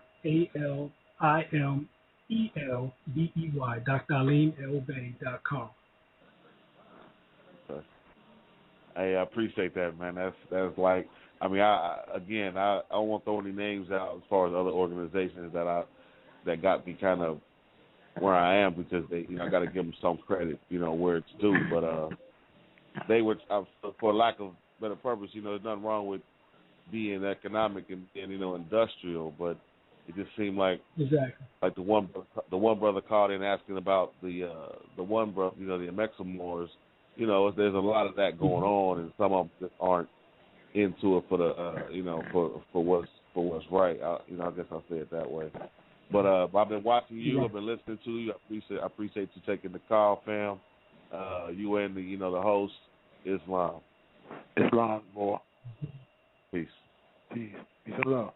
DrAlimElbey.com. Okay. Hey, I appreciate that, man. That's like, I don't want to throw any names out as far as other organizations that got me kind of where I am, because they, I got to give them some credit, where it's due. But they were, for lack of better purpose, there's nothing wrong with being economic and industrial, but it just seemed like like the one brother called in asking about the one brother, the Amexamores. There's a lot of that going on, and some of them just aren't into it for the for what's right. I guess I'll say it that way. But I've been watching you. I've been listening to you. I appreciate you taking the call, fam. You and the host, Islam, boy. Peace and love.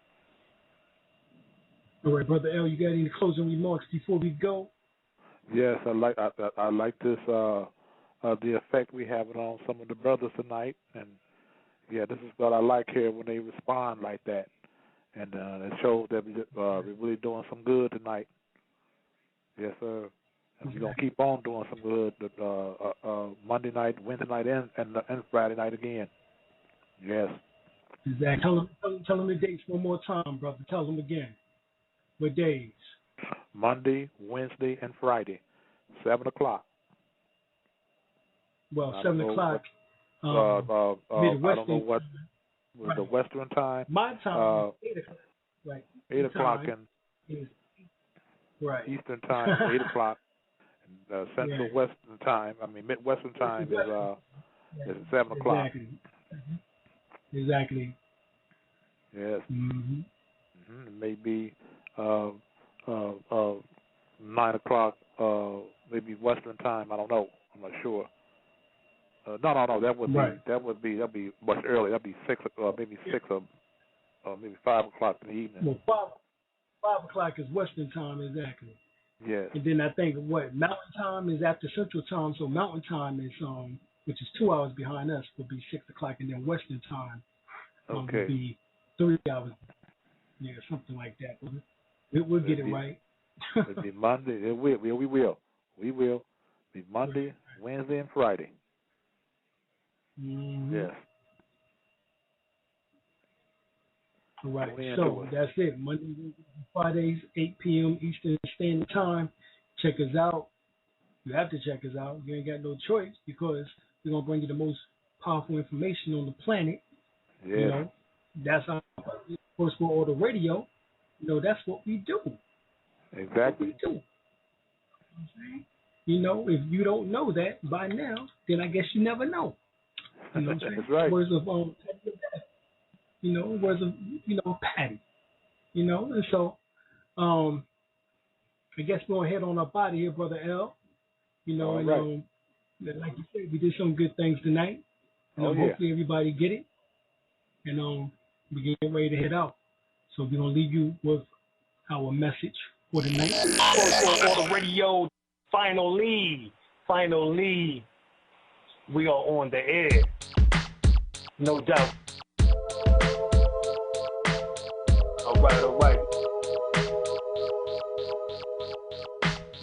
All right, Brother L, you got any closing remarks before we go? Yes, I like this the effect we have on some of the brothers tonight, and this is what I like here when they respond like that. And it shows that we're really doing some good tonight. Yes, sir. And we're going to keep on doing some good Monday night, Wednesday night, and Friday night again. Yes. Exactly. Tell them the dates one more time, brother. Tell them again. What days? Monday, Wednesday, and Friday, 7 o'clock. Well, 7 o'clock. I don't know what. With the Western time. My time is 8 o'clock. Right. 8 o'clock and Eastern time, 8 o'clock. And, Central Western time, Midwestern time is 7 o'clock. Exactly. Yes. Mm-hmm. Maybe 9 o'clock, maybe Western time. I don't know. I'm not sure. No. That'd be much earlier. That'd be 6, maybe 6 or maybe 5 o'clock in the evening. Well, 5 o'clock is Western time, exactly. Yes. And then I think Mountain time is after Central time, so Mountain time is which is 2 hours behind us, would be 6 o'clock, and then Western time would be 3 hours. Yeah, something like that. We'll get it right. It'll be Monday. We will. Be Monday, Wednesday, and Friday. Mm-hmm. Yes. All right, so that's it. Monday, Fridays, 8 p.m. Eastern Standard Time. Check us out. You have to check us out. You ain't got no choice because we're going to bring you the most powerful information on the planet. Yeah. You know, that's our First World Order Radio. You know, that's what we do. Exactly. What we do. You know, if you don't know that by now, then I guess you never know. You know what I'm saying? That's right. Words of you know, words of Patty. You know, and so I guess we'll head on up out of here, Brother L. You know, and right. Like you said, we did some good things tonight. And hopefully everybody get it. And we're getting ready to head out. So we're gonna leave you with our message for the night. First World Order Radio. Finally, we are on the air. No doubt. All right.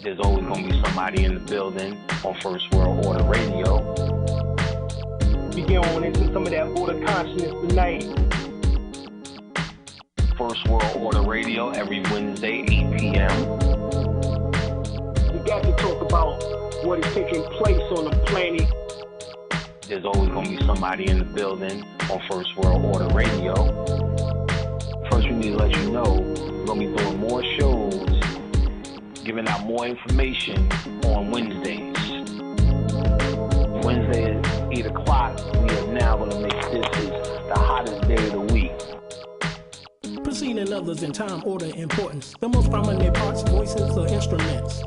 There's always going to be somebody in the building on First World Order Radio. We get on into some of that order consciousness tonight. First World Order Radio every Wednesday, 8 p.m. We got to talk about what is taking place on the planet. There's always going to be somebody in the building on First World Order Radio. First, we need to let you know we're going to be doing more shows, giving out more information on Wednesdays. Wednesday at 8 o'clock, we are now going to make this the hottest day of the week. Preceding others in time, order, importance. The most prominent parts, voices, or instruments.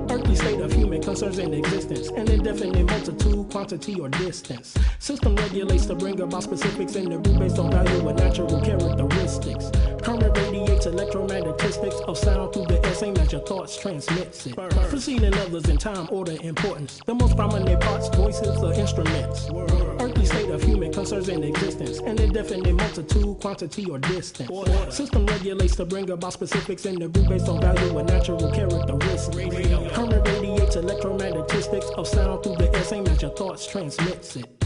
Earthly state of human concerns in existence. An indefinite multitude, quantity, or distance. System regulates to bring about specifics in the group based on value and natural characteristics. Current radiates electromagnetistics of sound through the air, same as your thoughts transmits it. Preceding others in time, order, importance. The most prominent parts, voices, or instruments. Earthly state of human concerns in existence. An indefinite multitude, quantity, or distance. System regulates to bring about specifics in the group based on value and natural characteristics. Current radiates electromagnetistics of sound through the air, same as your thoughts transmits it.